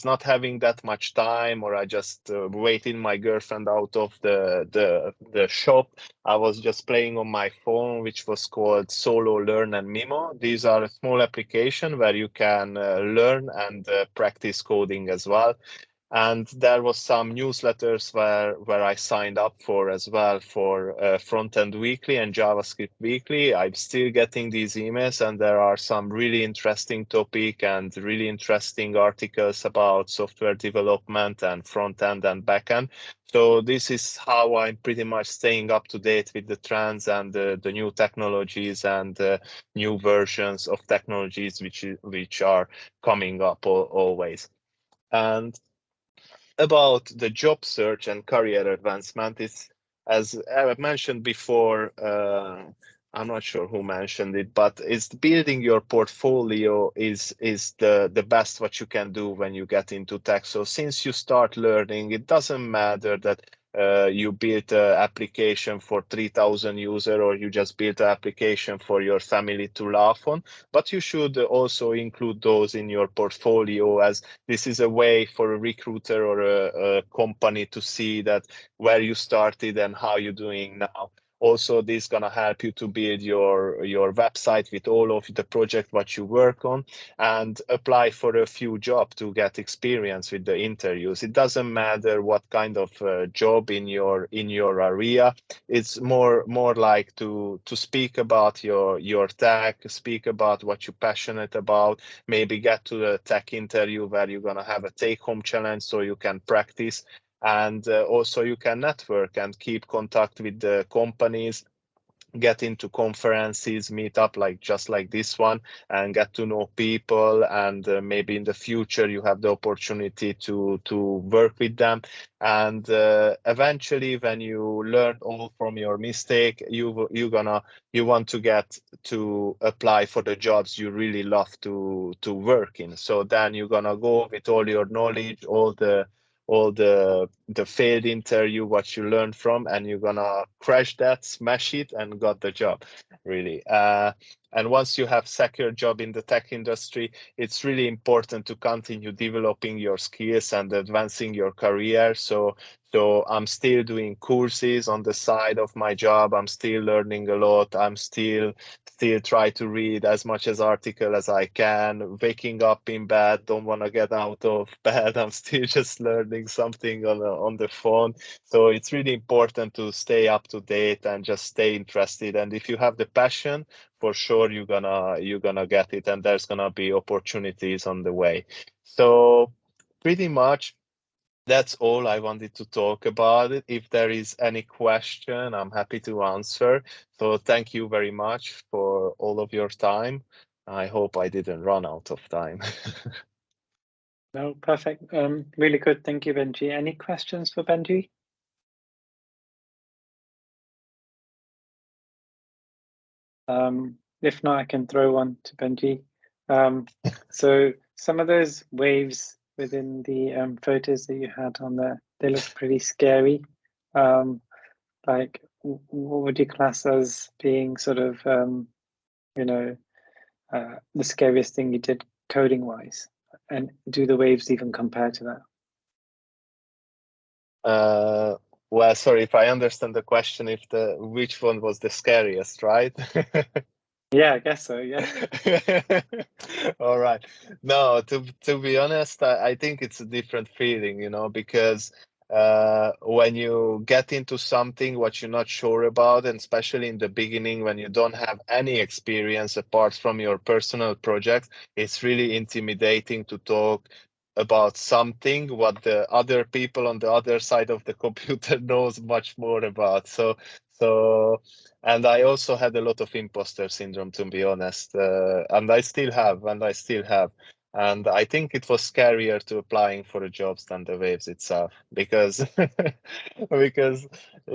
Speaker 6: not having that much time, or I just waiting my girlfriend out of the shop, I was just playing on my phone, which was called Solo, Learn, and Mimo. These are a small application where you can learn and practice coding as well. And there was some newsletters where I signed up for as well, for Frontend Weekly and JavaScript Weekly. I'm still getting these emails, and there are some really interesting topic and really interesting articles about software development and frontend and backend. So this is how I'm pretty much staying up to date with the trends and the new technologies and new versions of technologies which are coming up always. And about the job search and career advancement, is, as I mentioned before, I'm not sure who mentioned it, but it's building your portfolio is the best what you can do when you get into tech. So since you start learning, it doesn't matter that you built an application for 3,000 users, or you just built an application for your family to laugh on, but you should also include those in your portfolio, as this is a way for a recruiter or a company to see that where you started and how you're doing now. Also, this is gonna help you to build your website with all of the project what you work on, and apply for a few jobs to get experience with the interviews. It doesn't matter what kind of job in your area. It's more like to speak about your tech, speak about what you're passionate about, maybe get to the tech interview where you're gonna have a take-home challenge so you can practice. And also you can network and keep contact with the companies, get into conferences, meet up just like this one, and get to know people. And maybe in the future you have the opportunity to work with them. And eventually, when you learn all from your mistake, you want to get to apply for the jobs you really love to work in. So then you're gonna go with all your knowledge, all the failed interview, what you learned from, and you're gonna crash that, smash it, and got the job, really. And once you have secured job in the tech industry, it's really important to continue developing your skills and advancing your career. So I'm still doing courses on the side of my job. I'm still learning a lot. I'm still try to read as much as article as I can. Waking up in bed, don't want to get out of bed. I'm still just learning something on the phone. So it's really important to stay up to date and just stay interested. And if you have the passion, for sure you're gonna get it, and there's gonna be opportunities on the way. So pretty much that's all I wanted to talk about it. If there is any question, I'm happy to answer. So thank you very much for all of your time. I hope I didn't run out of time.
Speaker 1: No, perfect. Really good. Thank you, Benji. Any questions for Benji? If not, I can throw one to Benji. So some of those waves within the photos that you had on there, they look pretty scary. Like, what would you class as being sort of, the scariest thing you did coding-wise? And do the waves even compare to that?
Speaker 6: Well, sorry, if I understand the question, which one was the scariest, right?
Speaker 1: Yeah, I guess so, yeah.
Speaker 6: All right. No, to be honest, I think it's a different feeling, because when you get into something what you're not sure about, and especially in the beginning when you don't have any experience apart from your personal project, it's really intimidating to talk about something what the other people on the other side of the computer knows much more about. So and I also had a lot of imposter syndrome, to be honest, and I still have. And I think it was scarier to applying for the jobs than the waves itself, because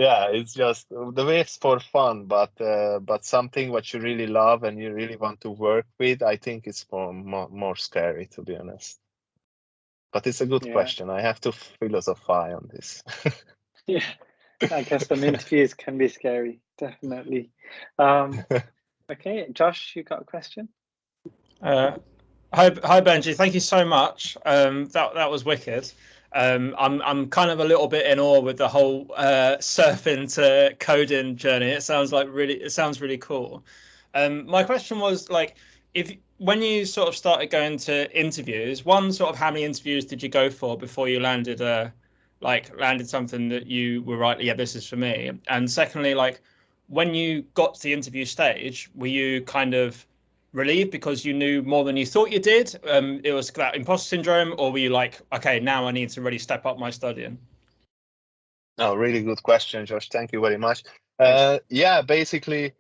Speaker 6: it's just the waves for fun, but something what you really love and you really want to work with, I think it's more scary, to be honest. But it's a good question. I have to philosophize on this.
Speaker 1: Yeah, I guess some interviews can be scary, definitely. Okay, Josh, you got a question?
Speaker 3: Hi Benji, thank you so much. That was wicked. I'm kind of a little bit in awe with the whole surf into coding journey. It sounds really cool. My question was, like, if when you sort of started going to interviews, one, sort of how many interviews did you go for before you landed landed something that you were right, yeah, this is for me? And secondly, like when you got to the interview stage, were you kind of relieved because you knew more than you thought you did? It was that imposter syndrome, or were you like, okay, now I need to really step up my studying?
Speaker 6: Oh, really good question, Josh. Thank you very much. Yeah, basically,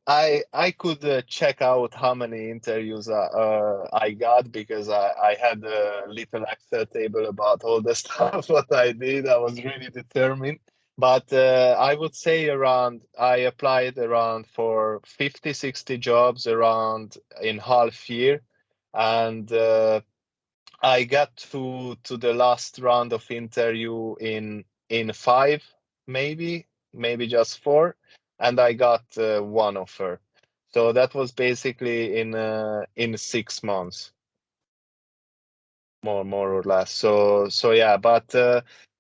Speaker 6: I could check out how many interviews I got because I had a little Excel table about all the stuff what I did. I was really determined. But I would say I applied around for 50, 60 jobs around in half year. And I got to the last round of interview in 5, maybe just 4, and I got one offer. So that was basically in 6 months, more or less. So yeah, but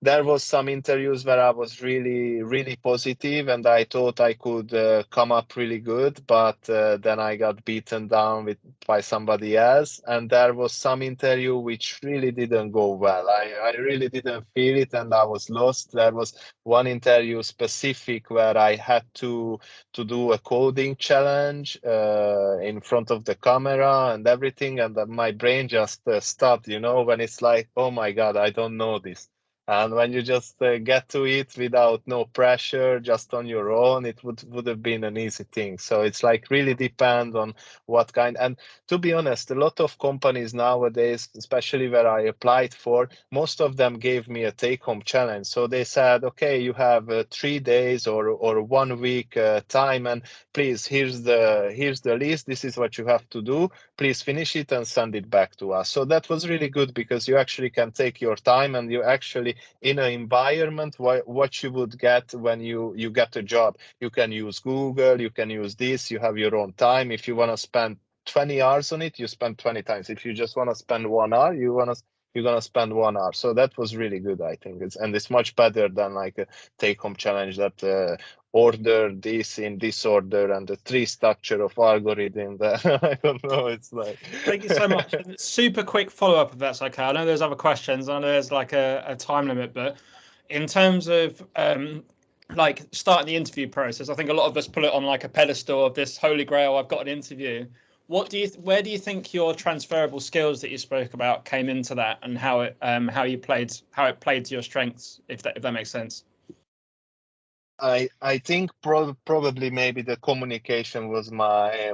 Speaker 6: there was some interviews where I was really positive, and I thought I could come up really good, but then I got beaten down by somebody else, and there was some interview which really didn't go well. I really didn't feel it, and I was lost. There was one interview specific where I had to do a coding challenge in front of the camera and everything, and my brain just stopped, when it's like, oh my God, I don't know this. And when you just get to it without no pressure, just on your own, it would have been an easy thing. So it's like really depend on what kind. And to be honest, a lot of companies nowadays, especially where I applied for, most of them gave me a take-home challenge. So they said, okay, you have 3 days or 1 week time, and please, here's the list. This is what you have to do. Please finish it and send it back to us. So that was really good because you actually can take your time, and you actually in an environment what you would get when you get a job. You can use Google, you can use this, you have your own time. If you want to spend 20 hours on it, you spend 20 times. If you just want to spend 1 hour, you're gonna spend 1 hour. So that was really good, I think. It's much better than like a take-home challenge that order this in this order and the tree structure of algorithm that I don't know. It's like
Speaker 3: thank you so much. Super quick follow-up if that's okay. I know there's other questions. I know there's like a time limit, but in terms of like starting the interview process, I think a lot of us put it on like a pedestal of this holy grail. I've got an interview. Where do you think your transferable skills that you spoke about came into that, and how it played to your strengths, if that makes sense?
Speaker 6: I think probably maybe the communication was my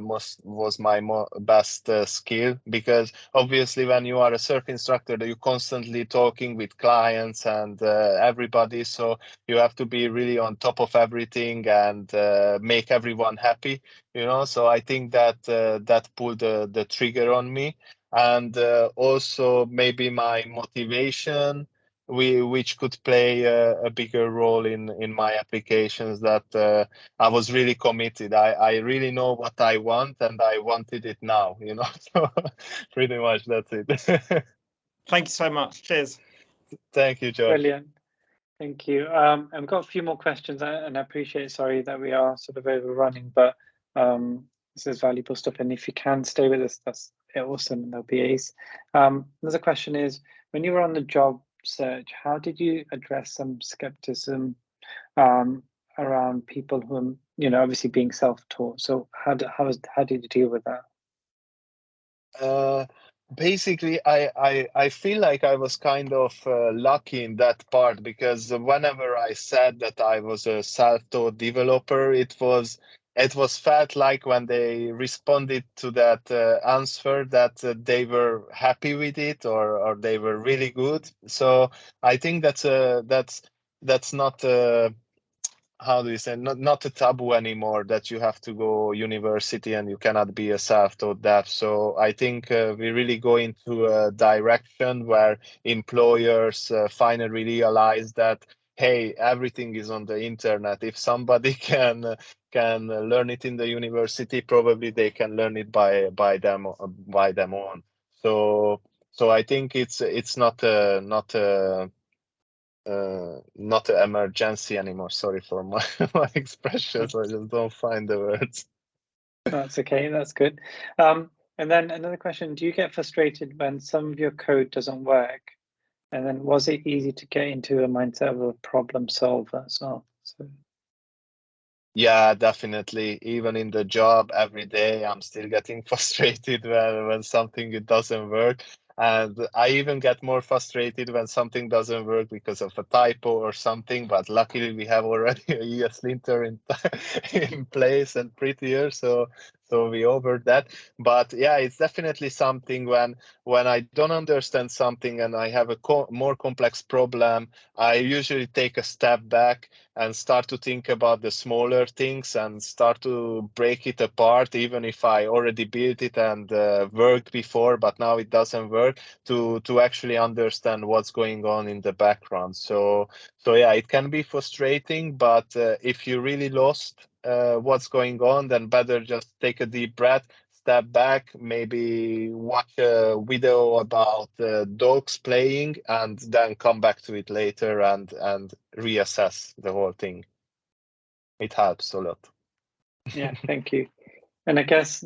Speaker 6: best skill, because obviously when you are a surf instructor, you're constantly talking with clients and everybody, so you have to be really on top of everything and make everyone happy, So I think that that pulled the trigger on me, and also maybe my motivation, which could play a bigger role in my applications, that I was really committed. I really know what I want, and I wanted it now, So pretty much that's it.
Speaker 3: Thank you so much. Cheers.
Speaker 6: Thank you, George.
Speaker 1: Brilliant. Thank you. I've got a few more questions, and I appreciate, sorry that we are sort of overrunning, but this is valuable stuff. And if you can stay with us, that's awesome, and that'll be ace. Another question is, when you were on the job search, how did you address some skepticism around people who, obviously being self-taught? So how did you deal with that?
Speaker 6: Basically, I feel like I was kind of lucky in that part, because whenever I said that I was a self-taught developer, it was felt like when they responded to that answer that they were happy with it, or they were really good. So I think that's not how do you say, not a taboo anymore, that you have to go university and you cannot be a self-taught dev. So I think we really go into a direction where employers finally realize that, hey, everything is on the internet. If somebody can learn it in the university, probably they can learn it by them own. So I think it's not an emergency anymore. Sorry for my expressions. I just don't find the words.
Speaker 1: That's okay. That's good. And then another question, do you get frustrated when some of your code doesn't work? And then was it easy to get into a mindset of a problem solver as well? So.
Speaker 6: Yeah, definitely. Even in the job every day, I'm still getting frustrated when something it doesn't work. And I even get more frustrated when something doesn't work because of a typo or something. But luckily, we have already a ESLinter in place and prettier, so we over that. But yeah, it's definitely something when I don't understand something and I have a more complex problem, I usually take a step back and start to think about the smaller things and start to break it apart, even if I already built it and worked before, but now it doesn't work, to actually understand what's going on in the background. So yeah, it can be frustrating, but if you really lost what's going on, then better just take a deep breath, step back, maybe watch a video about dogs playing, and then come back to it later and reassess the whole thing. It helps a lot.
Speaker 1: Yeah, thank you. And I guess,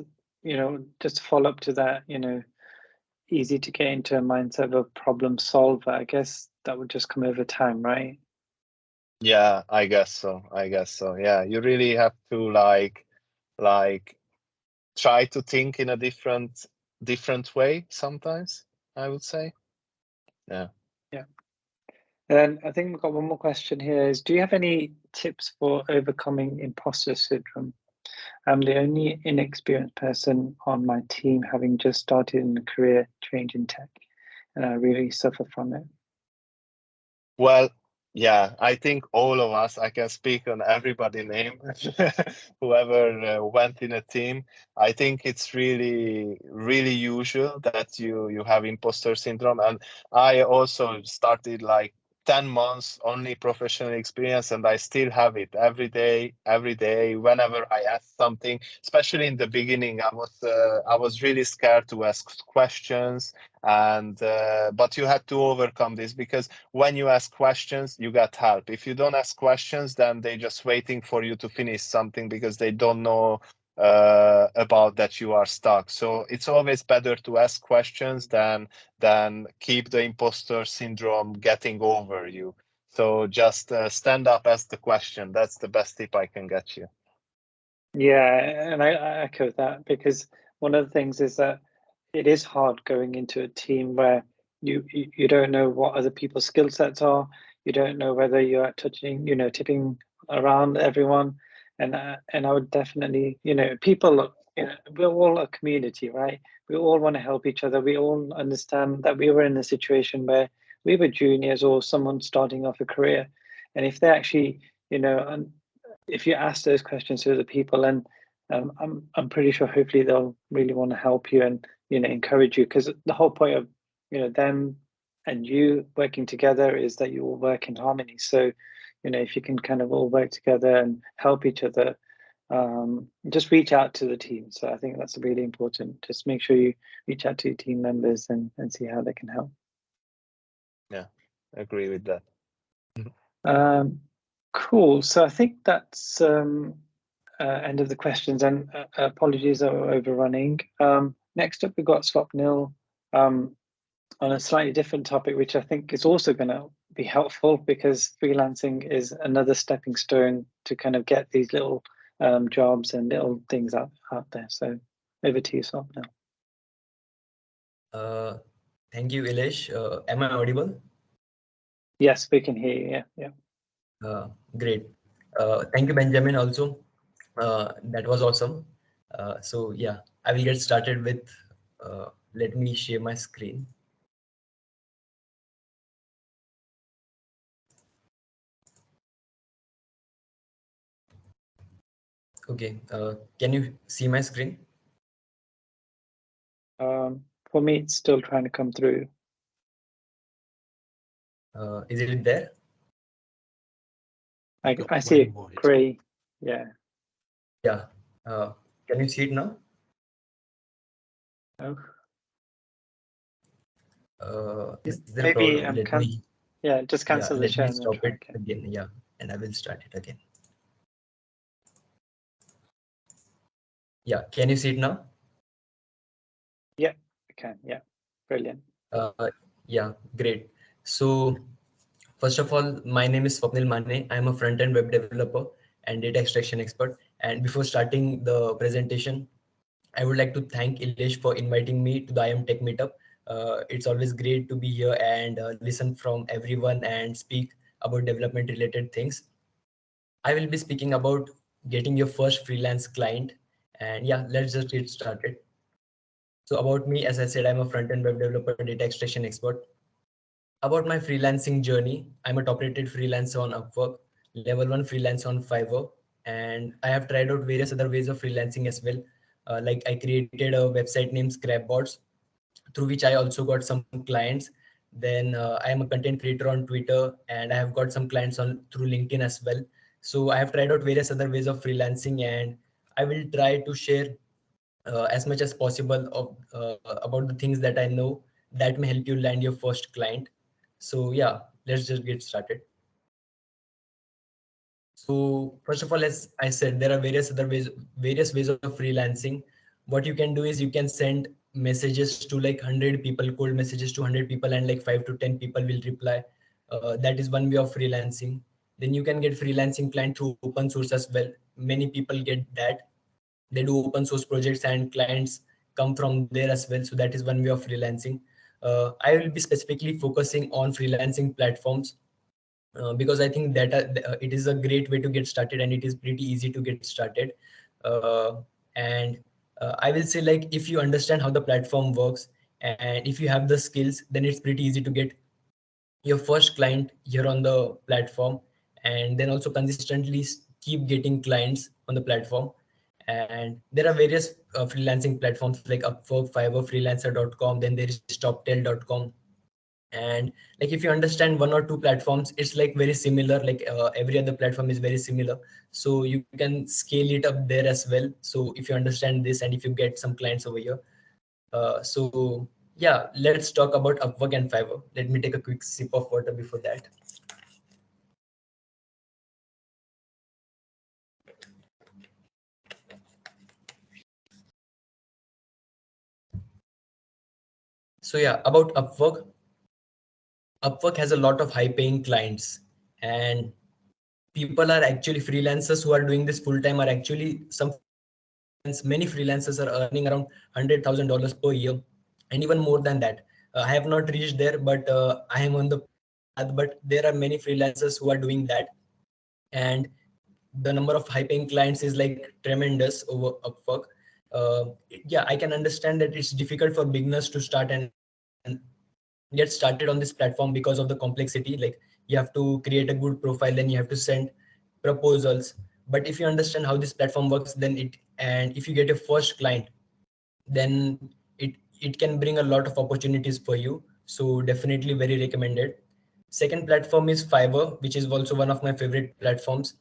Speaker 1: just to follow up to that, easy to get into a mindset of a problem solver. I guess that would just come over time, right?
Speaker 6: Yeah, I guess so. Yeah, you really have to like try to think in a different way sometimes, I would say. Yeah.
Speaker 1: Yeah. And I think we've got one more question here is, do you have any tips for overcoming imposter syndrome? I'm the only inexperienced person on my team, having just started in a career change in tech, and I really suffer from it.
Speaker 6: Well, yeah, I think all of us, I can speak on everybody's name, whoever went in a team. I think it's really, really usual that you have imposter syndrome. And I also started like 10 months only professional experience, and I still have it every day, whenever I ask something, especially in the beginning, I was really scared to ask questions. And but you had to overcome this, because when you ask questions, you get help. If you don't ask questions, then they're just waiting for you to finish something because they don't know about that you are stuck. So it's always better to ask questions than keep the imposter syndrome getting over you. So just stand up, ask the question. That's the best tip I can get you.
Speaker 1: Yeah, and I echo that, because one of the things is that it is hard going into a team where you don't know what other people's skill sets are. You don't know whether you're touching, tipping around everyone. And I would definitely, people, we're all a community, right? We all want to help each other. We all understand that we were in a situation where we were juniors or someone starting off a career. And if they actually, if you ask those questions to the people, and I'm pretty sure hopefully they'll really want to help you and encourage you, because the whole point of them and you working together is that you all work in harmony. So if you can kind of all work together and help each other, just reach out to the team. So I think that's really important. Just make sure you reach out to your team members and see how they can help.
Speaker 6: Yeah, I agree with that.
Speaker 1: Cool. So I think that's end of the questions, and apologies that we're overrunning. Next up, we've got Swapnil on a slightly different topic, which I think is also going to be helpful, because freelancing is another stepping stone to kind of get these little jobs and little things out there. So over to you, Swapnil.
Speaker 7: Thank you, Ilesh. Am I audible?
Speaker 1: Yes, we can hear you. Yeah.
Speaker 7: Great. Thank you, Benjamin, also. That was awesome. So yeah, I will get started with, let me share my screen. Okay, can you see my screen?
Speaker 1: For me, it's still trying to come through.
Speaker 7: Is it there?
Speaker 1: I see it gray. Yeah.
Speaker 7: Yeah. Can you see it now?
Speaker 1: Oh.
Speaker 7: Is there a
Speaker 1: Maybe
Speaker 7: problem?
Speaker 1: just cancel the share.
Speaker 7: Let me stop it again. Yeah, and I will start it again. Yeah, can you see it now?
Speaker 1: Yeah, we can. Yeah, brilliant.
Speaker 7: Yeah, great. So first of all, my name is Swapnil Mane. I'm a front-end web developer and data extraction expert. And before starting the presentation, I would like to thank Ilesh for inviting me to the Tech Meetup. It's always great to be here and listen from everyone and speak about development related things. I will be speaking about getting your first freelance client. And yeah, let's just get started. So about me, as I said, I'm a front-end web developer, data extraction expert. About my freelancing journey, I'm a top-rated freelancer on Upwork, level 1 freelancer on Fiverr, and I have tried out various other ways of freelancing as well. Like I created a website named Scrapbots, through which I also got some clients. Then I am a content creator on Twitter, and I have got some clients on through LinkedIn as well. So I have tried out various other ways of freelancing, and I will try to share as much as possible of about the things that I know that may help you land your first client. So yeah, let's just get started. So first of all, as I said, there are various ways of freelancing. What you can do is you can send messages to like 100 people, cold messages to 100 people, and like 5 to 10 people will reply. That is one way of freelancing. Then you can get freelancing client through open source as well. Many people get that. They do open source projects and clients come from there as well. So that is one way of freelancing. I will be specifically focusing on freelancing platforms because I think that it is a great way to get started and it is pretty easy to get started. Uh, and I will say, like, if you understand how the platform works and if you have the skills, then it's pretty easy to get your first client here on the platform, and then also consistently keep getting clients on the platform. And there are various freelancing platforms like Upwork, Fiverr, freelancer.com, then there is toptail.com. And like if you understand one or two platforms, it's like very similar, like every other platform is very similar, so you can scale it up there as well. So if you understand this and if you get some clients over here, so yeah, let's talk about Upwork and Fiverr. Let me take a quick sip of water before that. So yeah, about Upwork. Upwork has a lot of high paying clients, and people are actually freelancers who are doing this full time are actually many freelancers are earning around $100,000 per year, and even more than that. I have not reached there, but I am on the path. But there are many freelancers who are doing that, and the number of high paying clients is like tremendous over Upwork. Yeah, I can understand that it's difficult for beginners to start and get started on this platform because of the complexity. Like you have to create a good profile, then you have to send proposals. But if you understand how this platform works, then and if you get your first client, then it can bring a lot of opportunities for you. So definitely very recommended. Second platform is Fiverr, which is also one of my favorite platforms.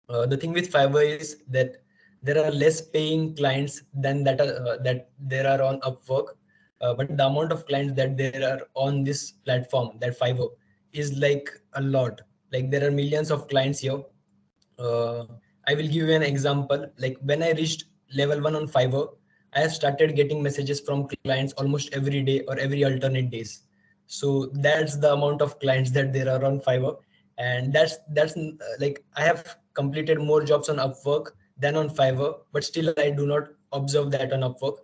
Speaker 7: The thing with Fiverr is that there are less paying clients than that there are on Upwork, but the amount of clients that there are on this platform, that Fiverr, is like a lot. Like there are millions of clients here. Uh, I will give you an example. Like when I reached level 1 on Fiverr, I have started getting messages from clients almost every day or every alternate days. So that's the amount of clients that there are on Fiverr, and that's like I have completed more jobs on Upwork than on Fiverr, but still I do not observe that on Upwork.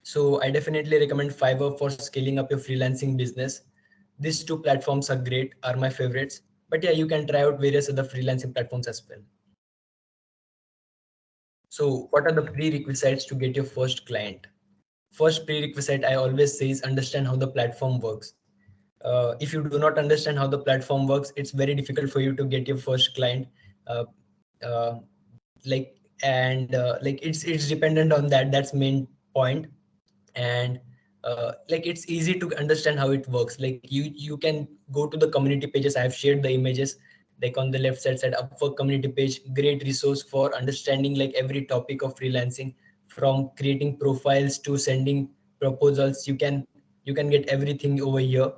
Speaker 7: So I definitely recommend Fiverr for scaling up your freelancing business. These two platforms are great, are my favorites. But yeah, you can try out various other freelancing platforms as well. So what are the prerequisites to get your first client? First prerequisite I always say is understand how the platform works. If you do not understand how the platform works, it's very difficult for you to get your first client. Uh, uh, like it's dependent on that. That's main point. And like it's easy to understand how it works. Like you can go to the community pages. I have shared the images, like on the left side Upwork community page. Great resource for understanding like every topic of freelancing, from creating profiles to sending proposals. You can get everything over here.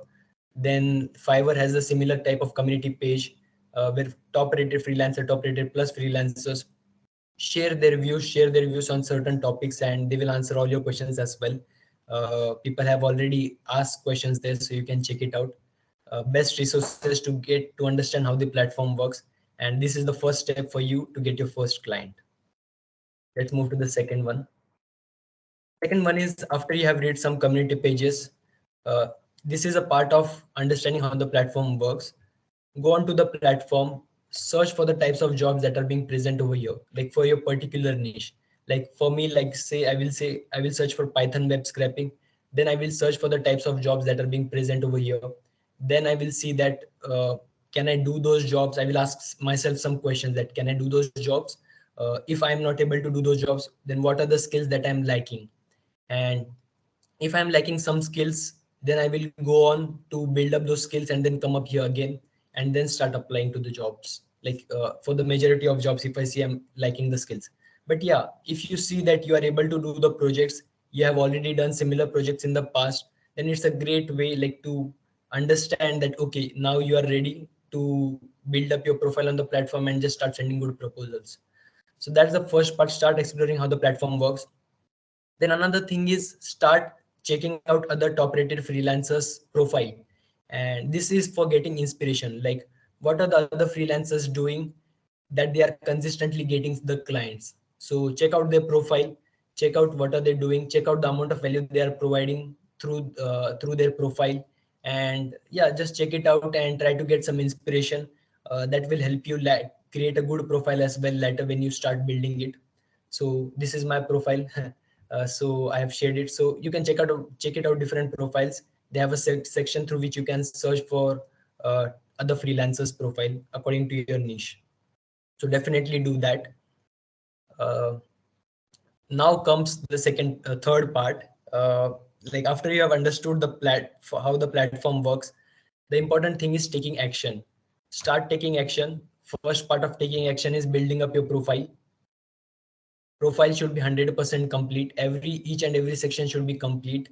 Speaker 7: Then Fiverr has a similar type of community page where top rated freelancer, top rated plus freelancers share their views on certain topics, and they will answer all your questions as well. People have already asked questions there, so you can check it out. Best resources to understand how the platform works. And this is the first step for you to get your first client. Let's move to the second one. Second one is after you have read some community pages. This is a part of understanding how the platform works. Go on to the platform, search for the types of jobs that are being present over here, like for your particular niche. Like for me, like I will search for Python web scraping. Then I will search for the types of jobs that are being present over here. Then I will see that can I do those jobs? I will ask myself some questions that can I do those jobs? If I'm not able to do those jobs, then what are the skills that I'm lacking? And if I'm lacking some skills, then I will go on to build up those skills and then come up here again and then start applying to the jobs. Like for the majority of jobs, if I see I'm lacking the skills. But yeah, if you see that you are able to do the projects, you have already done similar projects in the past, then it's a great way like to understand that, okay, now you are ready to build up your profile on the platform and just start sending good proposals. So that's the first part, start exploring how the platform works. Then another thing is start checking out other top rated freelancers profile. And this is for getting inspiration. Like what are the other freelancers doing that they are consistently getting the clients. So check out their profile, check out what are they doing, check out the amount of value they are providing through their profile. And yeah, just check it out and try to get some inspiration that will help you create a good profile as well later when you start building it. So this is my profile. So I have shared it, so you can check it out different profiles. They have a section through which you can search for other freelancers profile according to your niche. So definitely do that. Now comes the third part. Like after you have understood how the platform works, the important thing is taking action. Start taking action. First part of taking action is building up your profile. Profile should be 100% complete. Each and every section should be complete,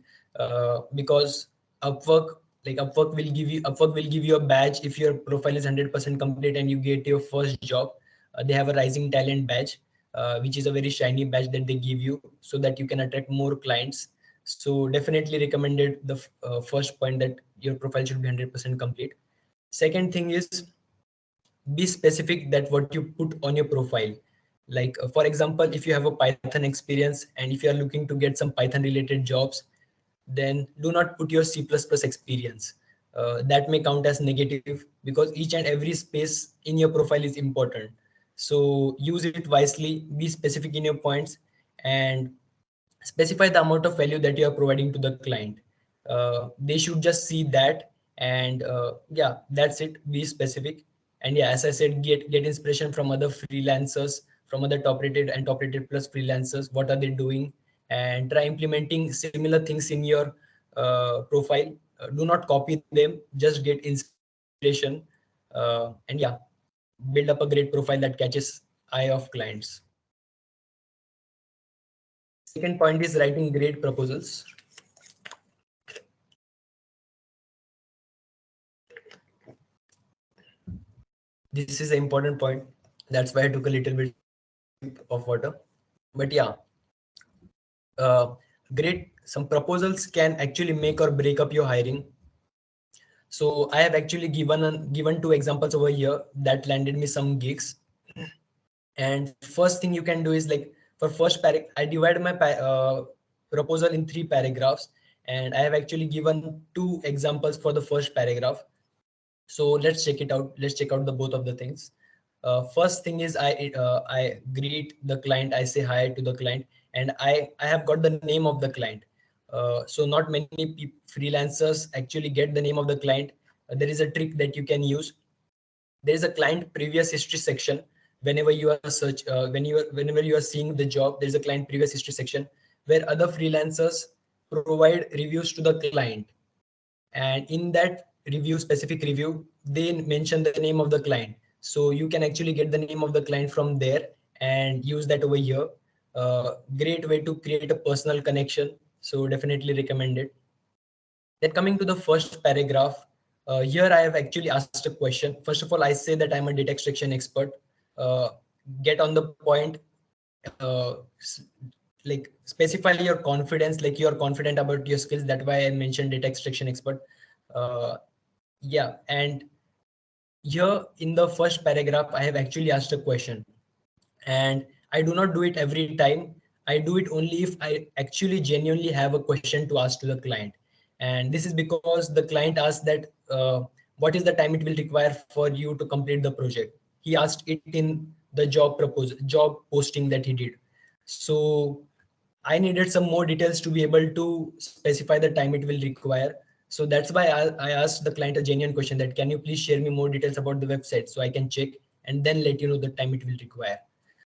Speaker 7: because Upwork will give you a badge if your profile is 100% complete and you get your first job. They have a rising talent badge, which is a very shiny badge that they give you so that you can attract more clients. So definitely recommended the first point, that your profile should be 100% complete. Second thing is be specific that what you put on your profile. Like for example, if you have a Python experience and if you are looking to get some Python related jobs, then do not put your C++ experience. That may count as negative, because each and every space in your profile is important. So use it wisely, be specific in your points, and specify the amount of value that you are providing to the client. They should just see that, and yeah, that's it. Be specific. And yeah, as I said, get inspiration from other freelancers, from other top rated and top rated plus freelancers. What are they doing? And try implementing similar things in your profile. Do not copy them, just get inspiration. And yeah, build up a great profile that catches eye of clients. Second point is writing great proposals. This is an important point. That's why I took a little bit of water. But yeah, some proposals can actually make or break up your hiring. So I have actually given two examples over here that landed me some gigs. And first thing you can do is, like, for first paragraph, I divided my proposal in 3 paragraphs, and I have actually given 2 examples for the first paragraph. So let's check it out. Let's check out the both of the things. First thing is I greet the client. I say hi to the client, and I have got the name of the client. So not many freelancers actually get the name of the client. There is a trick that you can use. There is a client previous history section. Whenever you are whenever you are seeing the job, there is a client previous history section where other freelancers provide reviews to the client, and in that specific review, they mention the name of the client. So you can actually get the name of the client from there and use that over here. Great way to create a personal connection. So definitely recommend it. Then coming to the first paragraph, here I have actually asked a question. First of all, I say that I'm a data extraction expert. Get on the point. like specify your confidence, like you're confident about your skills. That's why I mentioned data extraction expert. Yeah, and here in the first paragraph, I have actually asked a question, and I do not do it every time. I do it only if I actually genuinely have a question to ask to the client. And this is because the client asked that, what is the time it will require for you to complete the project? He asked it in the job posting that he did. So I needed some more details to be able to specify the time it will require. So that's why I asked the client a genuine question that, can you please share me more details about the website so I can check and then let you know the time it will require.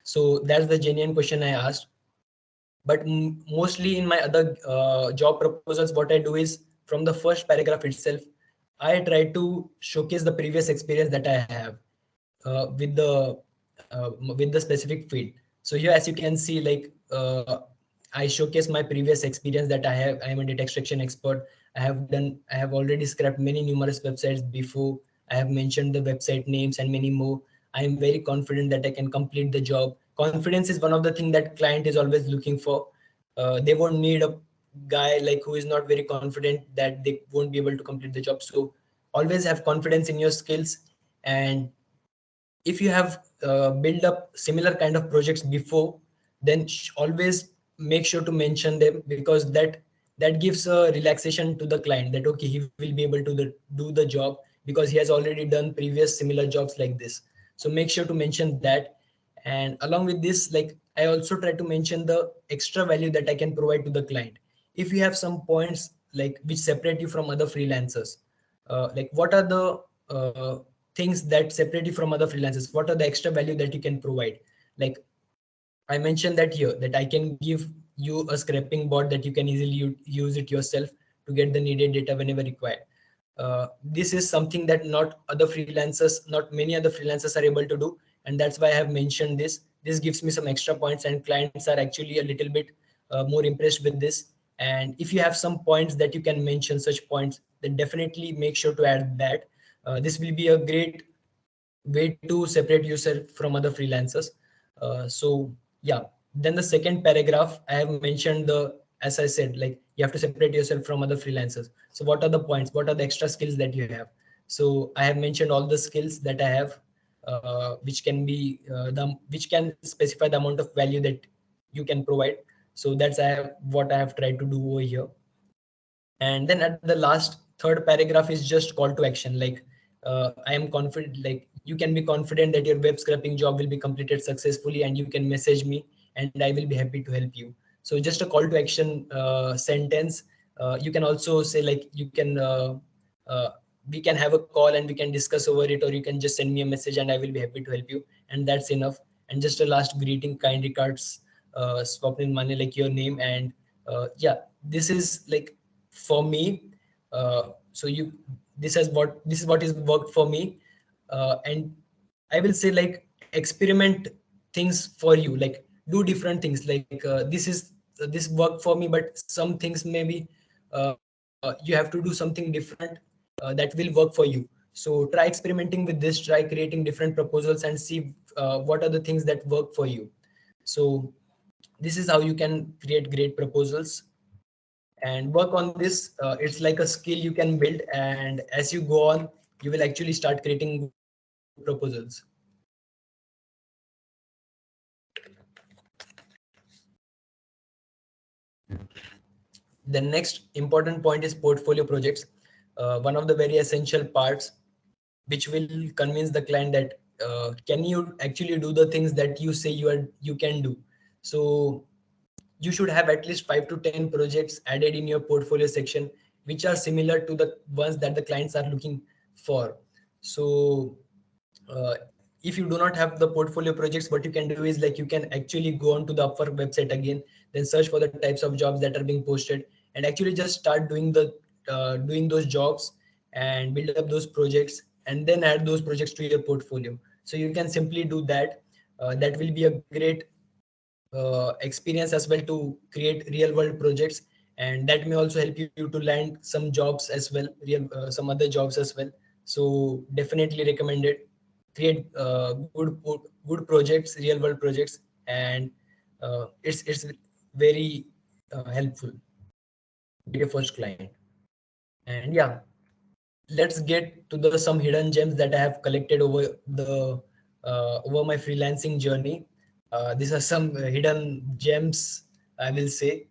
Speaker 7: So that's the genuine question I asked. But mostly in my other job proposals, what I do is from the first paragraph itself, I try to showcase the previous experience that I have with the specific field. So here, as you can see, like I showcase my previous experience that I have. I am a data extraction expert. I have already scrapped many numerous websites before. I have mentioned the website names and many more. I am very confident that I can complete the job. Confidence is one of the things that client is always looking for. They won't need a guy like who is not very confident that they won't be able to complete the job. So always have confidence in your skills. And if you have built up similar kind of projects before, then always make sure to mention them, because that gives a relaxation to the client that okay, he will be able to do the job because he has already done previous similar jobs like this. So make sure to mention that. And along with this, like I also try to mention the extra value that I can provide to the client. If you have some points like which separate you from other freelancers, like what are the things that separate you from other freelancers, what are the extra value that you can provide. Like I mentioned that here, that I can give you a scraping bot that you can easily use it yourself to get the needed data whenever required. This is something that not many other freelancers are able to do, and that's why I have mentioned this. This gives me some extra points, and clients are actually a little bit more impressed with this. And if you have some points that you can mention, such points, then definitely make sure to add that. This will be a great way to separate yourself from other freelancers. So yeah, then the second paragraph, I have mentioned as I said, like you have to separate yourself from other freelancers. So what are the points? What are the extra skills that you have? So I have mentioned all the skills that I have, which can specify the amount of value that you can provide. So that's what I have tried to do over here. And then at the last third paragraph is just call to action. Like I am confident, like you can be confident that your web scraping job will be completed successfully, and you can message me and I will be happy to help you. So just a call to action sentence. You can also say like uh, we can have a call and we can discuss over it, or you can just send me a message and I will be happy to help you, and that's enough. And just a last greeting, kind regards, Swapnil Mane, like your name. And yeah, this is like for me. So this is what is worked for me. And I will say like experiment things for you, like do different things. Like this worked for me, but some things maybe you have to do something different that will work for you. So try experimenting with this, try creating different proposals and see what are the things that work for you. So this is how you can create great proposals and work on this. It's like a skill you can build, and as you go on, you will actually start creating good proposals. The next important point is portfolio projects, one of the very essential parts which will convince the client that can you actually do the things that you say you can do. So you should have at least 5 to 10 projects added in your portfolio section which are similar to the ones that the clients are looking for. So uh, if you do not have the portfolio projects, what you can do is like you can actually go onto the Upwork website again, then search for the types of jobs that are being posted, and actually just start doing those jobs and build up those projects, and then add those projects to your portfolio. So you can simply do that. That will be a great experience as well to create real world projects, and that may also help you to land some jobs as well, some other jobs as well. So definitely recommend it. Create good projects, real world projects, and it's very helpful. Be your first client. And yeah, let's get to the some hidden gems that I have collected over the over my freelancing journey. These are some hidden gems, I will say,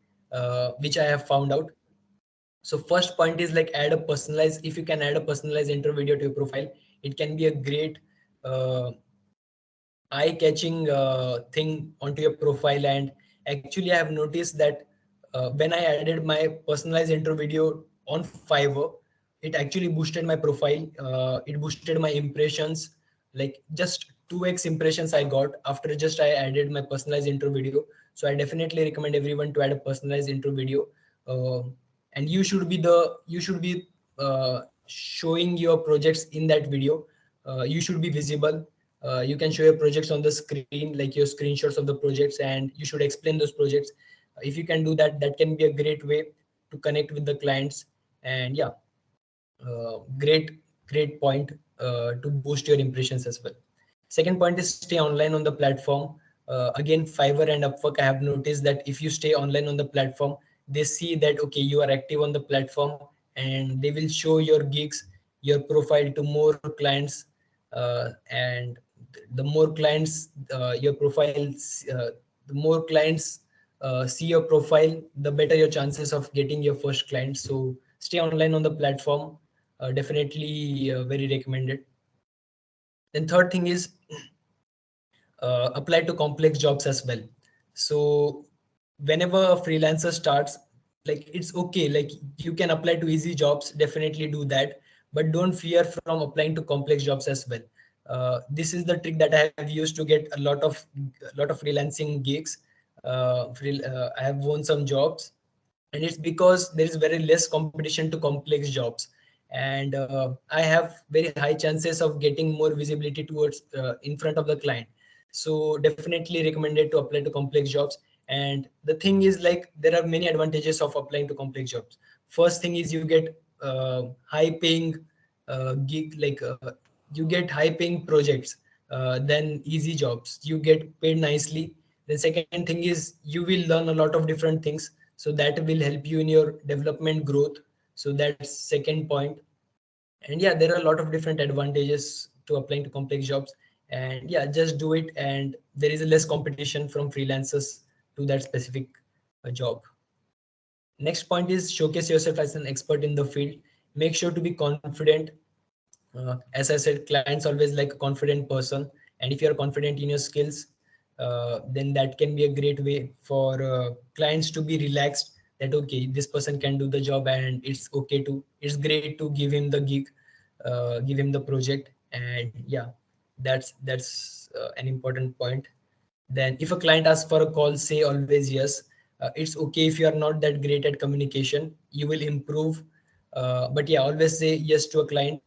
Speaker 7: which I have found out. So first point is like add a personalized, if you can add a personalized intro video to your profile, it can be a great eye-catching thing onto your profile. And actually I have noticed that when I added my personalized intro video on Fiverr, it actually boosted my profile. It boosted my impressions, like just 2x impressions I got after just I added my personalized intro video. So I definitely recommend everyone to add a personalized intro video. And you should be showing your projects in that video. You should be visible. You can show your projects on the screen, like your screenshots of the projects, and you should explain those projects. If you can do that, that can be a great way to connect with the clients. And yeah, great point to boost your impressions as well. Second point is stay online on the platform. Again, Fiverr and Upwork, I have noticed that if you stay online on the platform, they see that okay, you are active on the platform, and they will show your gigs, your profile to more clients. And the more clients your profiles the more clients see your profile, the better your chances of getting your first client. So stay online on the platform, definitely very recommended. Then third thing is apply to complex jobs as well. So whenever a freelancer starts, like it's okay, like you can apply to easy jobs, definitely do that, but don't fear from applying to complex jobs as well. This is the trick that I have used to get a lot of freelancing gigs. I have won some jobs, and it's because there is very less competition to complex jobs. And I have very high chances of getting more visibility towards in front of the client. So definitely recommended to apply to complex jobs. And the thing is, like, there are many advantages of applying to complex jobs. First thing is you get high paying gig, like you get high paying projects. Then easy jobs, you get paid nicely. The second thing is you will learn a lot of different things, so that will help you in your development growth. So that's second point. And yeah, there are a lot of different advantages to applying to complex jobs. And yeah, just do it, and there is a less competition from freelancers to that specific job. Next point is showcase yourself as an expert in the field. Make sure to be confident. As I said, clients always like a confident person, and if you're confident in your skills, then that can be a great way for clients to be relaxed, that okay, this person can do the job, and it's great to give him the gig, give him the project. And yeah, that's an important point. Then if a client asks for a call, say always yes. It's okay if you are not that great at communication, you will improve. But yeah, always say yes to a client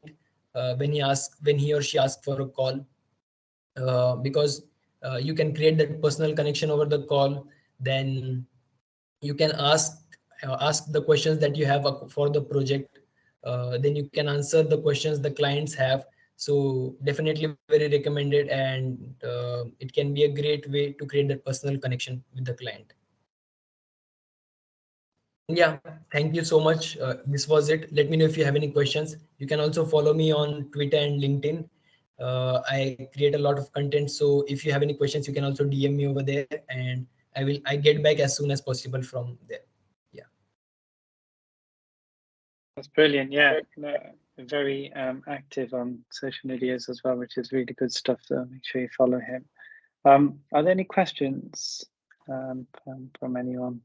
Speaker 7: when he or she asks for a call, because you can create that personal connection over the call. Then you can ask the questions that you have for the project. Then you can answer the questions the clients have. So definitely very recommended, and it can be a great way to create that personal connection with the client. Yeah, thank you so much. This was it. Let me know if you have any questions. You can also follow me on Twitter and LinkedIn. I create a lot of content, so if you have any questions, you can also DM me over there, and I get back as soon as possible from there. Yeah,
Speaker 1: That's brilliant. Yeah, very active on social medias as well, which is really good stuff. So make sure you follow him. Are there any questions from anyone?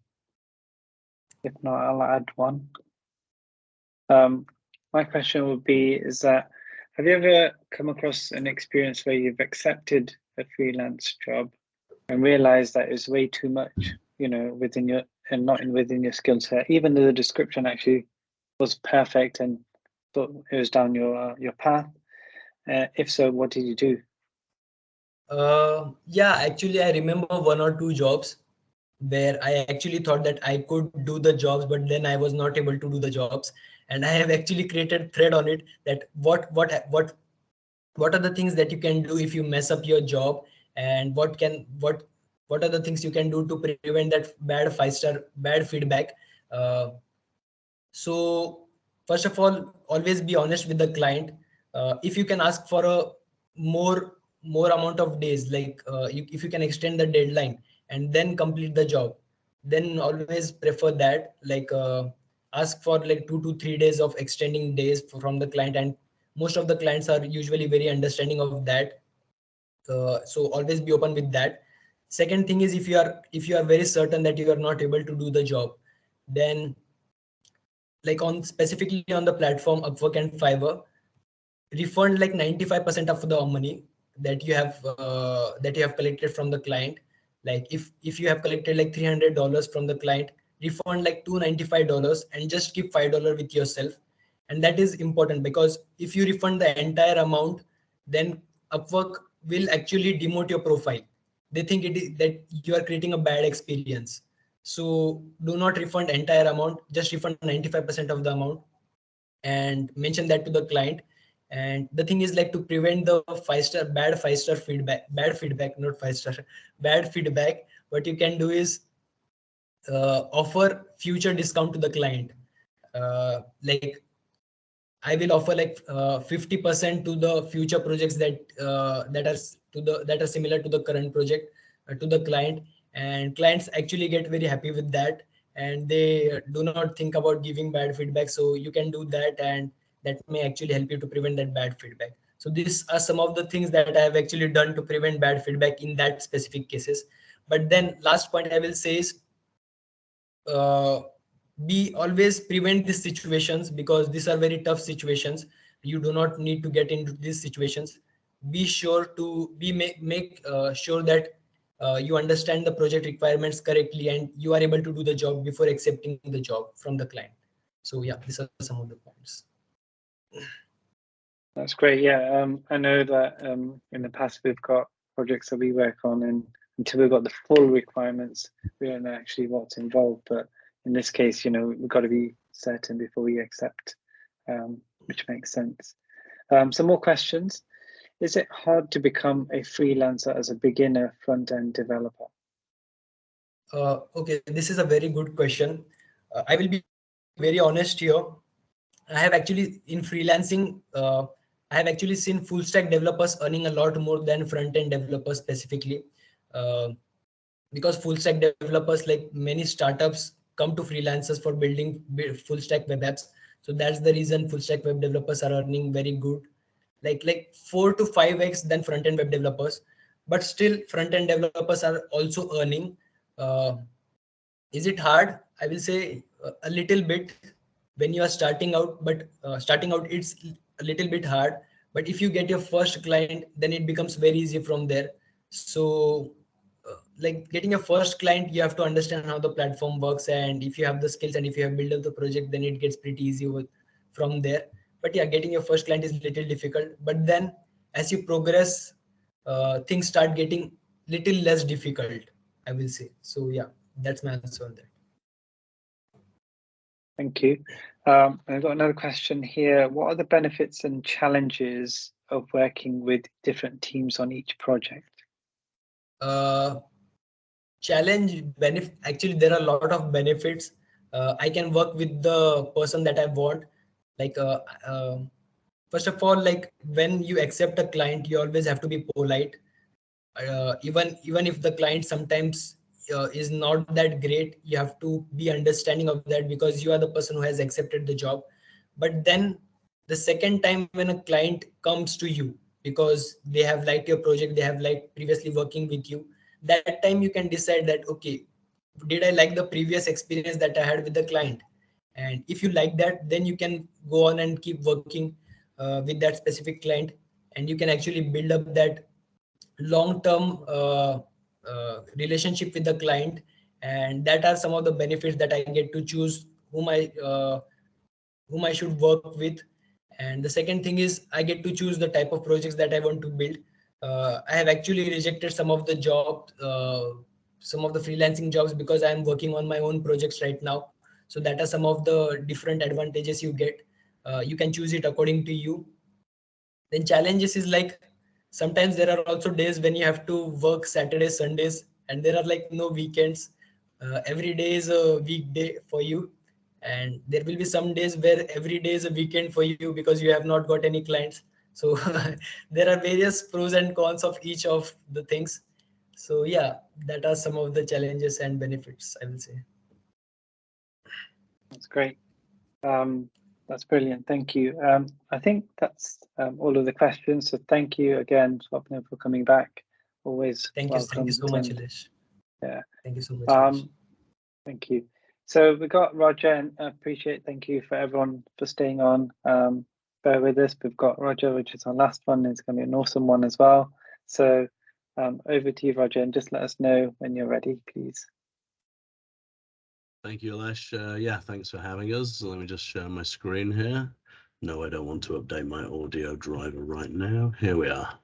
Speaker 1: If not, I'll add one. My question would be, is that, have you ever come across an experience where you've accepted a freelance job and realized that it was way too much, within your, and not within your skill set, even though the description actually was perfect and thought it was down your path? If so, what did you do?
Speaker 7: yeah, actually I remember 1 or 2 jobs where I actually thought that I could do the jobs, but then I was not able to do the jobs. And I have actually created thread on it, that what are the things that you can do if you mess up your job, and what what are the things you can do to prevent that bad feedback. So first of all, always be honest with the client. If you can ask for a more amount of days, like if you can extend the deadline and then complete the job, then always prefer that. Like ask for like 2 to 3 days of extending days from the client, and most of the clients are usually very understanding of that. So always be open with that. Second thing is, if you are very certain that you are not able to do the job, then like specifically on the platform Upwork and Fiverr, refund like 95% of the money that you have collected from the client. Like if you have collected like $300 from the client, refund like $295 and just keep $5 with yourself. And that is important, because if you refund the entire amount, then Upwork will actually demote your profile. They think it is that you are creating a bad experience. So do not refund entire amount, just refund 95% of the amount and mention that to the client. And the thing is, like, to prevent the bad feedback, what you can do is offer future discount to the client. Like I will offer like 50% to the future projects that are similar to the current project to the client, and clients actually get very happy with that, and they do not think about giving bad feedback. So you can do that, and that may actually help you to prevent that bad feedback. So these are some of the things that I have actually done to prevent bad feedback in that specific cases. But then last point I will say is, be always prevent these situations, because these are very tough situations. You do not need to get into these situations. Be sure to make sure that you understand the project requirements correctly and you are able to do the job before accepting the job from the client. So yeah, these are some of the points.
Speaker 1: That's great. Yeah, I know that in the past we've got projects that we work on, and until we've got the full requirements, we don't know actually what's involved. But in this case, you know, we've got to be certain before we accept, which makes sense. Some more questions. Is it hard to become a freelancer as a beginner front-end developer?
Speaker 7: Okay, this is a very good question. I will be very honest here. I have actually, in freelancing, I have actually seen full stack developers earning a lot more than front-end developers specifically. Because full stack developers, like many startups, come to freelancers for building full stack web apps. So that's the reason full stack web developers are earning very good, like 4 to 5x than front-end web developers. But still, front-end developers are also earning. Is it hard? I will say a little bit when you are starting out, but starting out it's a little bit hard. But if you get your first client, then it becomes very easy from there. So like getting your first client, you have to understand how the platform works, and if you have the skills and if you have built up the project, then it gets pretty easy from there. But yeah, getting your first client is a little difficult, but then as you progress, things start getting little less difficult, I will say. So yeah, that's my answer on that.
Speaker 1: Thank you. I've got another question here. What are the benefits and challenges of working with different teams on each project?
Speaker 7: Challenge, benefit, actually there are a lot of benefits. I can work with the person that I want. Like first of all, like when you accept a client, you always have to be polite. Even if the client sometimes is not that great, you have to be understanding of that, because you are the person who has accepted the job. But then the second time when a client comes to you because they have liked your project, they have liked previously working with you, that time you can decide that, okay, did I like the previous experience that I had with the client? And if you like that, then you can go on and keep working with that specific client, and you can actually build up that long-term relationship with the client. And that are some of the benefits, that I get to choose whom I should work with. And the second thing is, I get to choose the type of projects that I want to build. I have actually rejected some of the some of the freelancing jobs, because I am working on my own projects right now. So that are some of the different advantages you get. You can choose it according to you. Then challenges is like, sometimes there are also days when you have to work Saturdays, Sundays, and there are like no weekends. Every day is a weekday for you, and there will be some days where every day is a weekend for you because you have not got any clients. So there are various pros and cons of each of the things. So yeah, that are some of the challenges and benefits, I will say.
Speaker 1: That's great. That's brilliant. Thank you. I think that's all of the questions. So thank you again, Swapnil, for coming back. Always
Speaker 7: Thank
Speaker 1: welcome.
Speaker 7: you so much,
Speaker 1: and,
Speaker 7: Ilesh.
Speaker 1: Yeah.
Speaker 7: Thank you so much, Ilesh.
Speaker 1: Thank you. So we got Roger, and I appreciate. Thank you for everyone for staying on. Bear with us. We've got Roger, which is our last one. It's going to be an awesome one as well. So over to you, Roger, and just let us know when you're ready, please.
Speaker 8: Thank you, Ilesh. Yeah, thanks for having us. Let me just share my screen here. No, I don't want to update my audio driver right now. Here we are.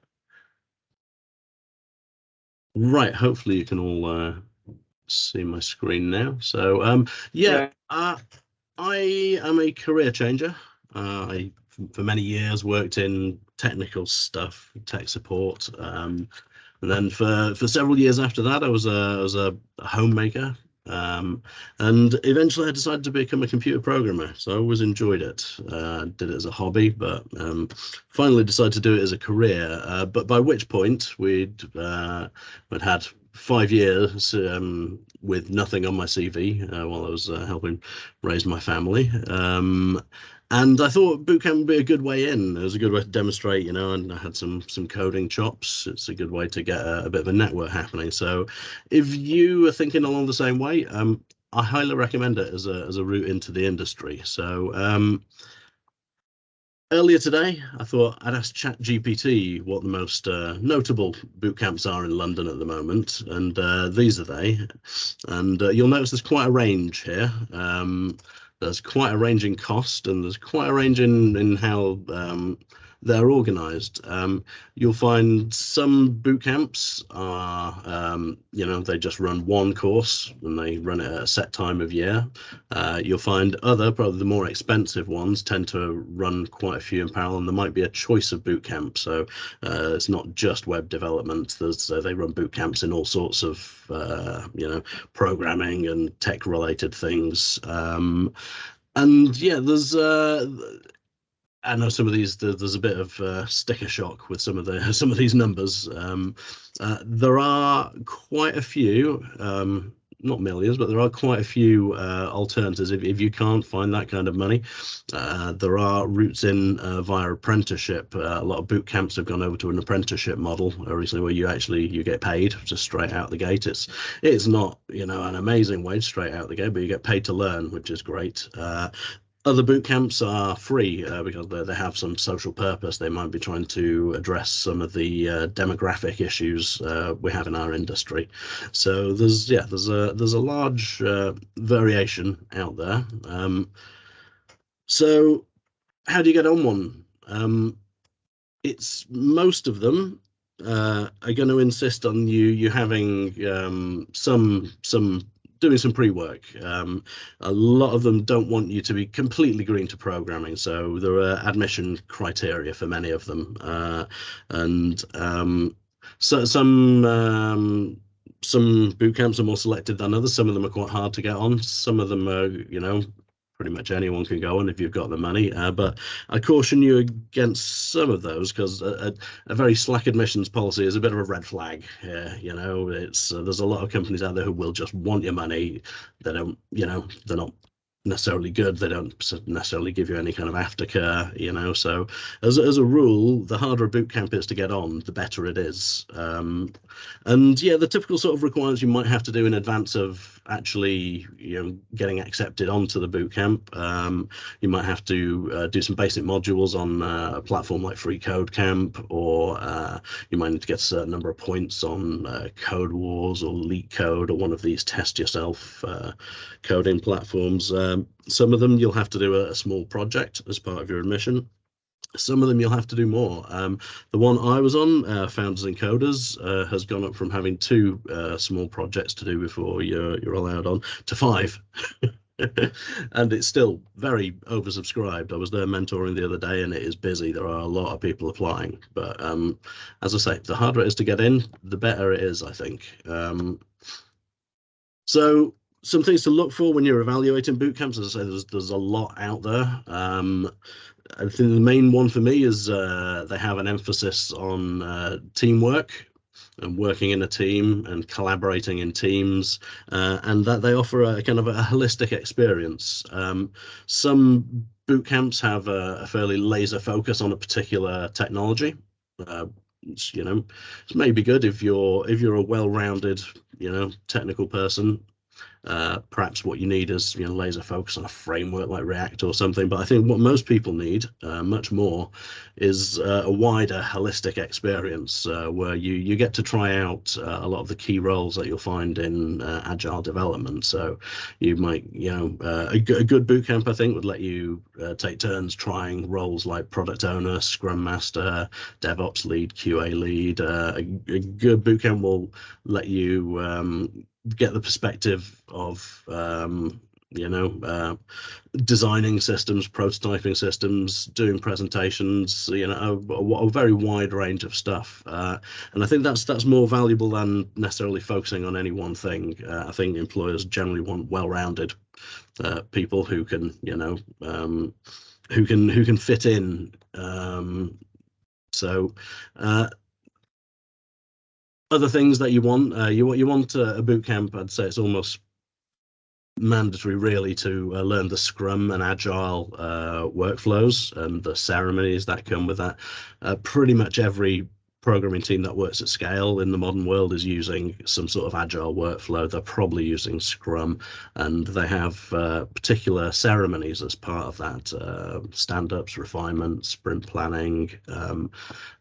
Speaker 8: Right, hopefully you can all see my screen now. So I am a career changer. I, for many years, worked in technical stuff, tech support. And then for several years after that, I was a homemaker. And eventually I decided to become a computer programmer. So I always enjoyed it. Did it as a hobby, but finally decided to do it as a career. But by which point we'd had 5 years with nothing on my CV while I was helping raise my family. And I thought bootcamp would be a good way in. It was a good way to demonstrate, and I had some coding chops. It's a good way to get a bit of a network happening. So if you are thinking along the same way, I highly recommend it as a route into the industry. So earlier today, I thought I'd ask ChatGPT what the most notable bootcamps are in London at the moment, and these are they. And you'll notice there's quite a range here. There's quite a range in cost, and there's quite a range in how they're organised. You'll find some boot camps are, they just run one course and they run it at a set time of year. You'll find other, probably the more expensive ones, tend to run quite a few in parallel, and there might be a choice of boot camps. So it's not just web development. They run boot camps in all sorts of, programming and tech related things. And yeah, there's I know some of these. There's a bit of sticker shock with some of these numbers. There are quite a few, not millions, but there are quite a few alternatives. If you can't find that kind of money, there are routes in via apprenticeship. A lot of boot camps have gone over to an apprenticeship model recently, where you get paid just straight out the gate. It's not an amazing wage straight out the gate, but you get paid to learn, which is great. Other boot camps are free because they have some social purpose. They might be trying to address some of the demographic issues we have in our industry. So there's a large variation out there. So how do you get on one? It's most of them are going to insist on you having some doing some pre-work. A lot of them don't want you to be completely green to programming, so there are admission criteria for many of them, so some boot camps are more selected than others. Some of them are quite hard to get on. Some of them are, pretty much anyone can go on if you've got the money, but I caution you against some of those, because a very slack admissions policy is a bit of a red flag. It's there's a lot of companies out there who will just want your money. They don't, they're not necessarily good. They don't necessarily give you any kind of aftercare, so as a rule, the harder a boot camp is to get on, the better it is. And yeah, the typical sort of requirements you might have to do in advance of actually getting accepted onto the boot camp. You might have to do some basic modules on a platform like Free Code Camp, or you might need to get a certain number of points on Code Wars or Leak Code, or one of these test yourself coding platforms. Some of them you'll have to do a small project as part of your admission. Some of them you'll have to do more. The one I was on, Founders and Coders, has gone up from having 2 small projects to do before you're allowed on to 5. And it's still very oversubscribed. I was there mentoring the other day, and it is busy. There are a lot of people applying, but as I say, the harder it is to get in, the better it is, I think. So some things to look for when you're evaluating boot camps. As I say, there's a lot out there. I think the main one for me is they have an emphasis on teamwork and working in a team and collaborating in teams, and that they offer a kind of a holistic experience. Some boot camps have a fairly laser focus on a particular technology. You know, it may be good if you're a well-rounded, you know, technical person. Perhaps what you need is, you know, laser focus on a framework like React or something. But I think what most people need much more is a wider holistic experience where you get to try out a lot of the key roles that you'll find in agile development. So you might, you know, a good bootcamp, I think, would let you take turns trying roles like product owner, scrum master, DevOps lead, QA lead. A good bootcamp will let you get the perspective of you know, designing systems, prototyping systems, doing presentations, you know, a very wide range of stuff, and I think that's more valuable than necessarily focusing on any one thing. I think employers generally want well-rounded people who can, you know, who can fit in. So other things that you want, you want a boot camp. I'd say it's almost mandatory really to learn the Scrum and Agile workflows and the ceremonies that come with that. Pretty much every programming team that works at scale in the modern world is using some sort of agile workflow. They're probably using Scrum, and they have particular ceremonies as part of that, stand-ups, refinement, sprint planning.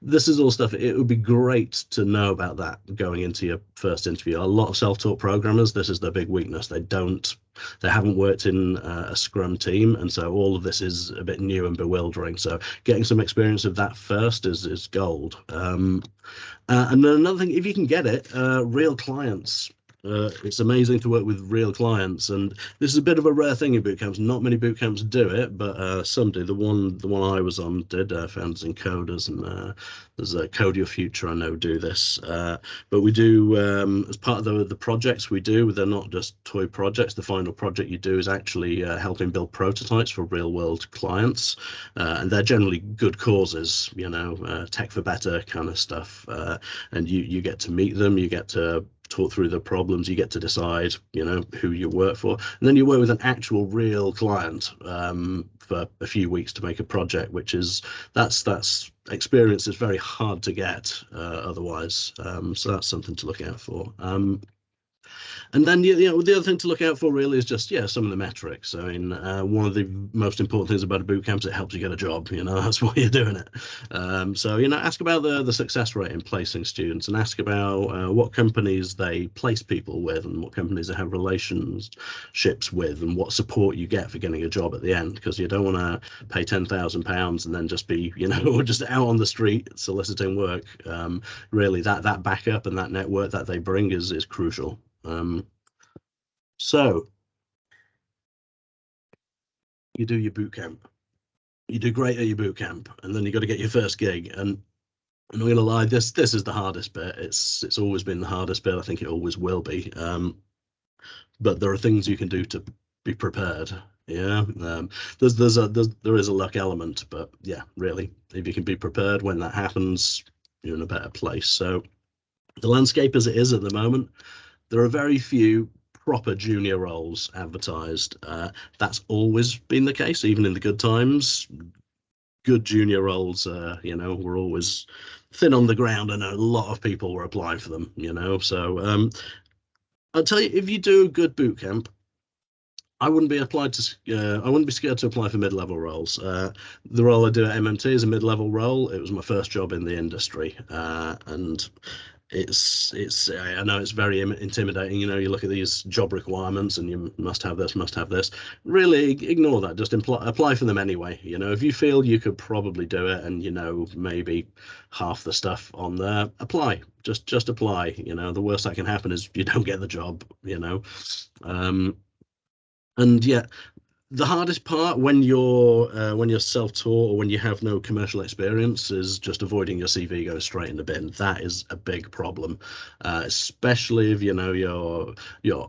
Speaker 8: This is all stuff. It would be great to know about that going into your first interview. A lot of self-taught programmers, this is their big weakness. They haven't worked in a Scrum team, and so all of this is a bit new and bewildering. So getting some experience of that first is gold. And then another thing, if you can get it, real clients. It's amazing to work with real clients, and this is a bit of a rare thing in boot camps. Not many boot camps do it, but some do. The one I was on did. Founders and Coders, and there's a Code Your Future I know do this. But we do, as part of the projects we do, they're not just toy projects. The final project you do is actually helping build prototypes for real world clients, and they're generally good causes, you know, tech for better kind of stuff. And you get to meet them, you get to talk through the problems, you get to decide, you know, who you work for, and then you work with an actual real client for a few weeks to make a project, which is that's experience is very hard to get otherwise. So that's something to look out for. And then, you know, the other thing to look out for really is just, yeah, some of the metrics. I mean, one of the most important things about a boot camp is it helps you get a job, you know, that's why you're doing it. So, you know, ask about the success rate in placing students, and ask about what companies they place people with and what companies they have relationships with and what support you get for getting a job at the end, because you don't want to pay £10,000 and then just be, you know, just out on the street soliciting work. Really, that backup and that network that they bring is crucial. So you do your boot camp, you do great at your boot camp, and then you got to get your first gig. And I'm not gonna lie, this is the hardest bit. It's always been the hardest bit. I think it always will be. But there are things you can do to be prepared. Yeah, there is a luck element, but yeah, really, if you can be prepared when that happens, you're in a better place. So the landscape as it is at the moment, there are very few proper junior roles advertised. That's always been the case, even in the good times. Good junior roles, you know, were always thin on the ground, and a lot of people were applying for them, you know. So I'll tell you, if you do a good boot camp, I wouldn't be scared to apply for mid-level roles. The role I do at MMT is a mid-level role. It was my first job in the industry, and I know it's very intimidating. You know, you look at these job requirements and you must have this. Really ignore that. Just apply for them anyway. You know, if you feel you could probably do it, and you know maybe half the stuff on there, apply. Just apply. You know, the worst that can happen is you don't get the job. You know. And yeah, the hardest part when you're self-taught or when you have no commercial experience is just avoiding your CV going straight in the bin. That is a big problem, especially if you're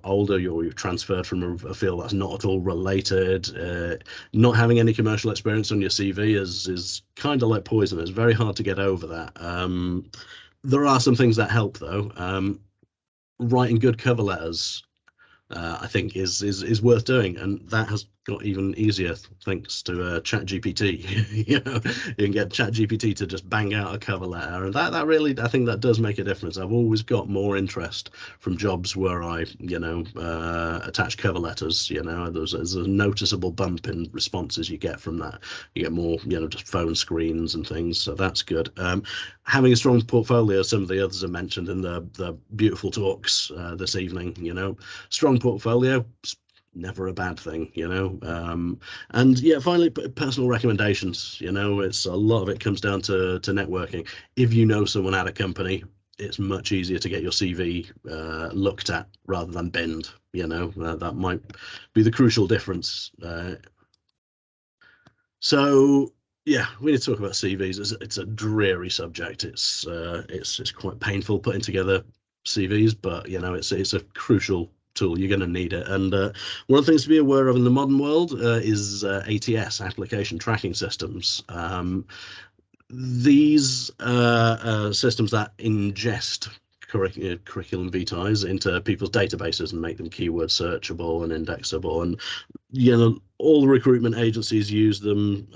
Speaker 8: older, you've transferred from a field that's not at all related. Not having any commercial experience on your CV is kind of like poison. It's very hard to get over that. There are some things that help though. Writing good cover letters, I think is worth doing, and that has got even easier thanks to ChatGPT. You can get ChatGPT to just bang out a cover letter, and that really, I think that does make a difference. I've always got more interest from jobs where I attach cover letters. There's a noticeable bump in responses you get from that. You get more just phone screens and things, so that's good. Having a strong portfolio, some of the others are mentioned in the beautiful talks this evening. Strong portfolio, never a bad thing. And yeah, finally, personal recommendations. It's a lot of it comes down to networking. If you know someone at a company, it's much easier to get your CV looked at rather than binned. That might be the crucial difference. So yeah, we need to talk about CVs. It's a dreary subject. It's quite painful putting together CVs, but it's a crucial tool. You're going to need it. And one of the things to be aware of in the modern world is ATS, application tracking systems. These systems that ingest curriculum vitae into people's databases and make them keyword searchable and indexable, and all the recruitment agencies use them.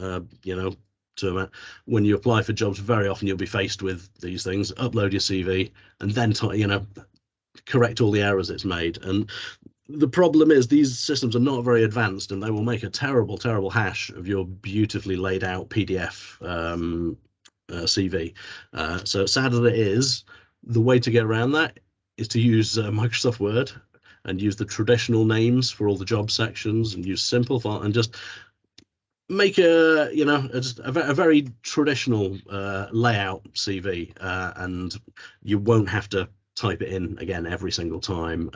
Speaker 8: When you apply for jobs, very often you'll be faced with these things. Upload your CV and then correct all the errors it's made. And the problem is these systems are not very advanced, and they will make a terrible hash of your beautifully laid out PDF CV. So sad as it is, the way to get around that is to use Microsoft Word and use the traditional names for all the job sections, and use simple font, and just make a very traditional layout CV, and you won't have to type it in again every single time.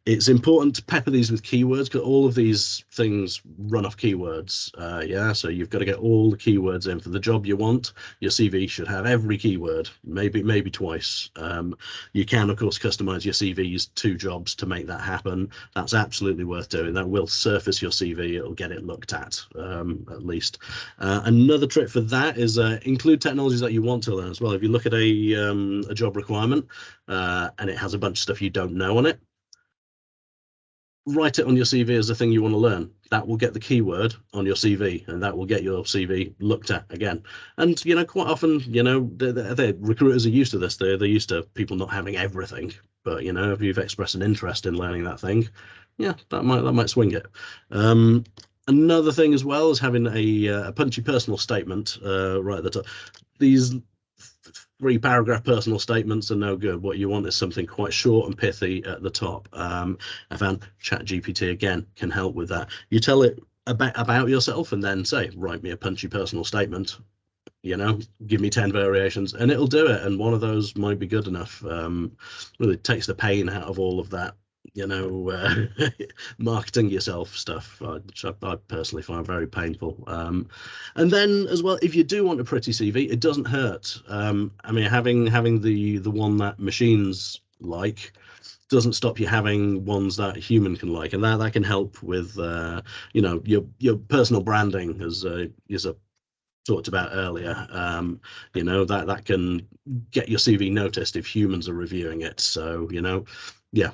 Speaker 8: It's important to pepper these with keywords, because all of these things run off keywords. So you've got to get all the keywords in for the job you want. Your CV should have every keyword, maybe twice. You can of course customize your CVs to jobs to make that happen. That's absolutely worth doing. That will surface your CV. It'll get it looked at least. Another trick for that is include technologies that you want to learn as well. If you look at a job requirement and it has a bunch of stuff you don't know on it, write it on your CV as the thing you want to learn. That will get the keyword on your CV, and that will get your CV looked at again. And quite often, the recruiters are used to this. They're used to people not having everything. But if you've expressed an interest in learning that thing, yeah, that might swing it. Another thing as well is having a punchy personal statement right at the top. These 3-paragraph personal statements are no good. What you want is something quite short and pithy at the top. I found ChatGPT again can help with that. You tell it about yourself and then say, write me a punchy personal statement. Give me 10 variations, and it'll do it. And one of those might be good enough. Really takes the pain out of all of that marketing yourself stuff, which I personally find very painful. And then as well, if you do want a pretty CV, it doesn't hurt. Having the one that machines like doesn't stop you having ones that a human can like, and that can help with your personal branding, as Yusuf talked about earlier. That can get your CV noticed if humans are reviewing it. So yeah,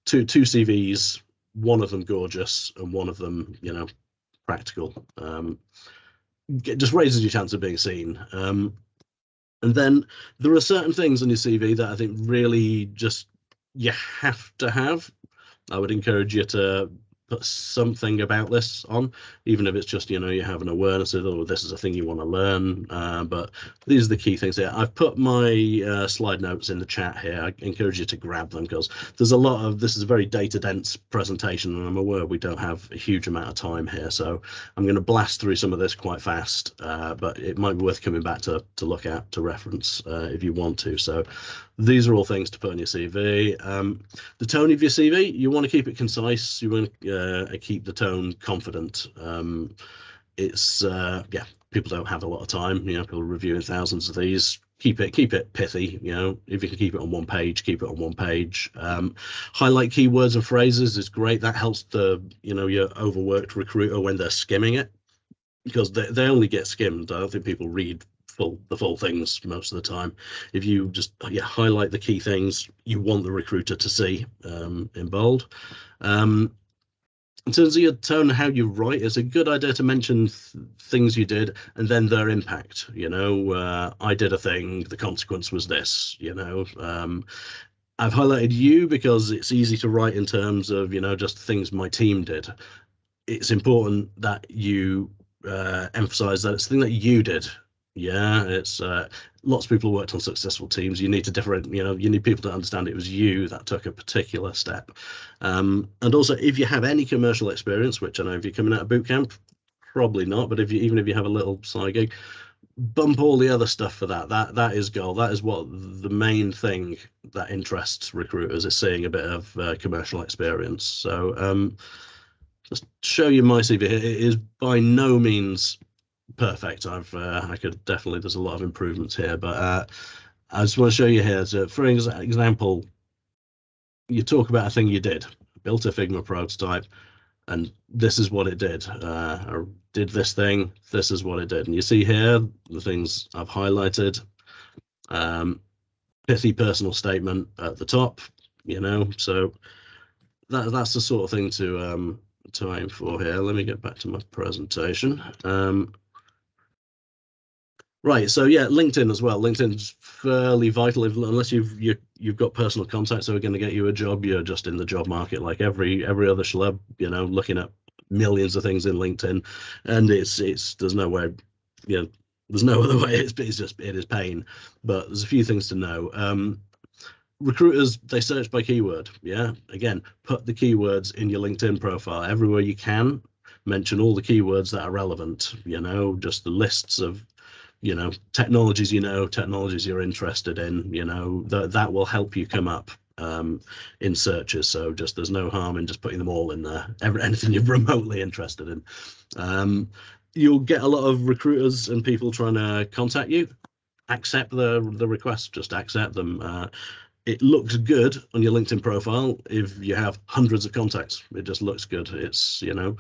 Speaker 8: two CVs, one of them gorgeous and one of them practical, just raises your chance of being seen. And then there are certain things on your CV that I think really just you have to have. I would encourage you to put something about this on, even if it's just you have an awareness of, oh, this is a thing you want to learn. But these are the key things here. I've put my slide notes in the chat here. I encourage you to grab them, because there's a lot of this is a very data dense presentation, and I'm aware we don't have a huge amount of time here, so I'm going to blast through some of this quite fast, but it might be worth coming back to look at, to reference if you want to. So these are all things to put on your CV. The tone of your CV, you want to keep it concise. You want to keep the tone confident. It's yeah, people don't have a lot of time. You know, people are reviewing thousands of these. Keep it pithy. You know, if you can keep it on one page, keep it on one page. Highlight keywords and phrases is great. That helps the, you know, your overworked recruiter when they're skimming it, because they only get skimmed. I don't think people read the full things most of the time. If you just highlight the key things you want the recruiter to see in bold. In terms of your tone and how you write, it's a good idea to mention things you did and then their impact. You know, I did a thing, the consequence was this. You know, I've highlighted you because it's easy to write in terms of, you know, just things my team did. It's important that you emphasize that it's the thing that you did. Yeah, it's lots of people worked on successful teams. You need to you need people to understand it was you that took a particular step. And also, if you have any commercial experience, which I know if you're coming out of boot camp, probably not, but even if you have a little side gig, bump all the other stuff for that. That is gold. That is what the main thing that interests recruiters is, seeing a bit of commercial experience. So just show you my CV here. It is by no means perfect. I could definitely, there's a lot of improvements here, but I just want to show you here. So for example, you talk about a thing you did, built a Figma prototype, and this is what it did. I did this thing, this is what it did. And you see here the things I've highlighted. Pithy personal statement at the top, you know, so that's the sort of thing to aim for here. Let me get back to my presentation. Right, so yeah, LinkedIn as well. LinkedIn's fairly vital, unless you've got personal contacts who are going to get you a job. You're just in the job market like every other schlub, you know, looking at millions of things in LinkedIn, and there's no way, you know, there's no other way. It is pain, but there's a few things to know. Recruiters, they search by keyword. Yeah, again, put the keywords in your LinkedIn profile everywhere you can. Mention all the keywords that are relevant. You know, just the lists of, you know, technologies you're interested in, you know, that will help you come up in searches. So just, there's no harm in just putting them all in there, anything you're remotely interested in. You'll get a lot of recruiters and people trying to contact you. Accept the requests, just accept them. It looks good on your LinkedIn profile if you have hundreds of contacts. It just looks good. It's, you know,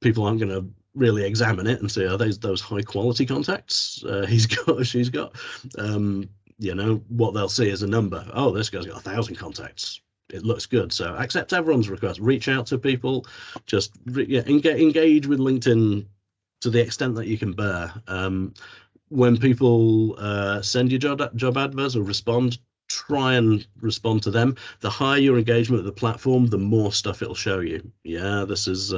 Speaker 8: people aren't going to really examine it and say, are those high quality contacts he's got or she's got. You know, what they'll see is a number. Oh, this guy's got 1,000 contacts. It looks good. So accept everyone's request. Reach out to people. Just engage with LinkedIn to the extent that you can bear. When people send you job adverts or respond, try and respond to them. The higher your engagement with the platform, the more stuff it'll show you. Yeah, this is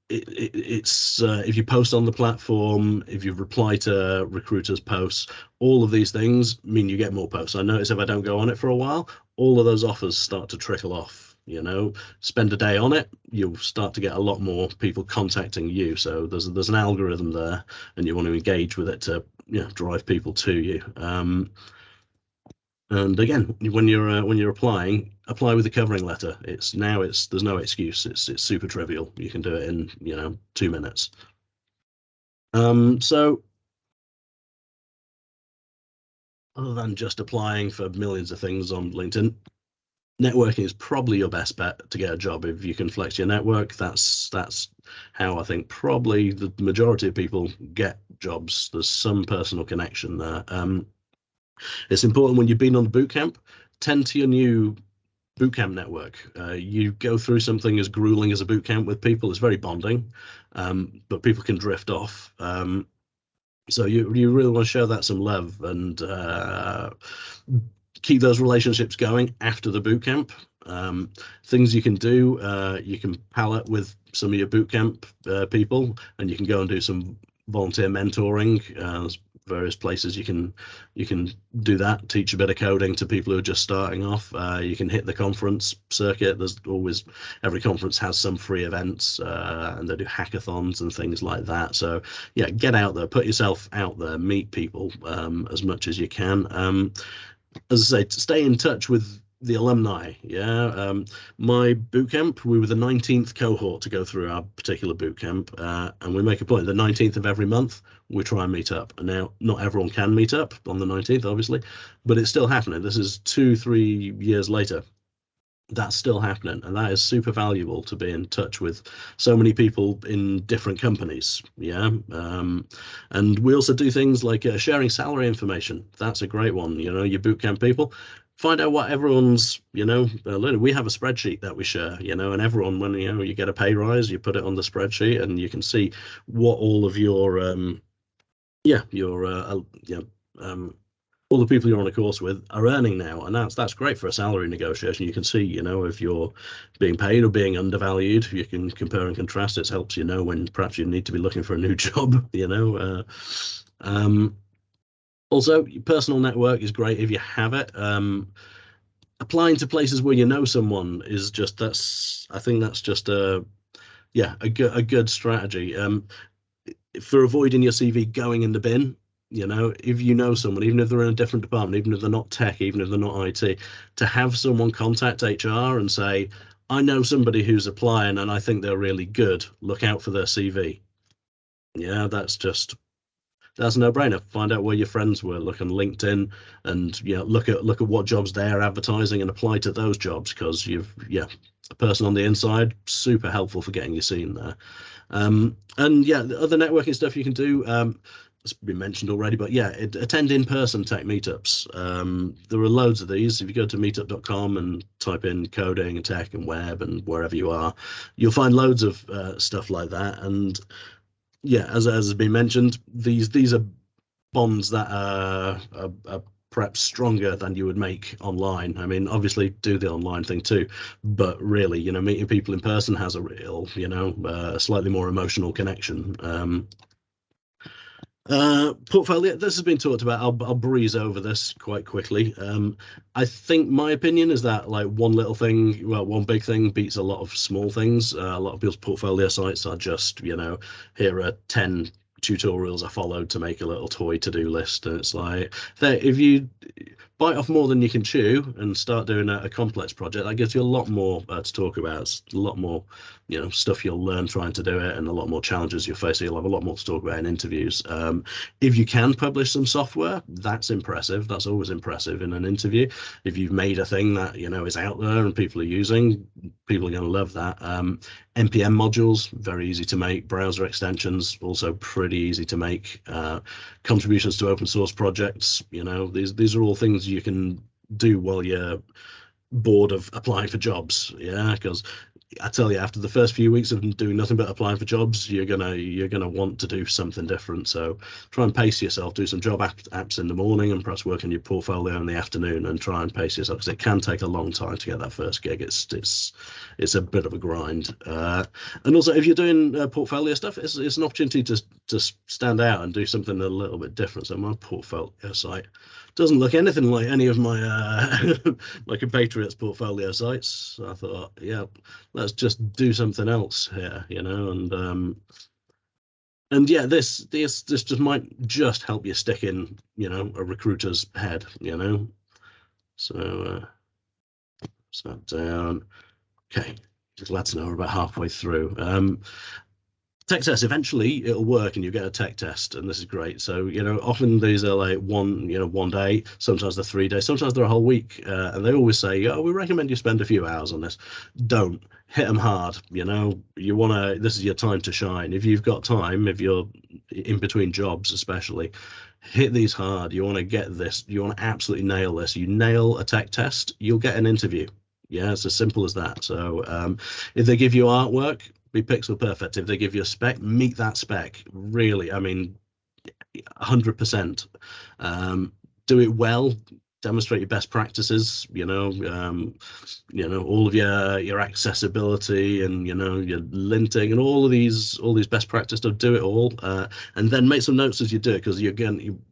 Speaker 8: it's if you post on the platform, if you reply to recruiters' posts, all of these things mean you get more posts. I notice if I don't go on it for a while, all of those offers start to trickle off. You know, spend a day on it, you'll start to get a lot more people contacting you. So there's an algorithm there, and you want to engage with it to, you know, drive people to you. And again, when you're applying, apply with a covering letter. There's no excuse. It's super trivial. You can do it in, you know, 2 minutes. So other than just applying for millions of things on LinkedIn, networking is probably your best bet to get a job. If you can flex your network, that's how I think probably the majority of people get jobs. There's some personal connection there. It's important when you've been on the bootcamp, tend to your new bootcamp network. You go through something as grueling as a bootcamp with people, it's very bonding, but people can drift off. So you really want to show that some love and keep those relationships going after the bootcamp. Things you can do, you can pallet with some of your bootcamp people, and you can go and do some volunteer mentoring. various places you can do that, teach a bit of coding to people who are just starting off. You can hit the conference circuit. There's always, every conference has some free events, and they do hackathons and things like that. So yeah, get out there, put yourself out there, meet people as much as you can. As I say, stay in touch with the alumni. Yeah, my bootcamp, we were the 19th cohort to go through our particular bootcamp, and we make a point, the 19th of every month we try and meet up. And now not everyone can meet up on the 19th, obviously, but it's still happening. This is 2-3 years later. That's still happening, and that is super valuable, to be in touch with so many people in different companies. Yeah, and we also do things like sharing salary information. That's a great one. You know, your bootcamp people, find out what everyone's, you know, we have a spreadsheet that we share, you know, and everyone, when, you know, you get a pay rise, you put it on the spreadsheet and you can see what all of your all the people you're on a course with are earning now, and that's great for a salary negotiation. You can see, you know, if you're being paid or being undervalued. You can compare and contrast. It helps you know when perhaps you need to be looking for a new job, you know. Also, your personal network is great if you have it. Applying to places where you know someone is just, I think that's just a good strategy for avoiding your CV going in the bin. You know, if you know someone, even if they're in a different department, even if they're not tech, even if they're not IT, to have someone contact HR and say, I know somebody who's applying and I think they're really good, look out for their CV. Yeah, that's a no-brainer. Find out where your friends were, look on LinkedIn, and look at what jobs they're advertising and apply to those jobs, because a person on the inside, super helpful for getting you seen there. And yeah, the other networking stuff you can do, it's been mentioned already, but yeah, attend in-person tech meetups. There are loads of these. If you go to meetup.com and type in coding and tech and web and wherever you are, you'll find loads of stuff like that. And yeah, as has been mentioned, these are bonds that are perhaps stronger than you would make online. I mean, obviously do the online thing too, but really, you know, meeting people in person has a real, you know, slightly more emotional connection. Portfolio, this has been talked about. I'll breeze over this quite quickly. I think my opinion is that, like, one big thing beats a lot of small things. A lot of people's portfolio sites are just, you know, here are 10 tutorials I followed to make a little toy to-do list, and it's like, if you bite off more than you can chew and start doing a complex project, that gives you a lot more to talk about. It's a lot more, you know, stuff you'll learn trying to do it, and a lot more challenges you'll face. So you'll have a lot more to talk about in interviews. If you can publish some software, that's impressive. That's always impressive in an interview. If you've made a thing that, you know, is out there and people are using, people are going to love that. NPM modules, very easy to make. Browser extensions, also pretty easy to make. Contributions to open source projects, you know, these are all things you can do while you're bored of applying for jobs. Yeah, because I tell you, after the first few weeks of doing nothing but applying for jobs, you're gonna want to do something different. So try and pace yourself. Do some job apps in the morning, and perhaps work on your portfolio in the afternoon, and try and pace yourself, because it can take a long time to get that first gig. It's a bit of a grind. And also, if you're doing portfolio stuff, it's an opportunity to stand out and do something a little bit different. So my portfolio site doesn't look anything like any of my my compatriots' portfolio sites. So I thought, yeah, let's just do something else here, you know. And yeah, this just might just help you stick in, you know, a recruiter's head, you know. So sat down. Okay, just let us know we're about halfway through. Tech test, eventually it'll work and you get a tech test, and this is great. So, you know, often these are like one day, sometimes they're 3 days, sometimes they're a whole week, and they always say, oh, we recommend you spend a few hours on this. Don't hit them hard. You know, this is your time to shine. If you've got time, if you're in between jobs especially, hit these hard. You want to get this, you want to absolutely nail this. You nail a tech test, you'll get an interview. Yeah, it's as simple as that. So if they give you artwork, be pixel perfect. If they give you a spec, meet that spec. Really, I mean, 100%. Do it well. demonstrate your best practices, all of your accessibility and, your linting and all these best practice stuff, do it all. And then make some notes as you do it, because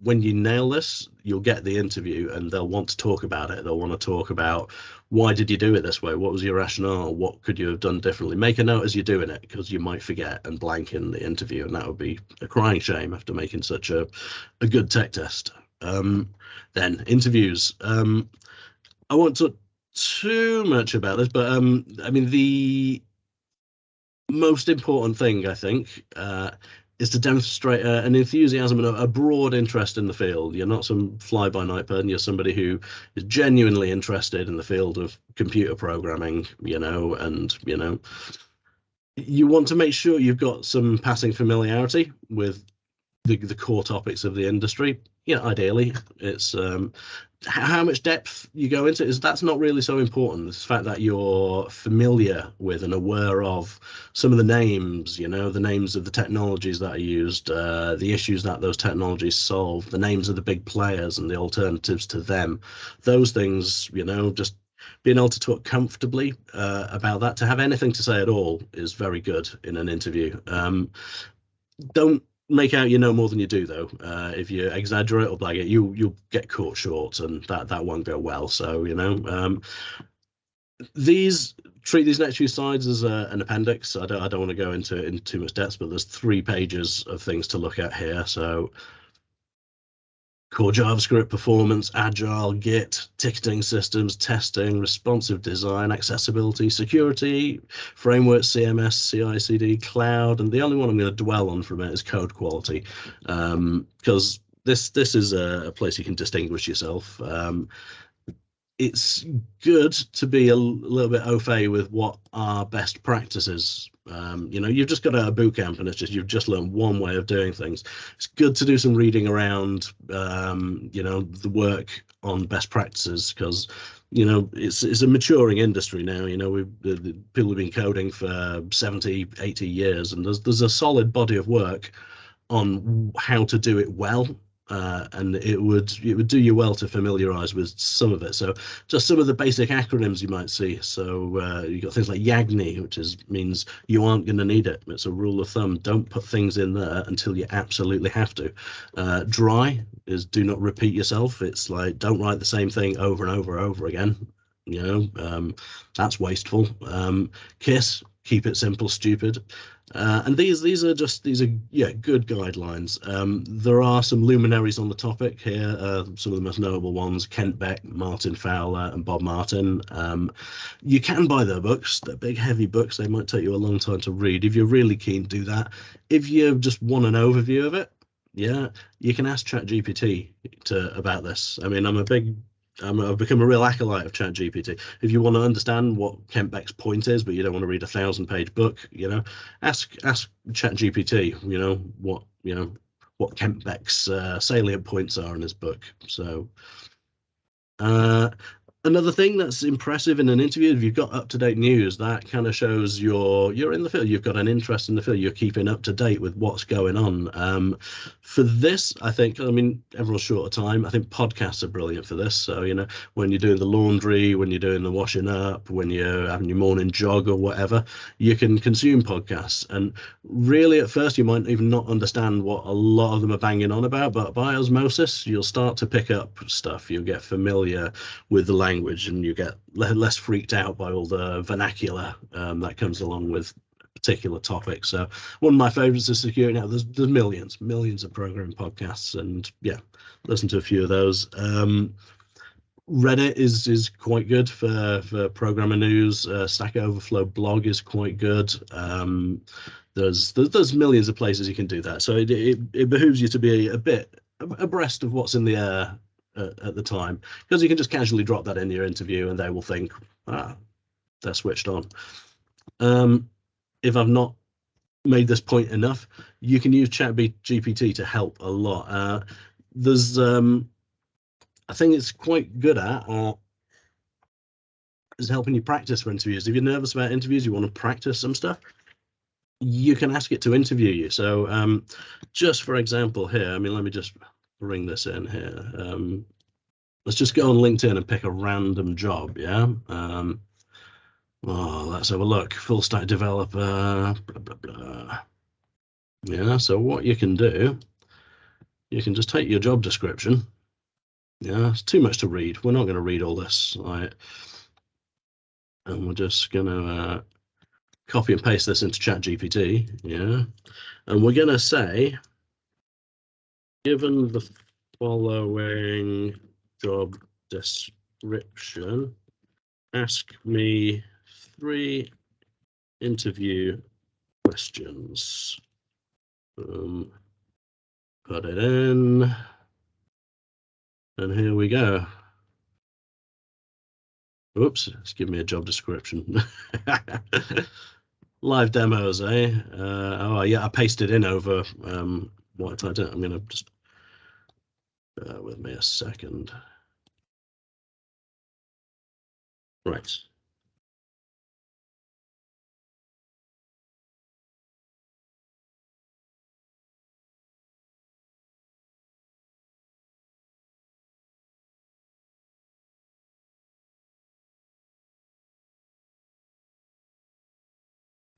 Speaker 8: when you nail this, you'll get the interview and they'll want to talk about it. They'll want to talk about, why did you do it this way? What was your rationale? What could you have done differently? Make a note as you're doing it, because you might forget and blank in the interview, and that would be a crying shame after making such a good tech test. Then interviews. I won't talk too much about this, but I mean, the most important thing, I think, is to demonstrate an enthusiasm and a broad interest in the field. You're not some fly-by-night person. You're somebody who is genuinely interested in the field of computer programming, and you want to make sure you've got some passing familiarity with the core topics of the industry. Ideally, it's how much depth you go into that's not really so important. It's the fact that you're familiar with and aware of some of the names, the names of the technologies that are used, the issues that those technologies solve, the names of the big players and the alternatives to them. Those things, just being able to talk comfortably about that, to have anything to say at all, is very good in an interview. Don't make out you know more than you do, though. If you exaggerate or blag it, you'll get caught short, and that won't go well. So treat these next few slides as an appendix. I don't want to go into it in too much depth, but there's 3 pages of things to look at here. So core JavaScript, performance, agile, Git, ticketing systems, testing, responsive design, accessibility, security, framework, CMS, CI/CD, cloud, and the only one I'm going to dwell on for a minute is code quality, because this is a place you can distinguish yourself. It's good to be a little bit au fait with what are best practices. You've just got a boot camp and you've just learned one way of doing things. It's good to do some reading around, the work on best practices, because it's a maturing industry now. People have been coding for 70, 80 years, and there's a solid body of work on how to do it well. And it would do you well to familiarize with some of it. So just some of the basic acronyms you might see. So you've got things like YAGNI, which means you aren't going to need it. It's a rule of thumb. Don't put things in there until you absolutely have to. DRY is do not repeat yourself. It's like, don't write the same thing over and over and over again. That's wasteful. KISS, keep it simple, stupid. And these are good guidelines. There are some luminaries on the topic here. Some of the most notable ones: Kent Beck, Martin Fowler, and Bob Martin. You can buy their books. They're big, heavy books. They might take you a long time to read. If you're really keen, do that. If you just want an overview of it, you can ask ChatGPT about this. I mean, I've become a real acolyte of ChatGPT. If you want to understand what Kent Beck's point is, but you don't want to read a 1,000-page book, ask ChatGPT, what Kent Beck's salient points are in his book. So another thing that's impressive in an interview, if you've got up-to-date news, that kind of shows you're in the field, you've got an interest in the field, you're keeping up to date with what's going on. For this, I think, everyone's short of time. I think podcasts are brilliant for this. So, when you're doing the laundry, when you're doing the washing up, when you're having your morning jog or whatever, you can consume podcasts. And really, at first, you might even not understand what a lot of them are banging on about, but by osmosis, you'll start to pick up stuff. You'll get familiar with the language, and you get less freaked out by all the vernacular that comes along with particular topics. So one of my favorites is security. Now there's millions of programming podcasts, and listen to a few of those. Reddit is quite good for programmer news. Stack Overflow blog is quite good. There's millions of places you can do that. So it behooves you to be a bit abreast of what's in the air at the time, because you can just casually drop that in your interview and they will think, they're switched on. If I've not made this point enough, you can use ChatGPT to help a lot. There's I think it's quite good at is helping you practice for interviews. If you're nervous about interviews, you want to practice some stuff, you can ask it to interview you. So just for example here, let me just bring this in here. let's just go on LinkedIn and pick a random job. Yeah. Let's have a look. Full stack developer. Blah, blah, blah. Yeah. So what you can do, you can just take your job description. Yeah, it's too much to read. We're not going to read all this, right? And we're just going to copy and paste this into ChatGPT. Yeah. And we're going to say, given the following job description, ask me 3 interview questions. Put it in. And here we go. Oops, it's giving me a job description. Live demos, eh? Oh, yeah, I pasted in over what I typed in. I'm going to just bear with me a second. Right.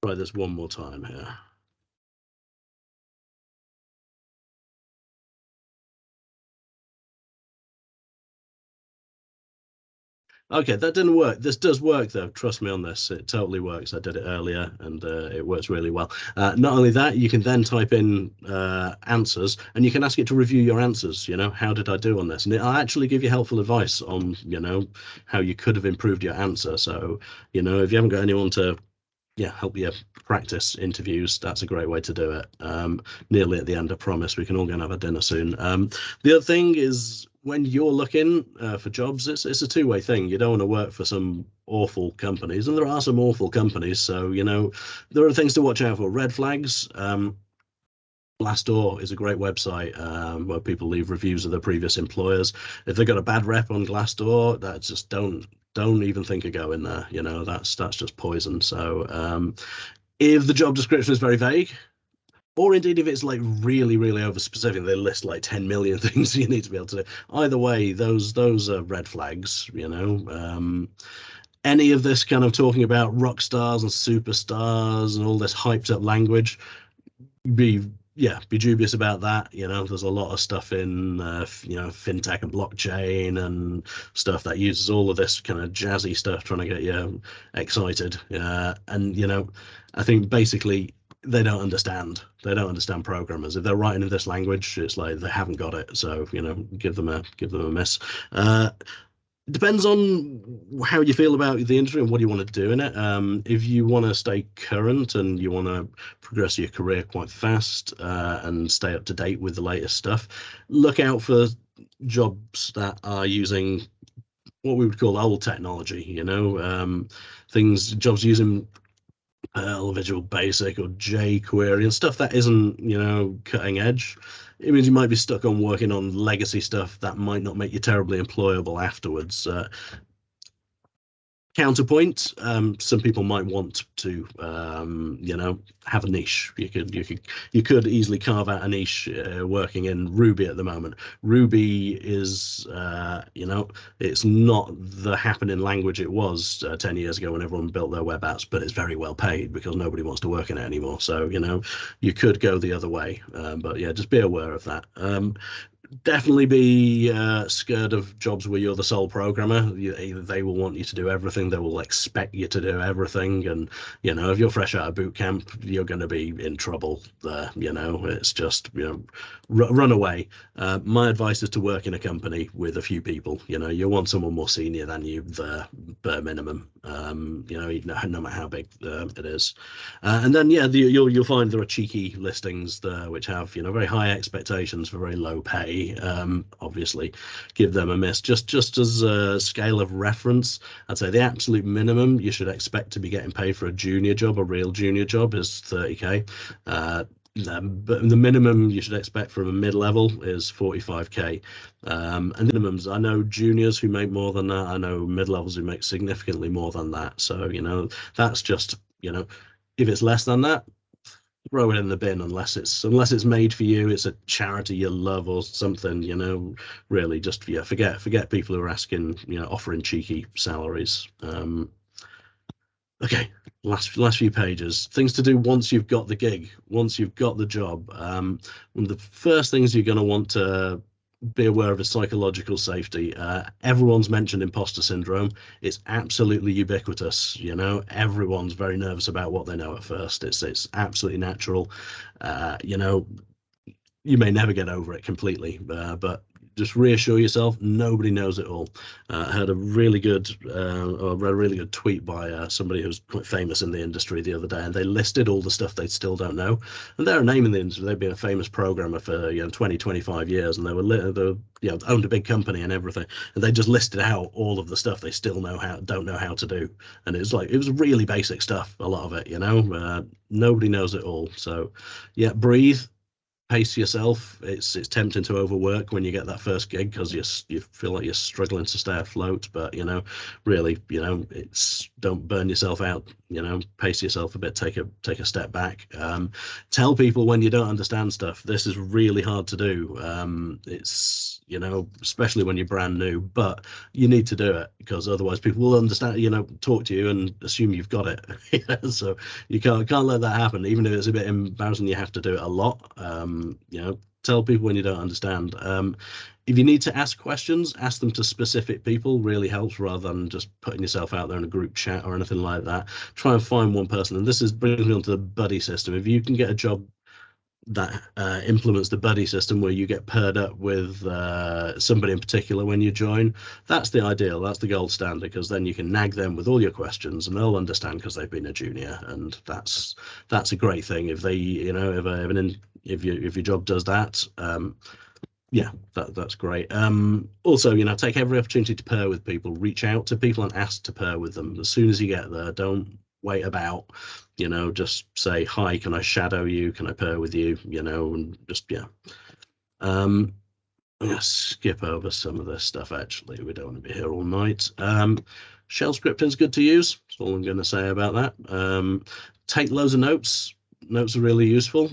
Speaker 8: Try this one more time here. Okay, that didn't work. This does work though. Trust me on this. It totally works. I did it earlier and it works really well. Not only that, you can then type in answers and you can ask it to review your answers. You know, how did I do on this? And it'll actually give you helpful advice on, you know, how you could have improved your answer. So, you know, if you haven't got anyone to help you practice interviews, that's a great way to do it. Nearly at the end, I promise. We can all go and have a dinner soon. The other thing is, when you're looking for jobs, it's a two-way thing. You don't want to work for some awful companies, and there are some awful companies. So, you know, there are things to watch out for. Red flags. Glassdoor is a great website where people leave reviews of their previous employers. If they've got a bad rep on Glassdoor, that's just don't even think of going there. You know, that's just poison. So if the job description is very vague, or indeed if it's like really, really over specific, they list like 10 million things you need to be able to do. Either way, those are red flags, you know. Any of this kind of talking about rock stars and superstars and all this hyped up language, be dubious about that. You know, there's a lot of stuff in you know, fintech and blockchain and stuff that uses all of this kind of jazzy stuff trying to get you excited. And you know, I think basically they don't understand programmers. If they're writing in this language, it's like they haven't got it. So, you know, give them a miss. Depends on how you feel about the industry and what you want to do in it. If you want to stay current and you want to progress your career quite fast and stay up to date with the latest stuff, look out for jobs that are using what we would call old technology, you know, jobs using Visual Basic or jQuery and stuff that isn't, you know, cutting edge. It means you might be stuck on working on legacy stuff that might not make you terribly employable afterwards. Counterpoint, some people might want to you know, have a niche. You could easily carve out a niche working in Ruby at the moment. Ruby is you know, it's not the happening language it was 10 years ago when everyone built their web apps, but it's very well paid because nobody wants to work in it anymore. So, you know, you could go the other way, but yeah, just be aware of that. Definitely be scared of jobs where you're the sole programmer. They will want you to do everything. They will expect you to do everything. And, you know, if you're fresh out of boot camp, you're going to be in trouble there. You know, it's just, you know, run away. My advice is to work in a company with a few people. You know, you want someone more senior than you, the bare minimum, you know, no matter how big it is. And then, yeah, you'll find there are cheeky listings there which have, you know, very high expectations for very low pay. Obviously give them a miss. Just as a scale of reference, I'd say the absolute minimum you should expect to be getting paid for a junior job, a real junior job, is 30k. But the minimum you should expect from a mid-level is 45k. And minimums, I know juniors who make more than that. I know mid-levels who make significantly more than that. So, you know, that's just, you know, if it's less than that, throw it in the bin unless it's made for you. It's a charity you love or something, you know. Really, just forget people who are asking, you know, offering cheeky salaries. Okay, last few pages. Things to do once you've got the gig, once you've got the job. One of the first things you're going to want to be aware of is psychological safety. Everyone's mentioned imposter syndrome. It's absolutely ubiquitous. You know, everyone's very nervous about what they know at first. It's absolutely natural. You know, you may never get over it completely, but just reassure yourself, nobody knows it all. I heard a really good, or read a really good tweet by somebody who's quite famous in the industry the other day, and they listed all the stuff they still don't know. And they're a name in the industry. They've been a famous programmer for 20, 25 years, and they owned a big company and everything. And they just listed out all of the stuff they still don't know how to do. And it was really basic stuff, a lot of it. You know, nobody knows it all. So, yeah, breathe. Pace yourself. It's tempting to overwork when you get that first gig because you feel like you're struggling to stay afloat, but you know, really, you know, don't burn yourself out. You know, pace yourself a bit, take a step back. Tell people when you don't understand stuff. This is really hard to do. It's, you know, especially when you're brand new, but you need to do it because otherwise people will understand, you know, talk to you and assume you've got it. So you can't let that happen. Even if it's a bit embarrassing, you have to do it a lot. You know, tell people when you don't understand. If you need to ask questions, ask them to specific people. Really helps rather than just putting yourself out there in a group chat or anything like that. Try and find one person. And this brings me on to the buddy system. If you can get a job that implements the buddy system where you get paired up with somebody in particular when you join, that's the ideal. That's the gold standard, because then you can nag them with all your questions and they'll understand because they've been a junior, and that's a great thing. If they, you know, if your job does that, yeah, that's great. Also, you know, take every opportunity to pair with people. Reach out to people and ask to pair with them as soon as you get there. Don't wait about. You know, just say, hi, can I shadow you? Can I pair with you? You know, and just, yeah. I'm gonna skip over some of this stuff. Actually, we don't want to be here all night. Shell scripting is good to use. That's all I'm going to say about that. Take loads of notes. Notes are really useful,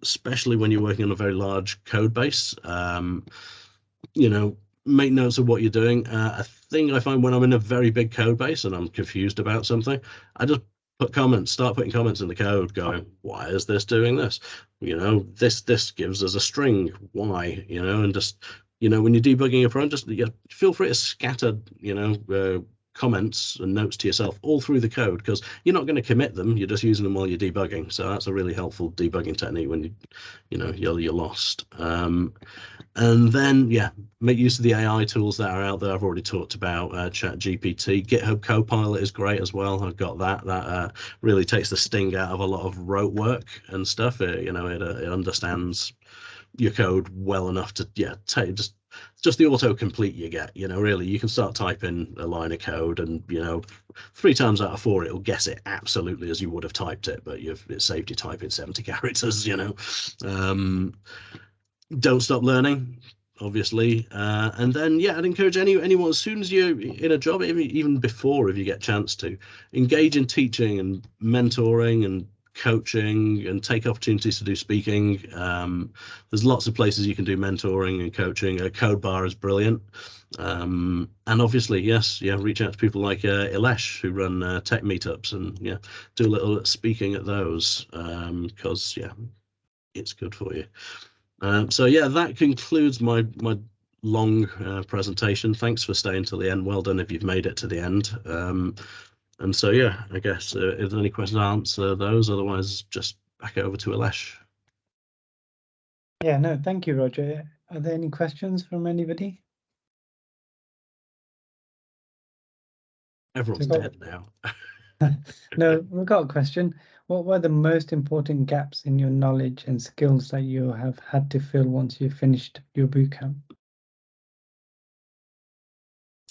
Speaker 8: especially when you're working on a very large code base. You know, make notes of what you're doing. A thing I find when I'm in a very big code base and I'm confused about something, I just start putting comments in the code going, why is this doing this? You know, this gives us a string, why? You know, and just, you know, when you're debugging a program, just feel free to scatter, you know, comments and notes to yourself all through the code, because you're not going to commit them, you're just using them while you're debugging. So that's a really helpful debugging technique when you know you're lost. And then, yeah, make use of the AI tools that are out there. I've already talked about ChatGPT. GitHub Copilot is great as well. I've got that. That really takes the sting out of a lot of rote work and stuff. You know, it understands your code well enough to, yeah, just the autocomplete you get. You know, really, you can start typing a line of code and, you know, 3 times out of 4 it'll guess it absolutely as you would have typed it, but it saved you typing 70 characters, you know. Don't stop learning, obviously, and then, yeah, I'd encourage anyone, as soon as you're in a job, even before, if you get a chance to, engage in teaching and mentoring and coaching, and take opportunities to do speaking. There's lots of places you can do mentoring and coaching. Code Bar is brilliant, and obviously, yes, yeah, reach out to people like Ilesh, who run Tech Meetups, and yeah, do a little speaking at those, because yeah, it's good for you. So yeah, that concludes my long presentation. Thanks for staying till the end. Well done if you've made it to the end. And so yeah, I guess if there's any questions, I'll answer those. Otherwise, just back over to Ilesh.
Speaker 1: Yeah, no, thank you, Roger. Are there any questions from anybody?
Speaker 8: Everyone's dead now.
Speaker 1: No, we've got a question. What were the most important gaps in your knowledge and skills that you have had to fill once you finished your bootcamp?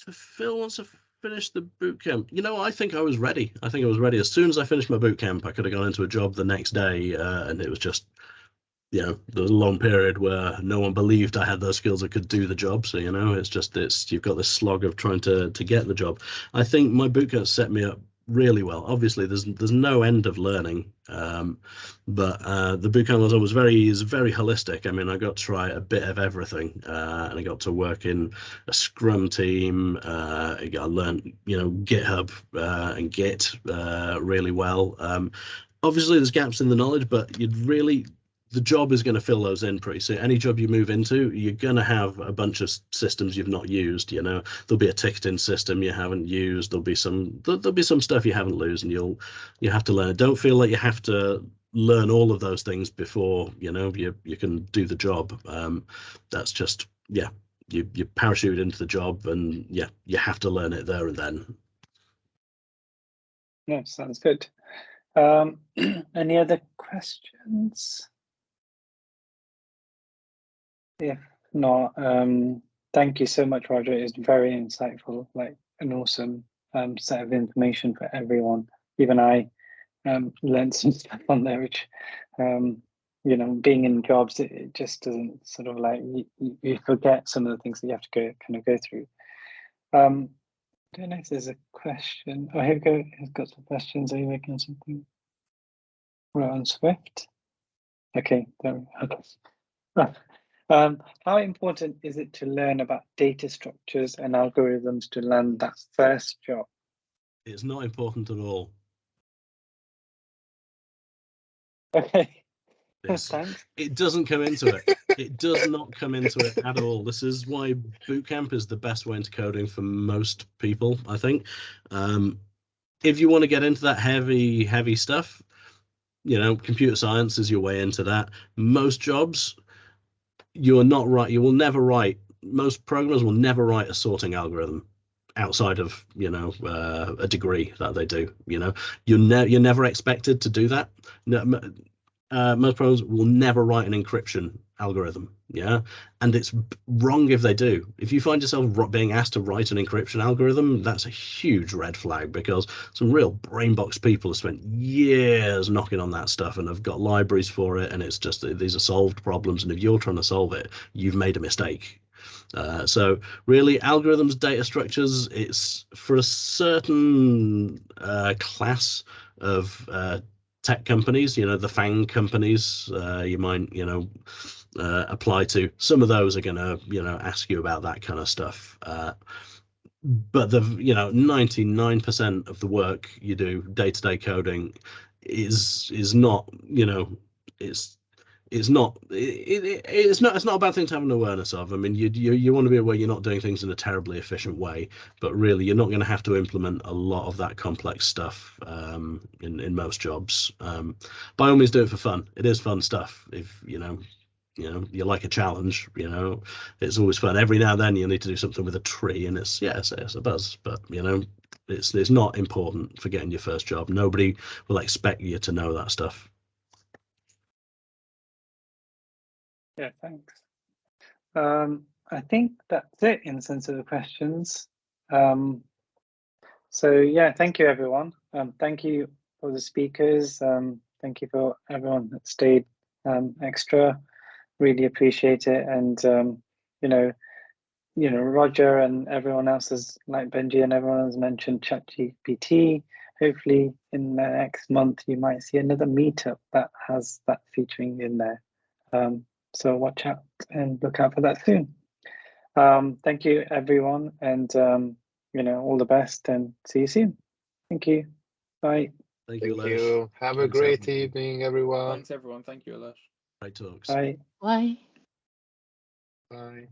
Speaker 8: To fill once I finished the bootcamp, you know, I think I was ready. As soon as I finished my bootcamp, I could have gone into a job the next day, and it was just, you know, there was a long period where no one believed I had those skills that could do the job. So, you know, you've got this slog of trying to get the job. I think my bootcamp set me up really well. Obviously, there's no end of learning, but the bootcamp was very holistic. I mean, I got to try a bit of everything, and I got to work in a Scrum team. I learned, GitHub and Git really well. Obviously, there's gaps in the knowledge, but the job is going to fill those in pretty soon. Any job you move into, you're going to have a bunch of systems you've not used. There'll be a ticketing system you haven't used. There'll be some stuff you haven't used, and you have to learn it. Don't feel like you have to learn all of those things before you can do the job. That's just you parachute into the job, and you have to learn it there and then.
Speaker 1: Yeah, sounds good. Any other questions? If not, thank you so much, Roger. It's very insightful, like an awesome set of information for everyone. Even I learned some stuff on there, which, being in jobs, it just doesn't sort of like, you forget some of the things that you have to go through. I don't know if there's a question. Oh, here we go. He's got some questions. Are you working on something? We're on Swift. Okay, there we go. Okay. How important is it to learn about data structures and algorithms to land that first job?
Speaker 8: It's not important at all.
Speaker 1: Okay. Thanks.
Speaker 8: It doesn't come into it. It does not come into it at all. This is why bootcamp is the best way into coding for most people, I think. If you want to get into that heavy stuff, computer science is your way into that. Most jobs, you're not right. You will never write. Most programmers will never write a sorting algorithm outside of a degree that they do. You're never expected to do that. No, most programmers will never write an encryption algorithm, and it's wrong if they do. If you find yourself being asked to write an encryption algorithm, that's a huge red flag, because some real brainbox people have spent years knocking on that stuff and have got libraries for it, and it's just, these are solved problems, and if you're trying to solve it, you've made a mistake. So really, algorithms, data structures, it's for a certain class of tech companies, the FANG companies, you might, apply to. Some of those are going to, ask you about that kind of stuff. But 99% of the work you do, day-to-day coding, is not, it's not a bad thing to have an awareness of. I mean, you want to be aware you're not doing things in a terribly efficient way, but really you're not going to have to implement a lot of that complex stuff in most jobs. By all means, do it for fun. It is fun stuff. If you like a challenge, it's always fun. Every now and then you need to do something with a tree, and it's a buzz, but it's not important for getting your first job. Nobody will expect you to know that stuff.
Speaker 1: Yeah, thanks. I think that's it in the sense of the questions. So yeah, thank you everyone. Thank you for the speakers. Thank you for everyone that stayed extra. Really appreciate it. And Roger and everyone else has, like Benji and everyone has mentioned, ChatGPT. Hopefully in the next month you might see another meetup that has that featuring in there. So watch out and look out for that soon. Thank you, everyone, and all the best, and see you soon. Thank you. Bye.
Speaker 8: Thank you, Ilesh.
Speaker 6: Thank you. Have a great evening, everyone.
Speaker 4: Thanks, everyone. Thank you, Ilesh.
Speaker 8: Great talks.
Speaker 1: Bye.
Speaker 9: Bye.
Speaker 6: Bye.